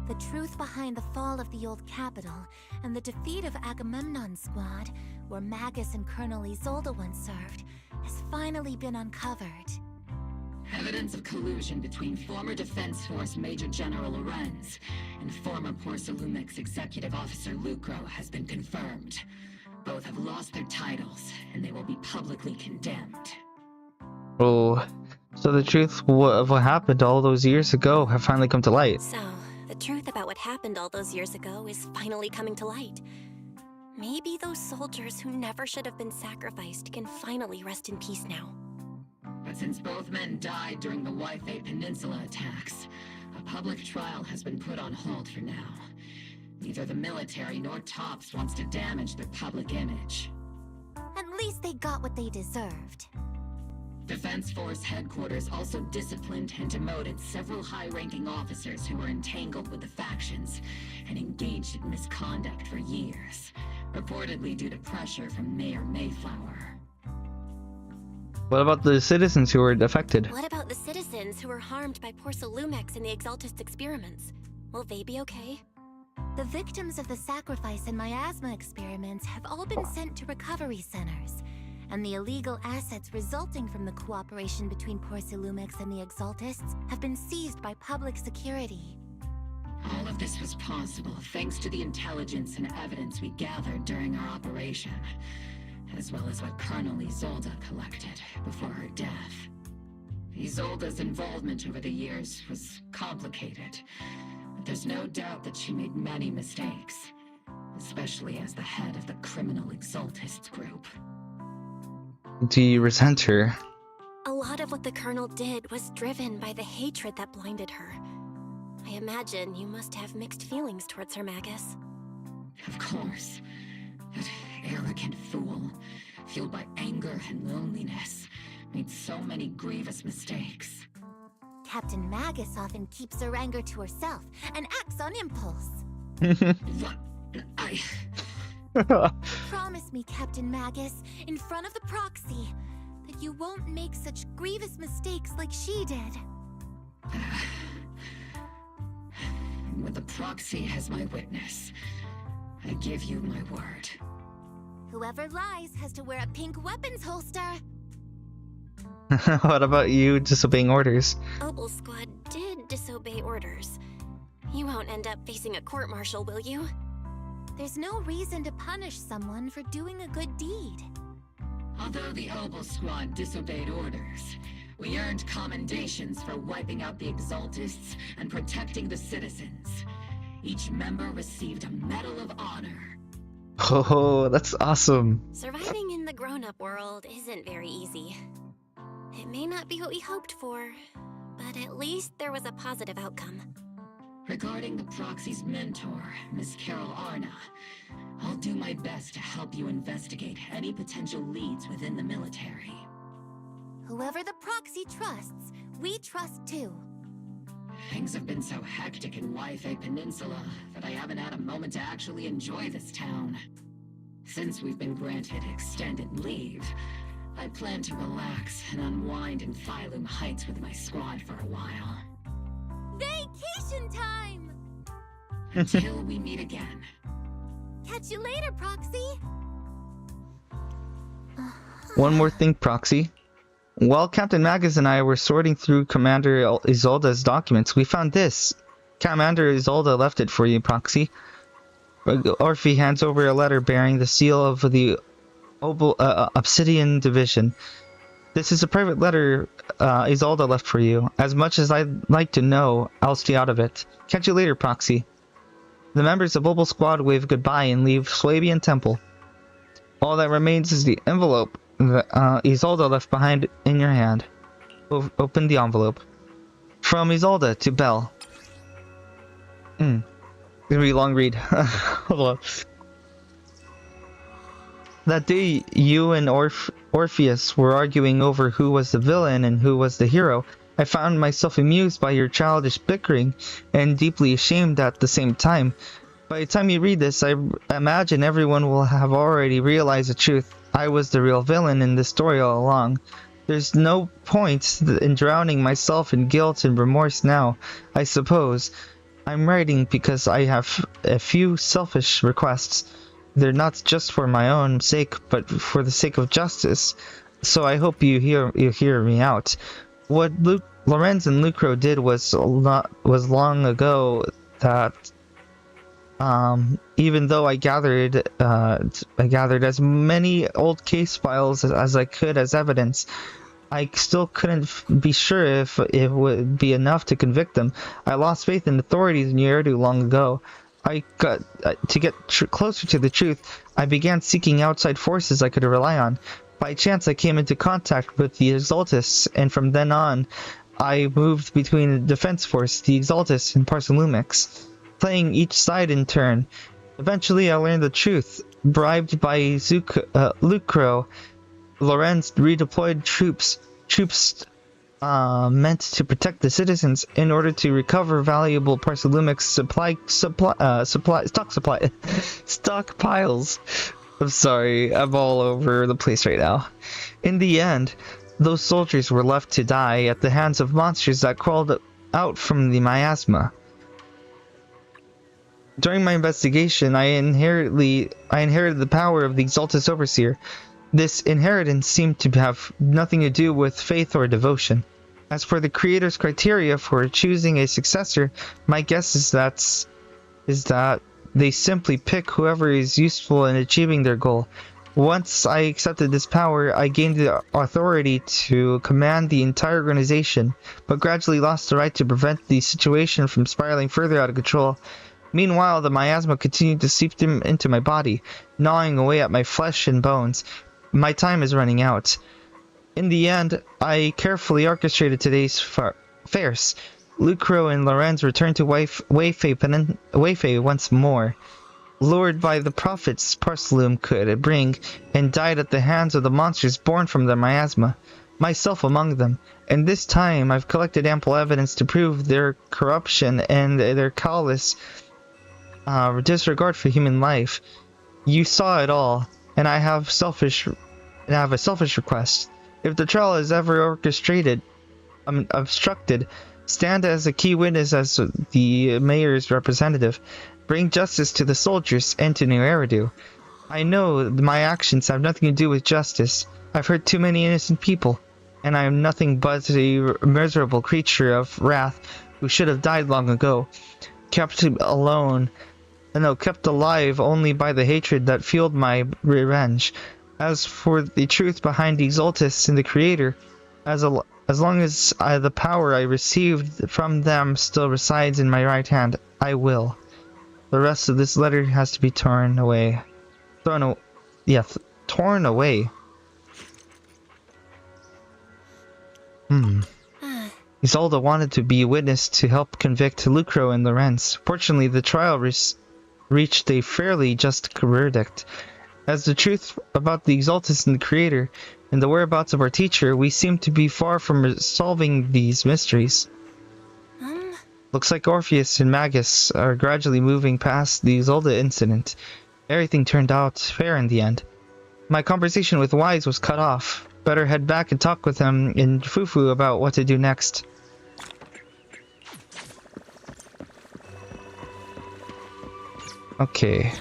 The truth behind the fall of the old capital and the defeat of Agamemnon's squad, where Magus and Colonel Isolde once served, has finally been uncovered. Evidence of collusion between former Defense Force Major General Lorenz and former Porcelumix Executive Officer Lucro has been confirmed. Both have lost their titles, and they will be publicly condemned. Oh, so the truth of what happened all those years ago have finally come to light. So, the truth about what happened all those years ago is finally coming to light. Maybe those soldiers who never should have been sacrificed can finally rest in peace now. But since both men died during the Wi-Fi Peninsula attacks, a public trial has been put on hold for now. Neither the military nor TOPS wants to damage their public image. At least they got what they deserved. Defense Force headquarters also disciplined and demoted several high-ranking officers who were entangled with the factions and engaged in misconduct for years, reportedly due to pressure from Mayor Mayflower. What about the citizens who were affected? What about the citizens who were harmed by Porcelumix and the Exaltist experiments? Will they be okay? The victims of the sacrifice and miasma experiments have all been sent to recovery centers, and the illegal assets resulting from the cooperation between Porcelumix and the Exaltists have been seized by public security. All of this was possible thanks to the intelligence and evidence we gathered during our operation, as well as what Colonel Isolde collected before her death. Isolde's involvement over the years was complicated, but there's no doubt that she made many mistakes, especially as the head of the criminal Exaltists group. Do you resent her? A lot of what the Colonel did was driven by the hatred that blinded her. I imagine you must have mixed feelings towards her, Magus. Of course. That arrogant fool, fueled by anger and loneliness, made so many grievous mistakes. Captain Magus often keeps her anger to herself and acts on impulse. What? Promise me, Captain Magus, in front of the proxy, that you won't make such grievous mistakes like she did. With the proxy as my witness, I give you my word. Whoever lies has to wear a pink weapons holster. What about you disobeying orders? Opal Squad did disobey orders. You won't end up facing a court-martial, will you? There's no reason to punish someone for doing a good deed. Although the Opal Squad disobeyed orders, we earned commendations for wiping out the Exaltists and protecting the citizens. Each member received a Medal of Honor. Oh, that's awesome. Surviving in the grown-up world isn't very easy. It may not be what we hoped for, but at least there was a positive outcome. Regarding the proxy's mentor, Miss Carol Arna, I'll do my best to help you investigate any potential leads within the military. Whoever the proxy trusts, we trust too. Things have been so hectic in Wi-Fi Peninsula that I haven't had a moment to actually enjoy this town. Since we've been granted extended leave, I plan to relax and unwind in Phylum Heights with my squad for a while. Vacation time! Until we meet again. Catch you later, Proxy! One more thing, Proxy. While Captain Magus and I were sorting through Commander Isolde's documents, we found this. Commander Isolde left it for you, Proxy. Orphe hands over a letter bearing the seal of the Obsidian Division. This is a private letter Isolde left for you. As much as I'd like to know, I'll stay out of it. Catch you later, Proxy. The members of Opal Squad wave goodbye and leave Swabian Temple. All that remains is the envelope that Isolde left behind in your hand. Open the envelope. From Isolde to Belle. It's gonna be a long read. Hold on. That day, you and Orpheus were arguing over who was the villain and who was the hero. I found myself amused by your childish bickering and deeply ashamed at the same time. By the time you read this, I imagine everyone will have already realized the truth. I was the real villain in this story all along. There's no point in drowning myself in guilt and remorse now, I suppose. I'm writing because I have a few selfish requests. They're not just for my own sake, but for the sake of justice. So I hope you hear me out. what Lorenz and Lucro did was long ago. That even though I gathered as many old case files as I could as evidence, I still couldn't be sure if it would be enough to convict them. I lost faith in authorities in Yerudu long ago. I got to get closer to the truth. I began seeking outside forces I could rely on. By chance, I came into contact with the Exaltus, and from then on, I moved between the Defense Force, the Exaltus, and Parsalumix, playing each side in turn. Eventually, I learned the truth. Bribed by Lucro, Lorenz redeployed troops meant to protect the citizens in order to recover valuable Parsalumix stockpiles. I'm sorry, I'm all over the place right now. In the end, those soldiers were left to die at the hands of monsters that crawled out from the miasma. During my investigation, I inherited the power of the Exaltus Overseer. This inheritance seemed to have nothing to do with faith or devotion. As for the Creator's criteria for choosing a successor, my guess is that they simply pick whoever is useful in achieving their goal. Once I accepted this power, I gained the authority to command the entire organization, but gradually lost the right to prevent the situation from spiraling further out of control. Meanwhile, the miasma continued to seep into my body, gnawing away at my flesh and bones. My time is running out. In the end, I carefully orchestrated today's farce. Lucro and Lorenz returned to Weifei once more, lured by the profits Parsalum could bring, and died at the hands of the monsters born from the miasma, myself among them. And this time, I've collected ample evidence to prove their corruption and their callous disregard for human life. You saw it all, and I have a selfish request. If the trial is ever obstructed, stand as a key witness as the mayor's representative. Bring justice to the soldiers and to New Eridu. I know my actions have nothing to do with justice. I've hurt too many innocent people, and I am nothing but a miserable creature of wrath who should have died long ago, kept alive only by the hatred that fueled my revenge. As for the truth behind the Exaltus and the Creator, as long as the power I received from them still resides in my right hand, I will. The rest of this letter has to be torn away. Torn away. Isolde wanted to be a witness to help convict Lucro and Lorenz. Fortunately, the trial reached a fairly just verdict. As the truth about the Exaltus and the Creator, and the whereabouts of our teacher, we seem to be far from solving these mysteries. Looks like Orpheus and Magus are gradually moving past the Isolde incident. Everything turned out fair in the end. My conversation with Wise was cut off. Better head back and talk with him in Fufu about what to do next. Okay.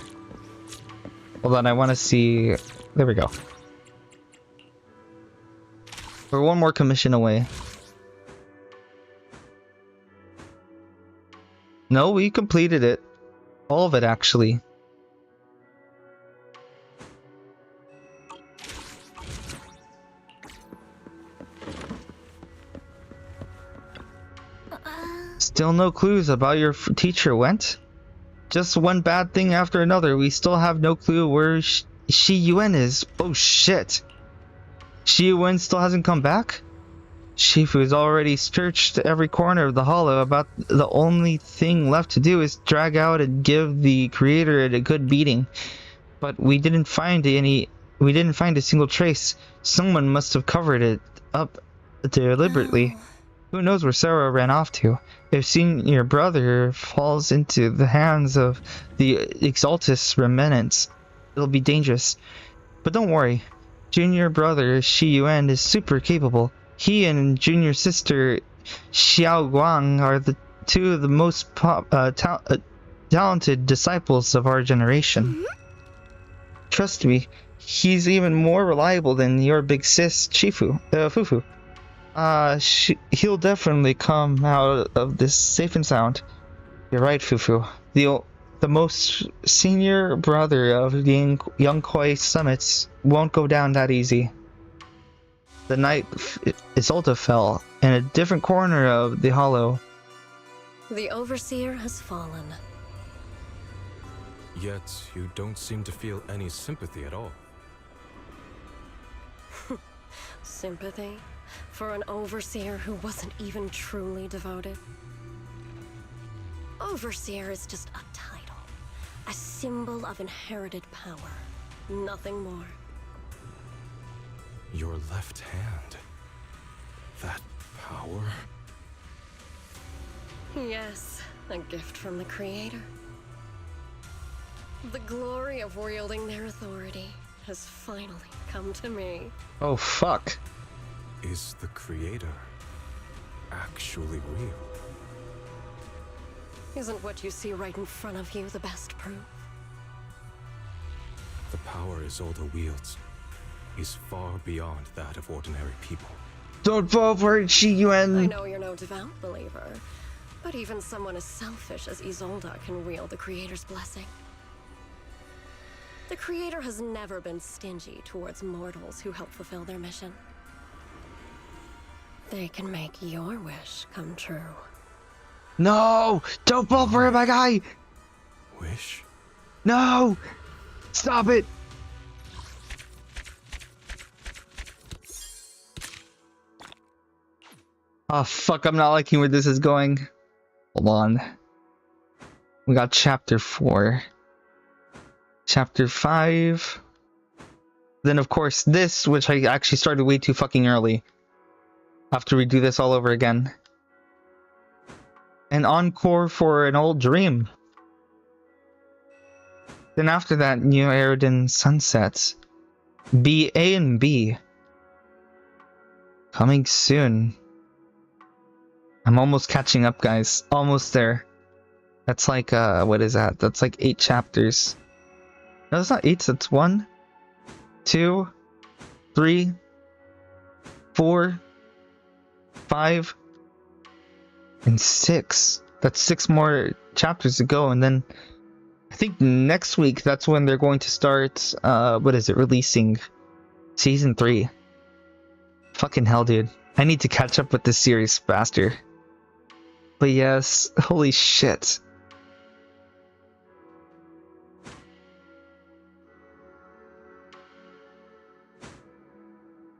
Hold on, I want to see... There we go. We're one more commission away. No, we completed it. All of it, actually. Still no clues about your teacher went? Just one bad thing after another. We still have no clue where Shi Yuan is. Oh shit. Shi Yuan still hasn't come back? Shifu's already searched every corner of the hollow. About the only thing left to do is drag out and give the Creator a good beating. But we didn't find a single trace. Someone must have covered it up deliberately. Who knows where Sarah ran off to? If Senior Brother falls into the hands of the Exaltus remnants, it'll be dangerous. But don't worry. Junior Brother Shi Yuan is super capable. He and Junior Sister Xiao Guang are the two of the most talented disciples of our generation. Trust me, he's even more reliable than your big sis Fufu. He'll definitely come out of this safe and sound. You're right, Fufu. The most senior brother of the Young Koi Summits won't go down that easy. The night Isolta fell in a different corner of the hollow. The Overseer has fallen. Yet, you don't seem to feel any sympathy at all. Sympathy? For an Overseer who wasn't even truly devoted? Overseer is just a title. A symbol of inherited power. Nothing more. Your left hand. That power? Yes, a gift from the Creator. The glory of wielding their authority has finally come to me. Oh, fuck. Is the Creator actually real? Isn't what you see right in front of you the best proof? The power Isolde wields is far beyond that of ordinary people. Don't fall for it, Shi-Yuan! I know you're no devout believer, but even someone as selfish as Isolde can wield the Creator's blessing. The Creator has never been stingy towards mortals who help fulfill their mission. They can make your wish come true. No! Don't fall for it, my guy! Wish? No! Stop it! Oh fuck, I'm not liking where this is going. Hold on. We got chapter 4. Chapter 5. Then of course this, which I actually started way too fucking early. Have to redo this all over again. An encore for an old dream. Then after that, New Eridan Sunsets. B, A, and B. Coming soon. I'm almost catching up, guys. Almost there. That's like, what is that? That's like 8 chapters. No, it's not 8, that's 1, 2, 3, 4, 5, and 6. That's 6 more chapters to go, and then I think next week that's when they're going to start, what is it, releasing Season 3. Fucking hell, dude. I need to catch up with this series faster. But yes, holy shit.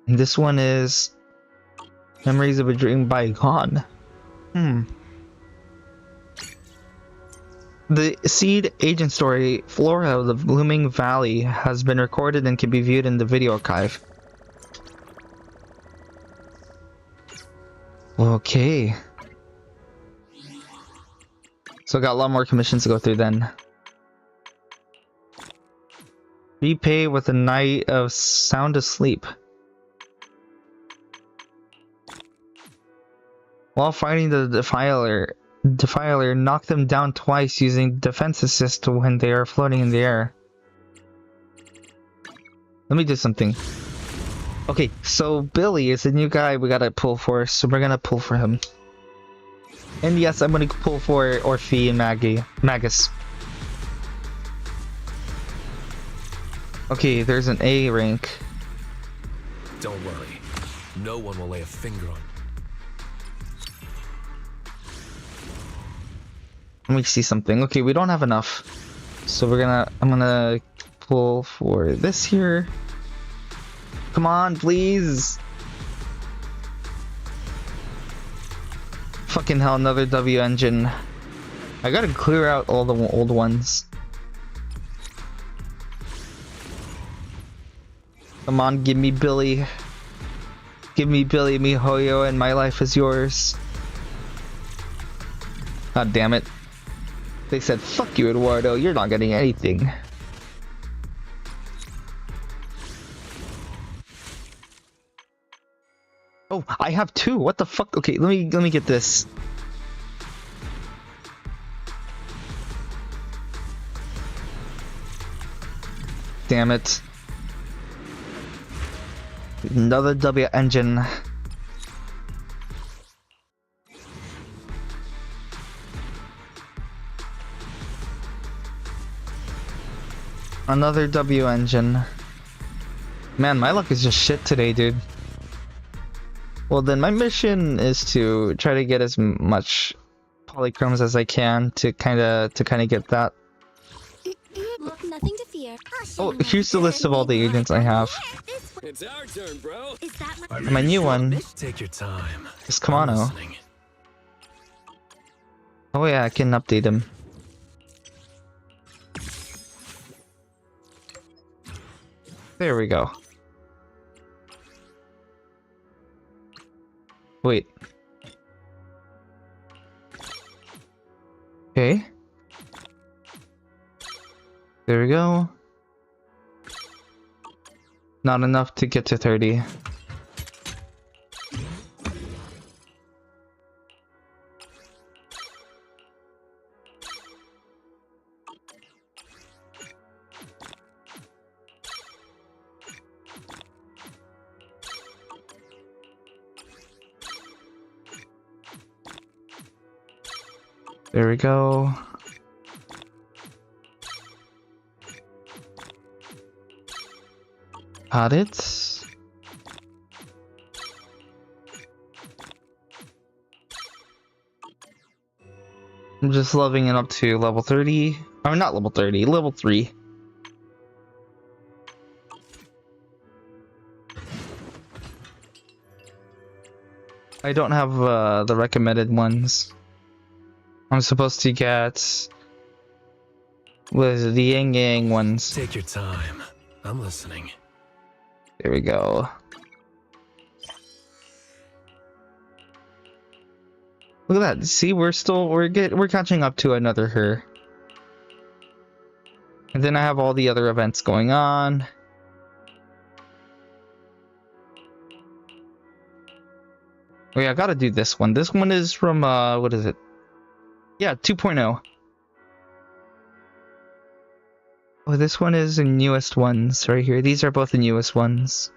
And this one is Memories of a Dream Bygone. The Seed Agent story, Flora of the Blooming Valley, has been recorded and can be viewed in the video archive. Okay. So I got a lot more commissions to go through then. Repay with a night of sound asleep. While fighting the Defiler knock them down twice using defense assist when they are floating in the air. Let me do something. Okay, so Billy is a new guy we gotta pull for, so we're gonna pull for him. And yes, I'm gonna pull for Orphe and Magus. Okay, there's an A rank. Don't worry. No one will lay a finger on. Let me see something. Okay, we don't have enough. So I'm gonna pull for this here. Come on, please. Fucking hell, another W engine. I gotta clear out all the old ones. Come on, give me Billy. Give me Billy MiHoYo and my life is yours. God damn it. They said, fuck you, Eduardo, you're not getting anything. Oh, I have 2. What the fuck? Okay, let me get this. Damn it. Another W engine. Another W engine. Man, my luck is just shit today, dude. Well, then my mission is to try to get as much polychromes as I can to kind of get that. Nothing to fear. Oh, here's the list of all the agents I have. It's our turn, bro. Is that And my new one Take your time. is Kamano. Oh yeah, I can update him. There we go. Wait. Okay. There we go. Not enough to get to 30. There we go. Got it. I'm just leveling it up to level 30. Oh, not level 30, level 3. I don't have the recommended ones. I'm supposed to get with the Yang Yang ones. Take your time. I'm listening. There we go. Look at that. See, we're catching up to another her. And then I have all the other events going on. Oh yeah, I gotta do this one. This one is from what is it? Yeah, 2.0. Oh, this one is the newest ones right here. These are both the newest ones.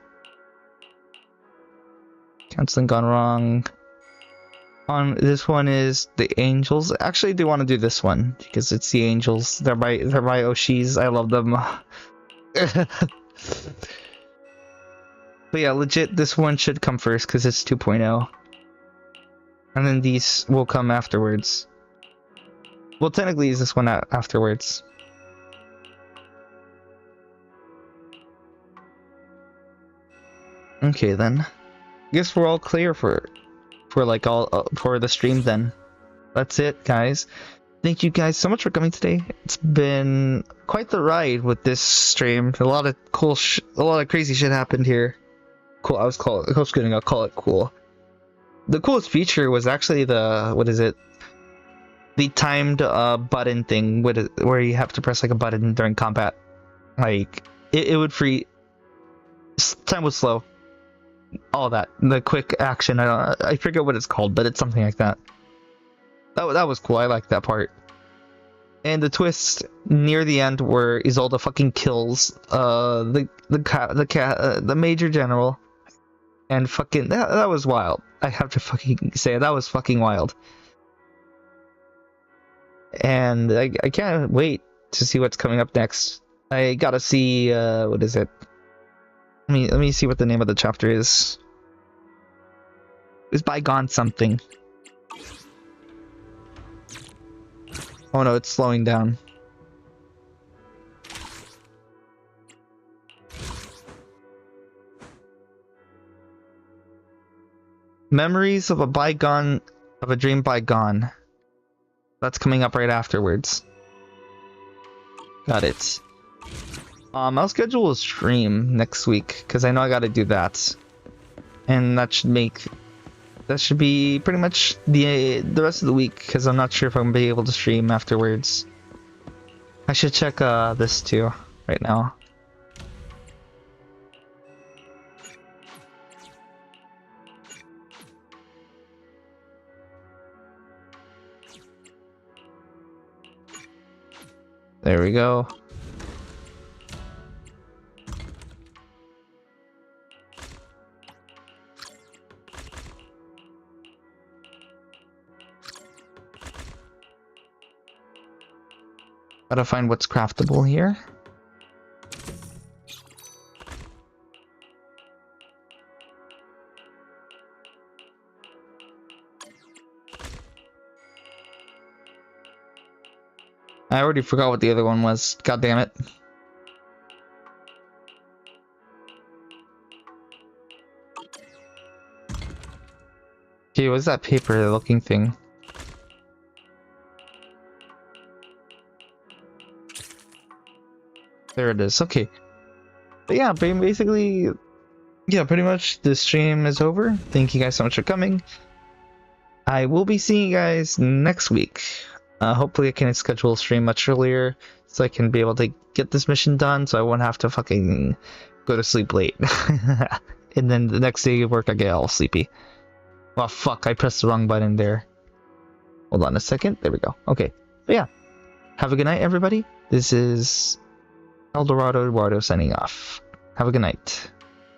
Counseling gone wrong. On this one is the Angels. Actually, I do want to do this one because it's the Angels. They're my Oshis. I love them. But yeah, legit, this one should come first because it's 2.0. And then these will come afterwards. Well, technically, is this one afterwards? Okay then. Guess we're all clear for like for the stream then. That's it, guys. Thank you guys so much for coming today. It's been quite the ride with this stream. A lot of cool, a lot of crazy shit happened here. Cool. I'll call it cool. The coolest feature was actually the the timed button thing where you have to press like a button during combat. Like it would free. Time was slow. All that, the quick action. I forget what it's called, but it's something like that. That was cool. I liked that part. And the twist near the end where Isolde fucking kills the Major General, and fucking that was wild. I have to fucking say that was fucking wild. And I can't wait to see what's coming up next. I gotta see what is it? Let me see what the name of the chapter is. It's Bygone something. Oh no, it's slowing down. Memories of a dream bygone. That's coming up right afterwards. Got it. I'll schedule a stream next week because I know I got to do that, and that should be pretty much the rest of the week because I'm not sure if I'm gonna be able to stream afterwards. I should check this too right now. There we go. Gotta find what's craftable here. I already forgot what the other one was. God damn it. Okay, what's that paper looking thing? There it is. Okay. But yeah, basically, yeah, pretty much the stream is over. Thank you guys so much for coming. I will be seeing you guys next week. Hopefully I can schedule a stream much earlier so I can be able to get this mission done so I won't have to fucking go to sleep late. And then the next day at work I get all sleepy. Oh fuck, I pressed the wrong button there. Hold on a second. There we go. Okay. But yeah. Have a good night, everybody. This is Eldorado Eduardo signing off. Have a good night.